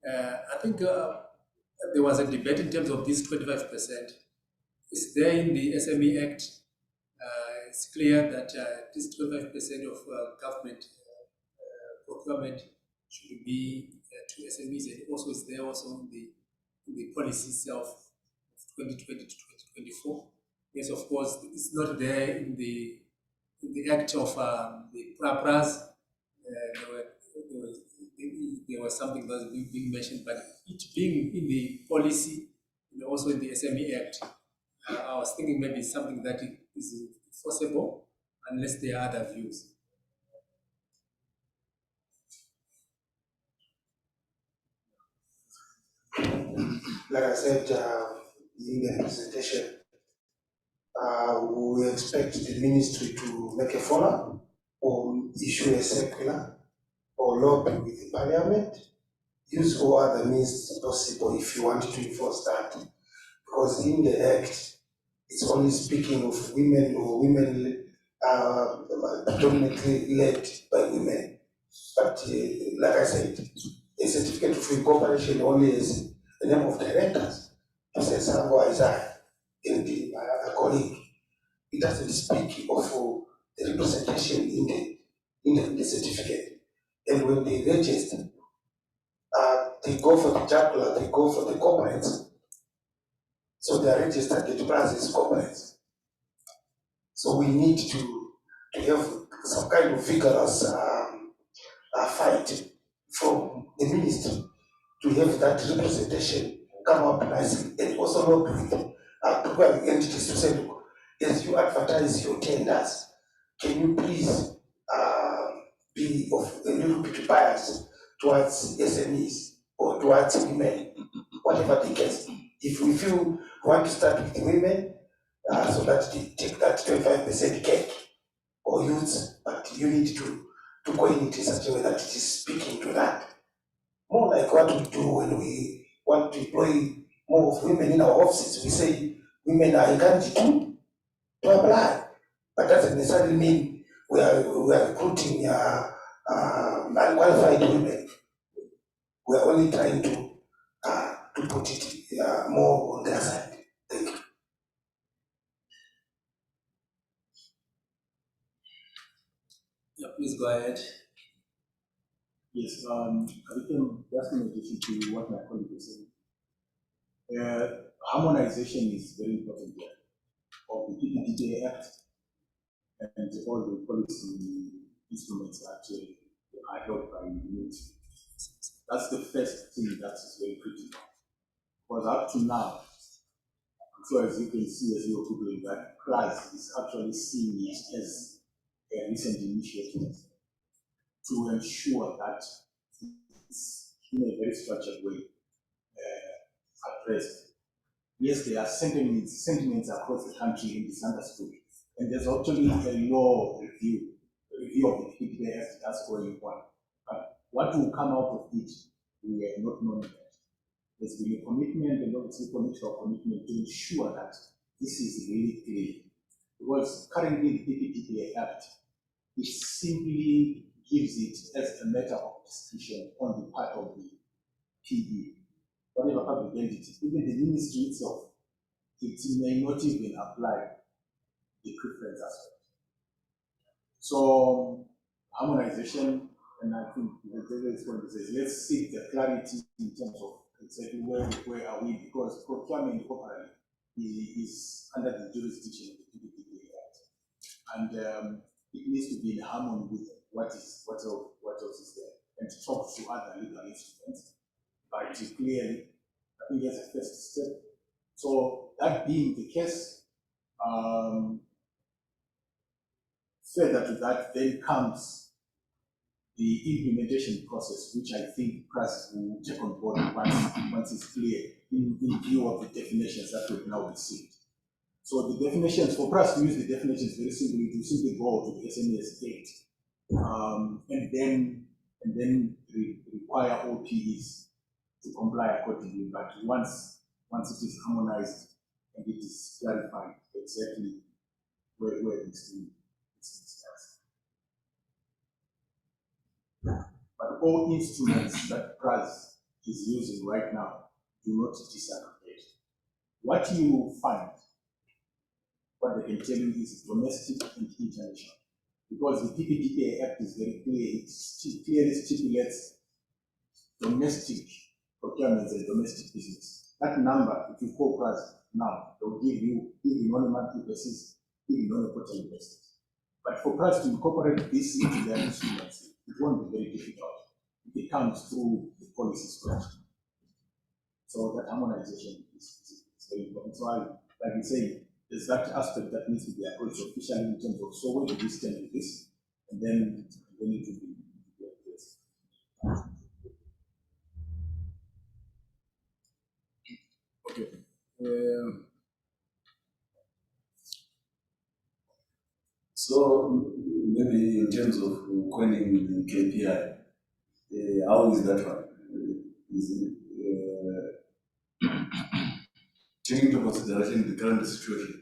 I think there was a debate in terms of this 25%. It's there in the SME Act. It's clear that this 25% of government procurement should be to SMEs, and also it's there also in the policy itself of 2020 to 2024. Yes, of course, it's not there in the act of the PRAPRAs. There was something that was being mentioned, but it being in the policy and also in the SME Act, I was thinking maybe something that is forcible unless there are other views. Like I said in the presentation, we expect the ministry to make a follow-up or issue a circular or lobby with the parliament, use all other means possible if you want to enforce that. Because in the Act, it's only speaking of women or women predominantly led by women. But like I said, a certificate of incorporation only has the name of directors. It says Sango Isaiah and my other colleague. It doesn't speak of the representation in the certificate. And when they register, they go for the jugular, they go for the corporates. So they are registered enterprises, corporates. So we need to have some kind of vigorous fight from the ministry to have that representation come up nicely, and also lobby with procuring entities to say, look, as you advertise your tenders, can you please be of a little bit biased towards SMEs or towards women, whatever the case. If we feel we want to start with the women, so that they take that 25% cake or youth, but you need to go in it in such a way that it is speaking to that. More like what we do when we want to employ more of women in our offices. We say women are encouraged to apply, but that doesn't necessarily mean we are recruiting unqualified women. We are only trying to put it more on their side. Thank you. Yeah, please go ahead. Yes, I think just in addition to what my colleague was saying, harmonization is very important here of the PPDA Act and all the policy instruments that are held by the ministry. That's the first thing that is very critical. Because up to now, so as you can see, as you're Googling, that class is actually seeing it as a recent initiative to ensure that it's in a very structured way addressed. Yes, there are sentiments across the country in this understood, and there's actually a law review of the PPDA Act that's going on. But what will come out of it, we are not knowing yet. There's been a commitment, and obviously political commitment to ensure that this is really clear. Because currently the PPDA Act, it simply gives it as a matter of discretion on the part of the PD, whatever public entity, even the ministry itself, it may not even apply the preference aspect. So harmonization, and I think the data is going to say, let's seek the clarity in terms of exactly where are we, because procurement corporally is under the jurisdiction of the PPDA Act, and it needs to be in harmony with what else is there, and talk to other legal instruments but clearly, I think that's a first step. So that being the case, further to that, then comes the implementation process, which I think PRAS will take on board once it's clear in view of the definitions that we've now received. So the definitions, for PRAS to use the definitions very simply, to simply go to the SMEs 8, and then require OPEs to comply accordingly. But once it is harmonized and it is clarified exactly where this thing starts. But all instruments that PRAS is using right now do not disaggregate. What you will find, what they can tell you is domestic and international. Because the PPDA Act is very clear, it clearly stipulates domestic procurements and domestic business. That number, if you call PRAS now, they'll give you even on a monthly basis, even on a quarterly basis. But for PRAS to incorporate this into their instruments, it won't be very difficult. It comes through the policy structure. So that harmonization is very important. So like you say, there's that aspect that needs to be approached officially in terms of, so where do we stand with this? And then it will be addressed. Okay. So maybe in terms of coining the KPI, how is that one? Is it taking into consideration the current situation?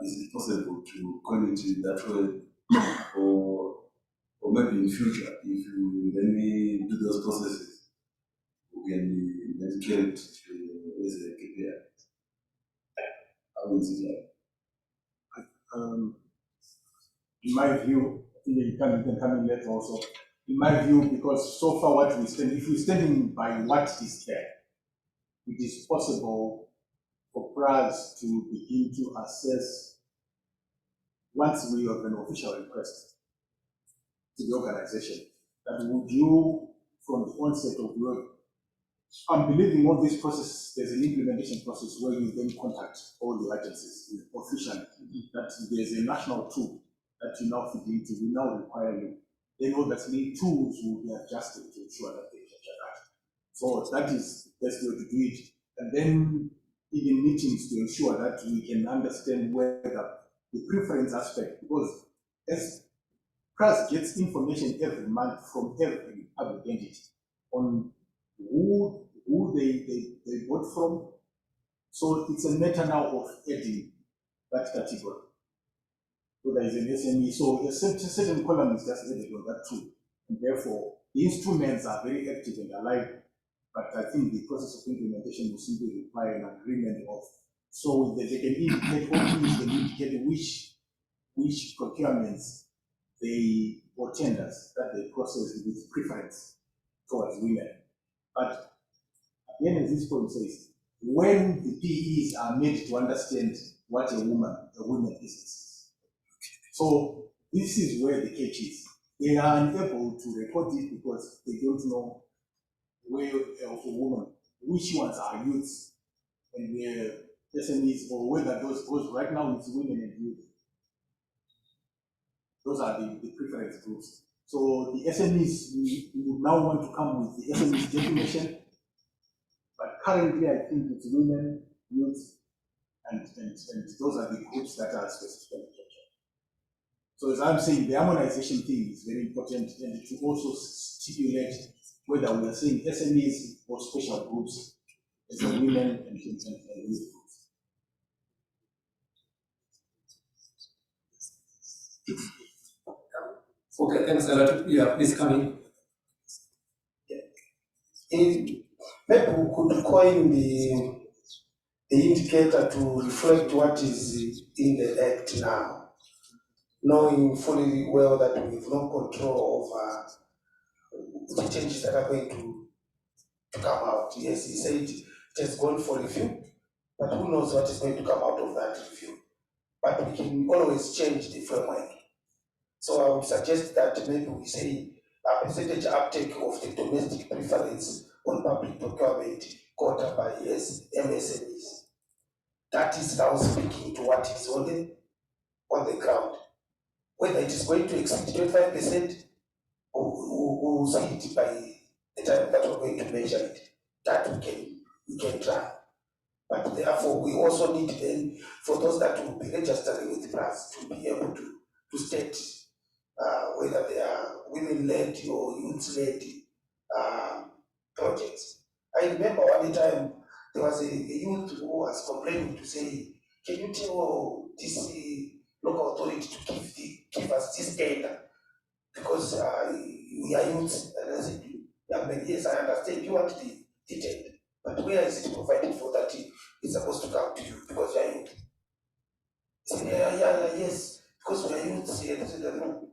Is it possible to coin it that way, or maybe in future, if you let me do those processes, we can dedicate it as a KPI? How is it like? In my view, you can come in later also. In my view, because so far what we stand, if we're standing by what is there, it is possible for PRAS to begin to assess, once we have an official request to the organization, that would you, from the onset of work, I'm believing all this process, there's an implementation process where you then contact all the agencies officially, that there's a national tool that you now fit into, we now require you. Then obviously tools will be adjusted to ensure that they capture that. So that is the best way to do it. And then even meetings to ensure that we can understand whether the preference aspect, because as PRAS gets information every month from every public entity on who they vote from. So it's a matter now of adding that category. So there is an SME, so a certain column is just added on that too. And therefore, the instruments are very active and alive, but I think the process of implementation will simply require an agreement of, so that they can indicate what means they indicate which procurements they, or tenders that they process with preference towards women. But at the end of this point says, when the PEs are made to understand what a woman is. So this is where the catch is. They are unable to report it because they don't know where of a woman, which ones are youths and where SMEs, or whether those right now it's women and youth. Those are the preference groups. So the SMEs, we would now want to come with the SMEs definition, but currently I think it's women, youth, and those are the groups that are specifically captured. So as I'm saying, the harmonization thing is very important, and it will also stipulate whether we are saying SMEs or special groups as the women and youth groups. Okay, thanks a lot. Yeah, please come in. Maybe we could coin the indicator to reflect what is in the Act now, knowing fully well that we have no control over the changes that are going to come out. Yes, he said it has gone for review, but who knows what is going to come out of that review. But we can always change the framework. So I would suggest that maybe we say a percentage uptake of the domestic preference on public procurement quota by MSMEs. That is now speaking to what is on the ground. Whether it is going to exceed 25%, we'll see it by the time that we're going to measure it. That we can try. But therefore, we also need then for those that will be registering with PRAS to be able to state whether they are women-led or youth-led projects. I remember one time there was a youth who was complaining to say, can you tell this local authority to give us this data because we are youth? And I said, young man, yes, I understand you want the data, but where is it provided for that it's supposed to come to you because you are youth? He said, yes, because we are youth. I said, no,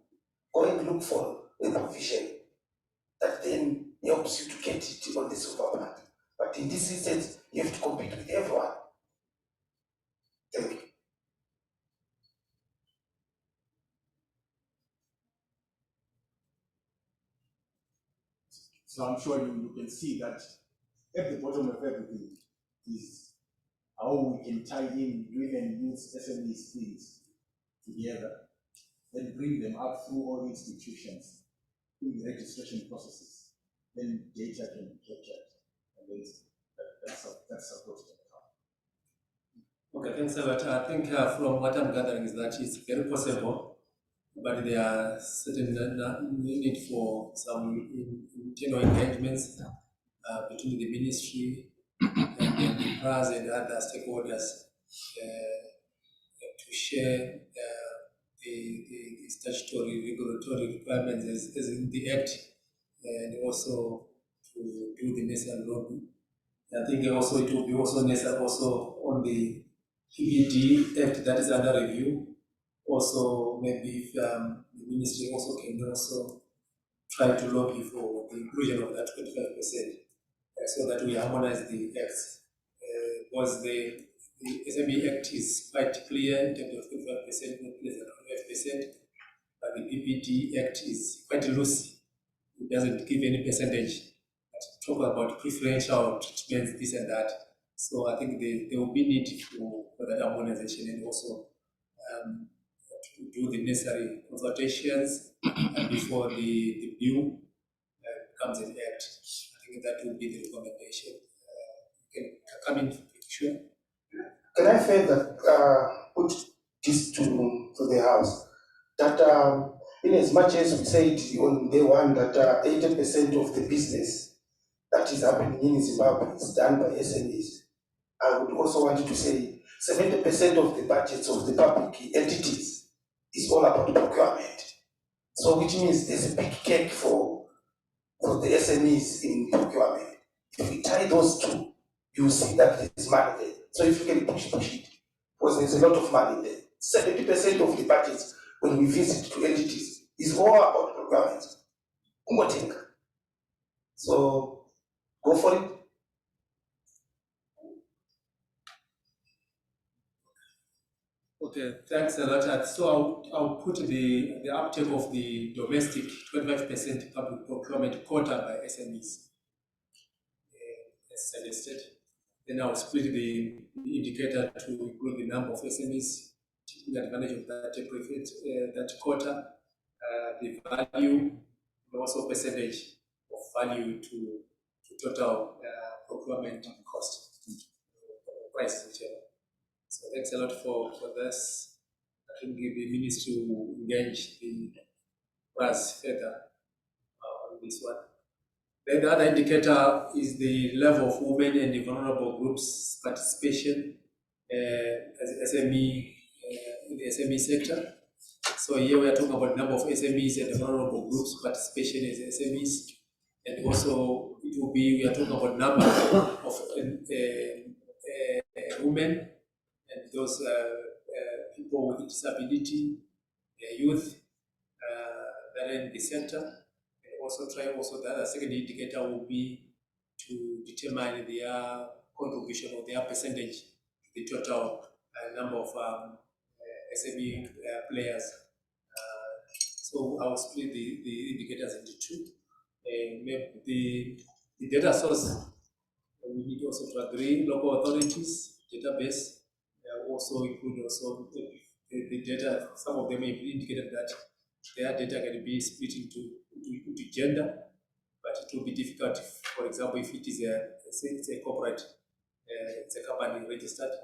go and look for a provision that then helps you to get it on the silver part. But in this instance, you have to compete with everyone. Thank you. So I'm sure you can see that at the bottom of everything is how we can tie in women, youth, SMEs things together, then bring them up through all institutions, through the registration processes, then data can be captured, and then that's supported. Okay, thanks a lot. I think from what I'm gathering is that it's very possible, but there are certain need for some internal engagements between the ministry and the PRAS and other stakeholders to share the statutory regulatory requirements as in the Act, and also to do the necessary lobbying. I think also it will be also necessary also on the PBD Act that is under review. Also, maybe if the ministry also can also try to lobby for the inclusion of that 25%, so that we harmonize the acts. Because the SME Act is quite clear in terms of 25%, not less than 25%, but the PPD Act is quite loose. It doesn't give any percentage. Talk about preferential treatments, this and that. So I think there will be need for that harmonization and also to do the necessary consultations before the bill becomes an act. I think that will be the recommendation. You can come in, sure. Can I further put this to the House? That in as much as we said on day one that 80% of the business that is happening in Zimbabwe is done by SMEs, I would also want to say 70% of the budgets of the public entities is all about procurement. So which means there's a big cake for the SMEs in procurement. If we tie those two, you see that there's money there. So if you can push it, because there's a lot of money there. 70% of the budgets when we visit to entities is all about procurement. Umotinga. So go for it. Okay, thanks a lot. So I'll put the uptake of the domestic 25% public procurement quota by SMEs as suggested. Then I'll split the indicator to include the number of SMEs taking advantage of that quota, the value, and also percentage of value to total procurement cost, price, whichever. So thanks a lot for this. I think the ministry will engage the PRAS further on this one. Then the other indicator is the level of women and vulnerable groups participation as SME in the SME sector. So here we are talking about number of SMEs and vulnerable groups participation as SMEs, and also it will be we are talking about number of women and those people with disability, youth that are in the center, and also try also the other second indicator will be to determine their contribution or their percentage to the total number of SME players. So I will split the indicators into two. Maybe The data source, we need also to agree local authorities, database, also include also the data. Some of them have indicated that their data can be split into gender, but it will be difficult. For example, if it is it's a corporate, it's a company registered, it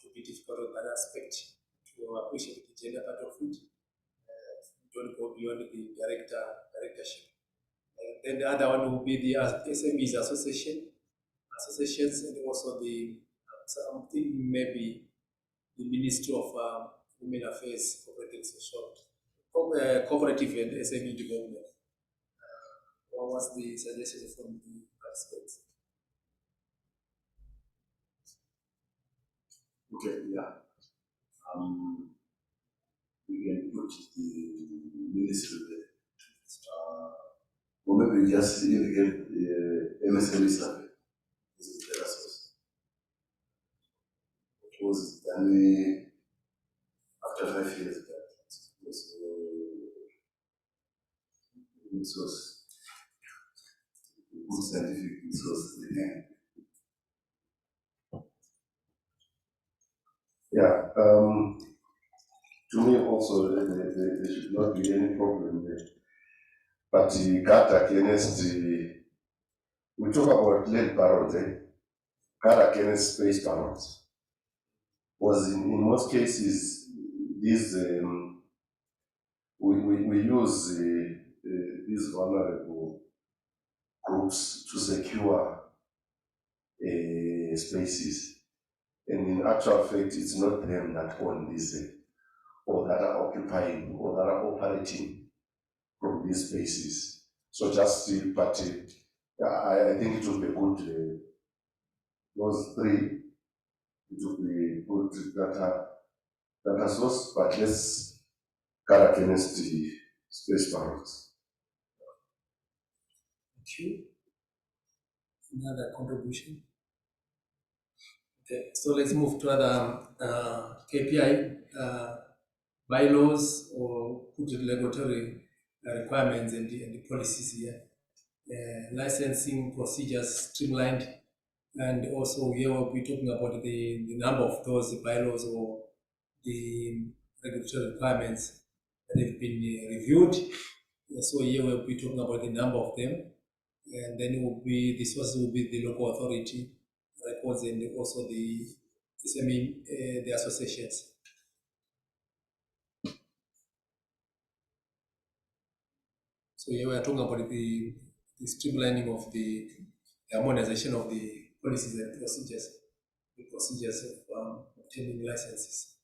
will be difficult on that aspect to appreciate the gender part of it. Don't go beyond the directorship. Then the other one will be the SMEs associations, and also the something maybe the Ministry of Women Affairs, cooperative and SME development. What was the suggestion from the participants? Okay, yeah. We can put the ministry there. Or maybe just indicate the MSME survey. This is the resource. It was done after 5 years. Resource, good scientific resource. Yeah. To me also, there should not be any problem there. But the guard against we talk about land barons, guard against space barons. Was in most cases, these we use these vulnerable groups to secure spaces. And in actual fact, it's not them that own this or that are occupying or that are operating from these spaces. So just but I think it would be good, those three, it would be good data source, but let's guard against the space barons. Thank you. Another contribution. Okay, so let's move to other KPI bylaws or put regulatory requirements and the policies here. Licensing procedures streamlined, and also here we'll be talking about the number of those bylaws or the regulatory requirements that have been reviewed. So here we'll be talking about the number of them, and then it will be the source will be the local authority records and also the SME, the associations. So here we are talking about the streamlining of the harmonization of the policies and procedures, the procedures of obtaining licenses.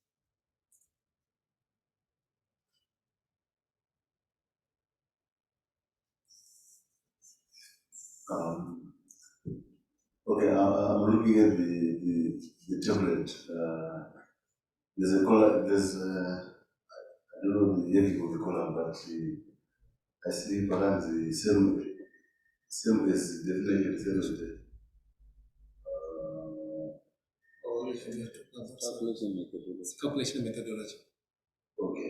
Okay, I'm looking at the template. There's a column. I don't know the heading of the column, but I see perhaps the same as definitely same as the calculation methodology. Okay.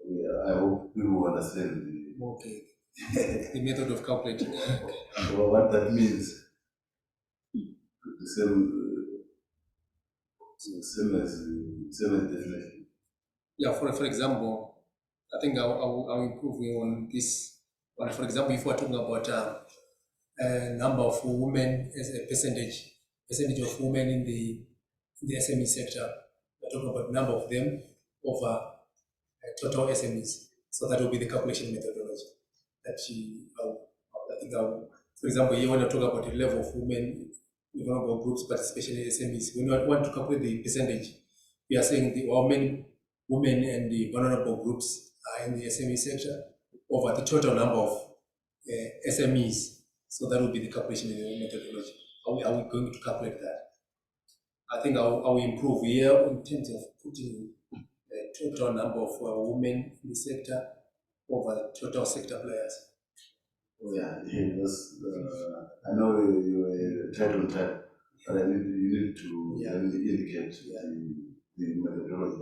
Yeah, I hope people understand the method of calculating. Well, what that means. The same as definition. Yeah, for example, I think I'll improve on this one. For example, if we're talking about a number of women as a percentage of women in the SME sector, we're talking about number of them over total SMEs. So that will be the calculation methodology that for example, you want to talk about the level of women, vulnerable groups, participation in SMEs. We don't want to calculate the percentage. We are saying the women and the vulnerable groups are in the SME sector over the total number of SMEs. So that will be the calculation methodology. How are we going to calculate that? I think I will improve here in terms of putting the total number of women in the sector over the total sector players. Oh yeah, that's, I know you were tight on time, but you need to indicate the methodology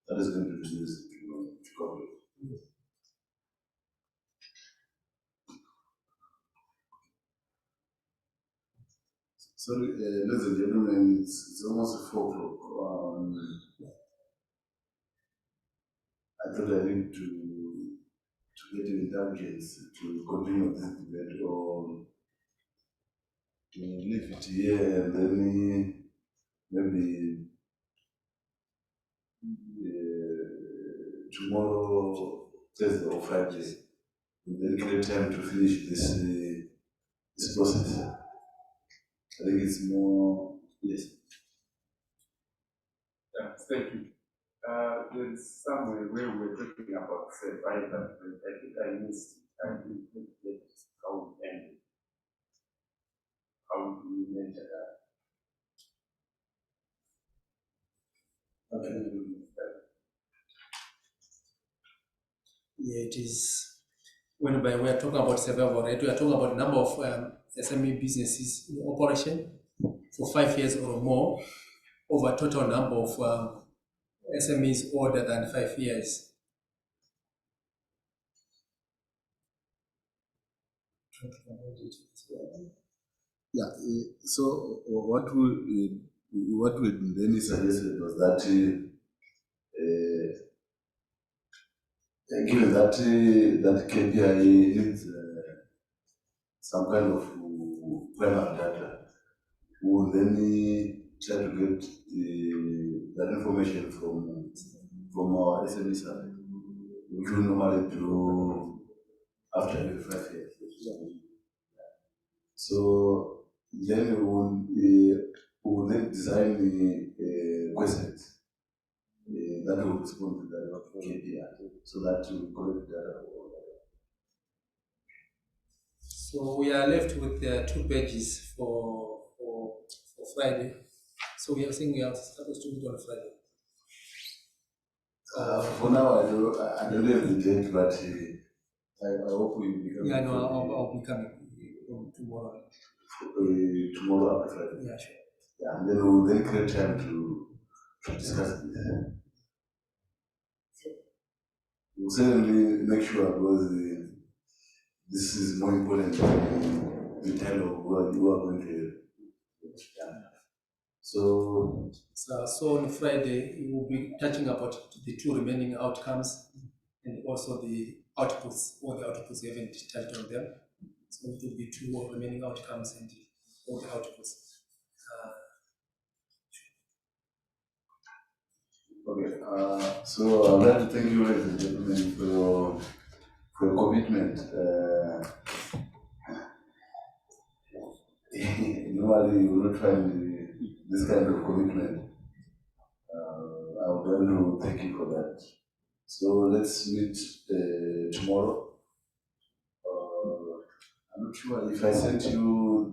that is going to be used to calculate. ladies and gentlemen, it's almost 4 o'clock. I thought I need to get indulgence to continue this debate, or to leave it here and then maybe tomorrow, Thursday or Friday, and then create time to finish this process. I think it's more, yes. Thank you. There's somewhere where we're talking about survival, but I think I missed. I didn't get how it ended. How do we measure that? Okay. Yeah, it is. When we are talking about survival rate, we are talking about the number of SME businesses in operation for 5 years or more, over a total number of SMEs older than 5 years. Yeah. So what we then suggested was that given that that KPI needs some kind of primary data, we will then try to get that information from our SME side, which we normally do after every 5 years. So then we will then design the questions that will respond to that KPI, so that we collect data. So we are left with 2 pages for Friday. So we are saying we are supposed to meet on Friday. For now, I don't have the date, but I hope we become. Yeah, no, I'll be coming tomorrow. Tomorrow after Friday. Yeah, sure. Yeah, and then we'll then create time to discuss this. We'll certainly make sure, because this is more important than the time of what you are going to. So on Friday, we will be touching about the 2 remaining outcomes and also the outputs. All the outputs, we haven't touched on them. So it will be 2 remaining outcomes and all the outputs. Okay. So I'd like to thank you, ladies and gentlemen, for your commitment. Normally, you will not find this kind of commitment. I would like to thank you for that. So let's meet tomorrow. I'm not sure if I sent you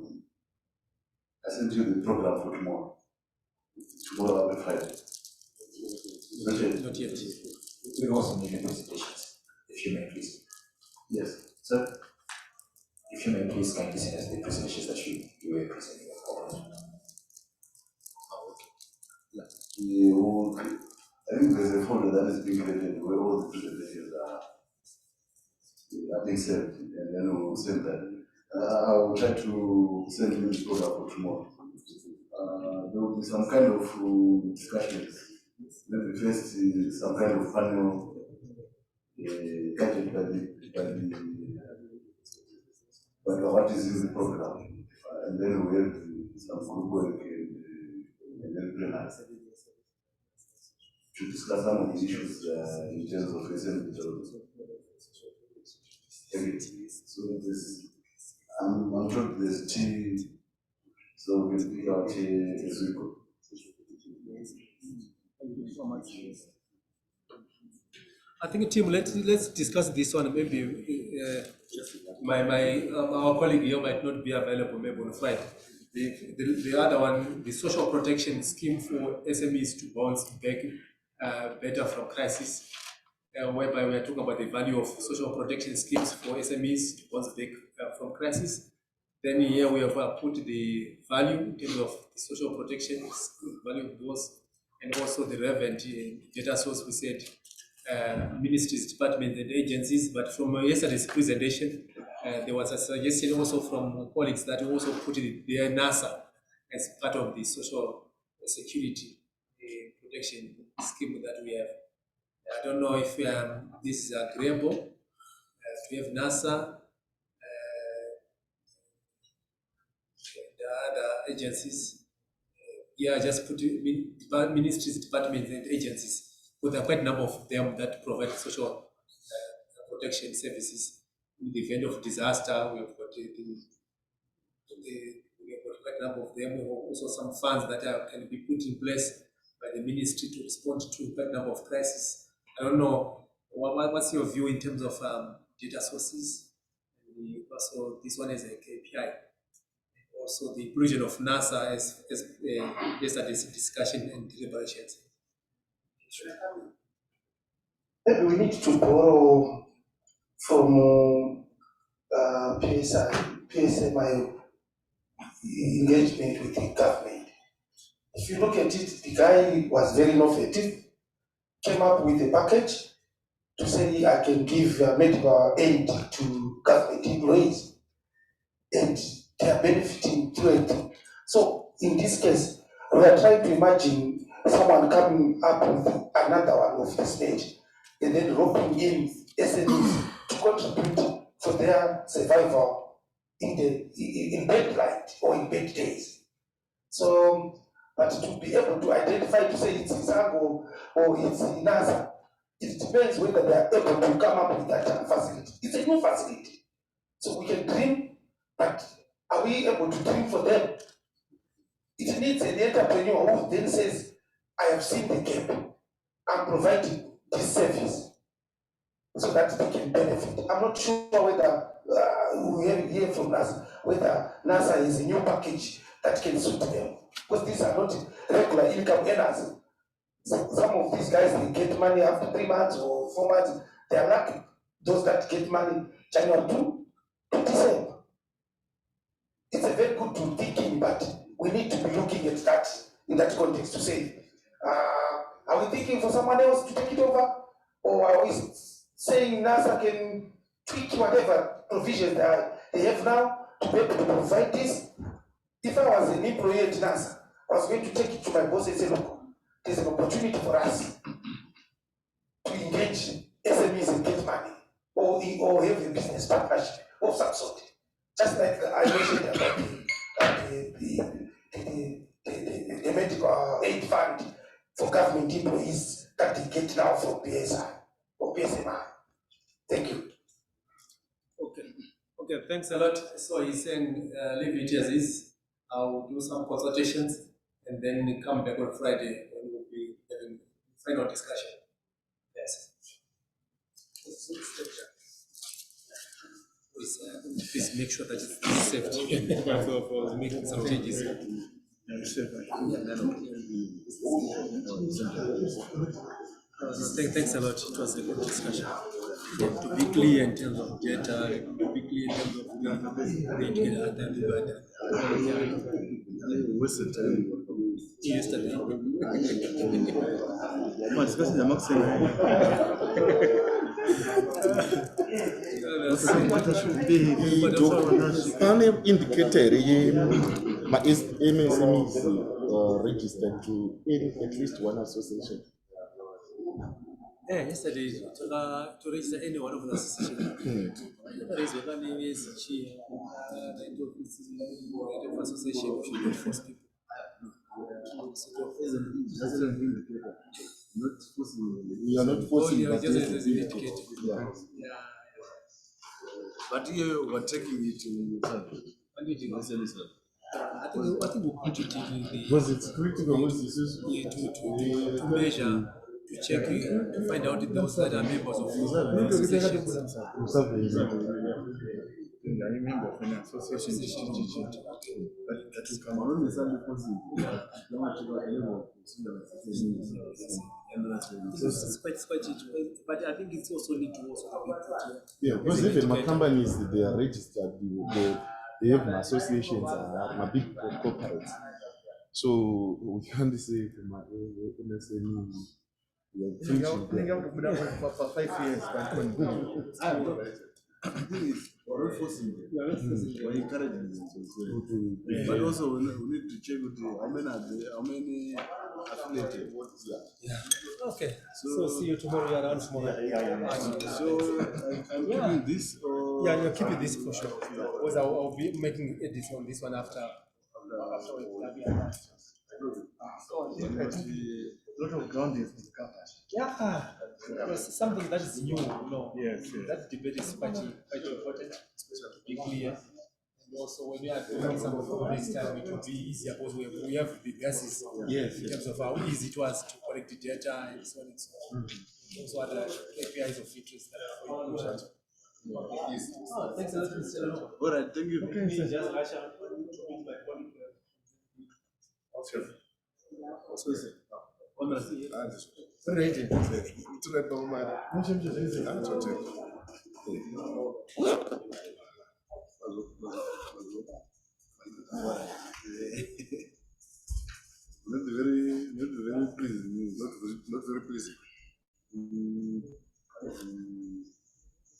the program for tomorrow. Tomorrow after Friday. Not yet. We also need the presentations, if you may please. Yes, sir. If you may please kindly send us the presentations that you were presenting. I think there's a folder that is being created where all the presentations are being saved, and then we'll send that. I will try to send you the program for tomorrow. There will be some kind of discussions. Maybe first some kind of panel guided by what is in the program, and then we have some group work and then plenary to discuss some of the issues in terms of SME development. So I'm told there's team, so we can figure out as we go. Thank you so much. I think, Tim, let's discuss this one. Maybe our colleague here might not be available maybe on Friday. The other one, the social protection scheme for SMEs to bounce back better from crisis, whereby we are talking about the value of social protection schemes for SMEs to bounce back from crisis. Then here we have put the value in terms of the social protection value of those, and also the relevant data source. We said ministries, departments, and agencies. But from yesterday's presentation, there was a suggestion also from colleagues that we also put it there NASA as part of the social security protection scheme that we have. I don't know if this is agreeable. We have NASA, the other agencies. Just put ministries, departments, and agencies. But there are quite a number of them that provide social protection services. In the event of disaster, we have got we have got quite a number of them. We have also some funds that can be put in place by the ministry to respond to quite a number of crises. I don't know, what's your view in terms of data sources? And also, this one is a KPI. Also, the inclusion of NASA as yesterday's discussion and deliberations. Maybe we need to borrow from PSMI engagement with the government. If you look at it, the guy was very innovative, came up with a package to say I can give medical aid to government employees, and they are benefiting through it. So in this case, we are trying to imagine someone coming up with another one of this stage, and then roping in SMEs to contribute for their survival in bad light or in bad days. So, but to be able to identify, to say it's Isago or it's NASA, it depends whether they are able to come up with that facility. It's a new facility. So we can dream, but are we able to dream for them? It needs an entrepreneur who then says, I have seen the gap, I'm providing this service so that they can benefit. I'm not sure whether we hear from NASA, whether NASA is a new package that can suit them, because these are not regular income earners. So some of these guys, they get money after 3 months or 4 months. They are lucky. Those that get money January to December. It's a very good to thinking, but we need to be looking at that in that context to say, are we thinking for someone else to take it over? Or are we saying NASA can tweak whatever provisions they have now to be able to provide this? If I was an employee at NASA, I was going to take it to my boss and say, look, there's an opportunity for us to engage SMEs and get money, or have a business partnership of some sort. Just like I mentioned about the medical aid fund for government employees that they get now from PSI or PSMI. Thank you. Okay, thanks a lot. So he's saying leave it as is. I'll do some consultations and then come back on Friday when we'll be having final discussion. Yes. Please make sure that it's safe for making some changes. Thanks a lot. It was a good discussion. To be clear in terms of data, to be clear in terms of yesterday. Pane indicator my MSME is registered to at least one association. Yesterday to register any one of the association. Association should force people. We are not forcing but just as an indicator. Yeah. But here we're taking it to I think we'll put it in the because it's critical to measure, to check, to find out those that are members of associations. I remember when an association that you can only send the person it's quite but I think it's also need to also be put here. Yeah, because even my companies, they are registered, they have my associations, my big corporates. So we can't say my MSME. for 5 years. We're not forcing them. We are not forcing them. We're encouraging them to Yeah. But also we need to check with how many are there, how many affiliated. Yeah. Okay. So see you tomorrow. You are around tomorrow. So I'm keeping this. Or Yeah, you're keeping this for sure. Because I'll be making edits on this one after we have So I think a lot of ground is covered. Yeah, because something that is new, Yes. that debate is quite important, especially to be clear. And also, when we are doing some of this time, it will be easier because we have the basis in terms of how easy it was to collect the data and so on and so on. Also, other KPIs of interest that are important. Thanks a lot, Mr. Leno. All right, thank you. Okay, so just rush out. Ready. Tunaenda umara. Not very pleasing. Not very pleasing.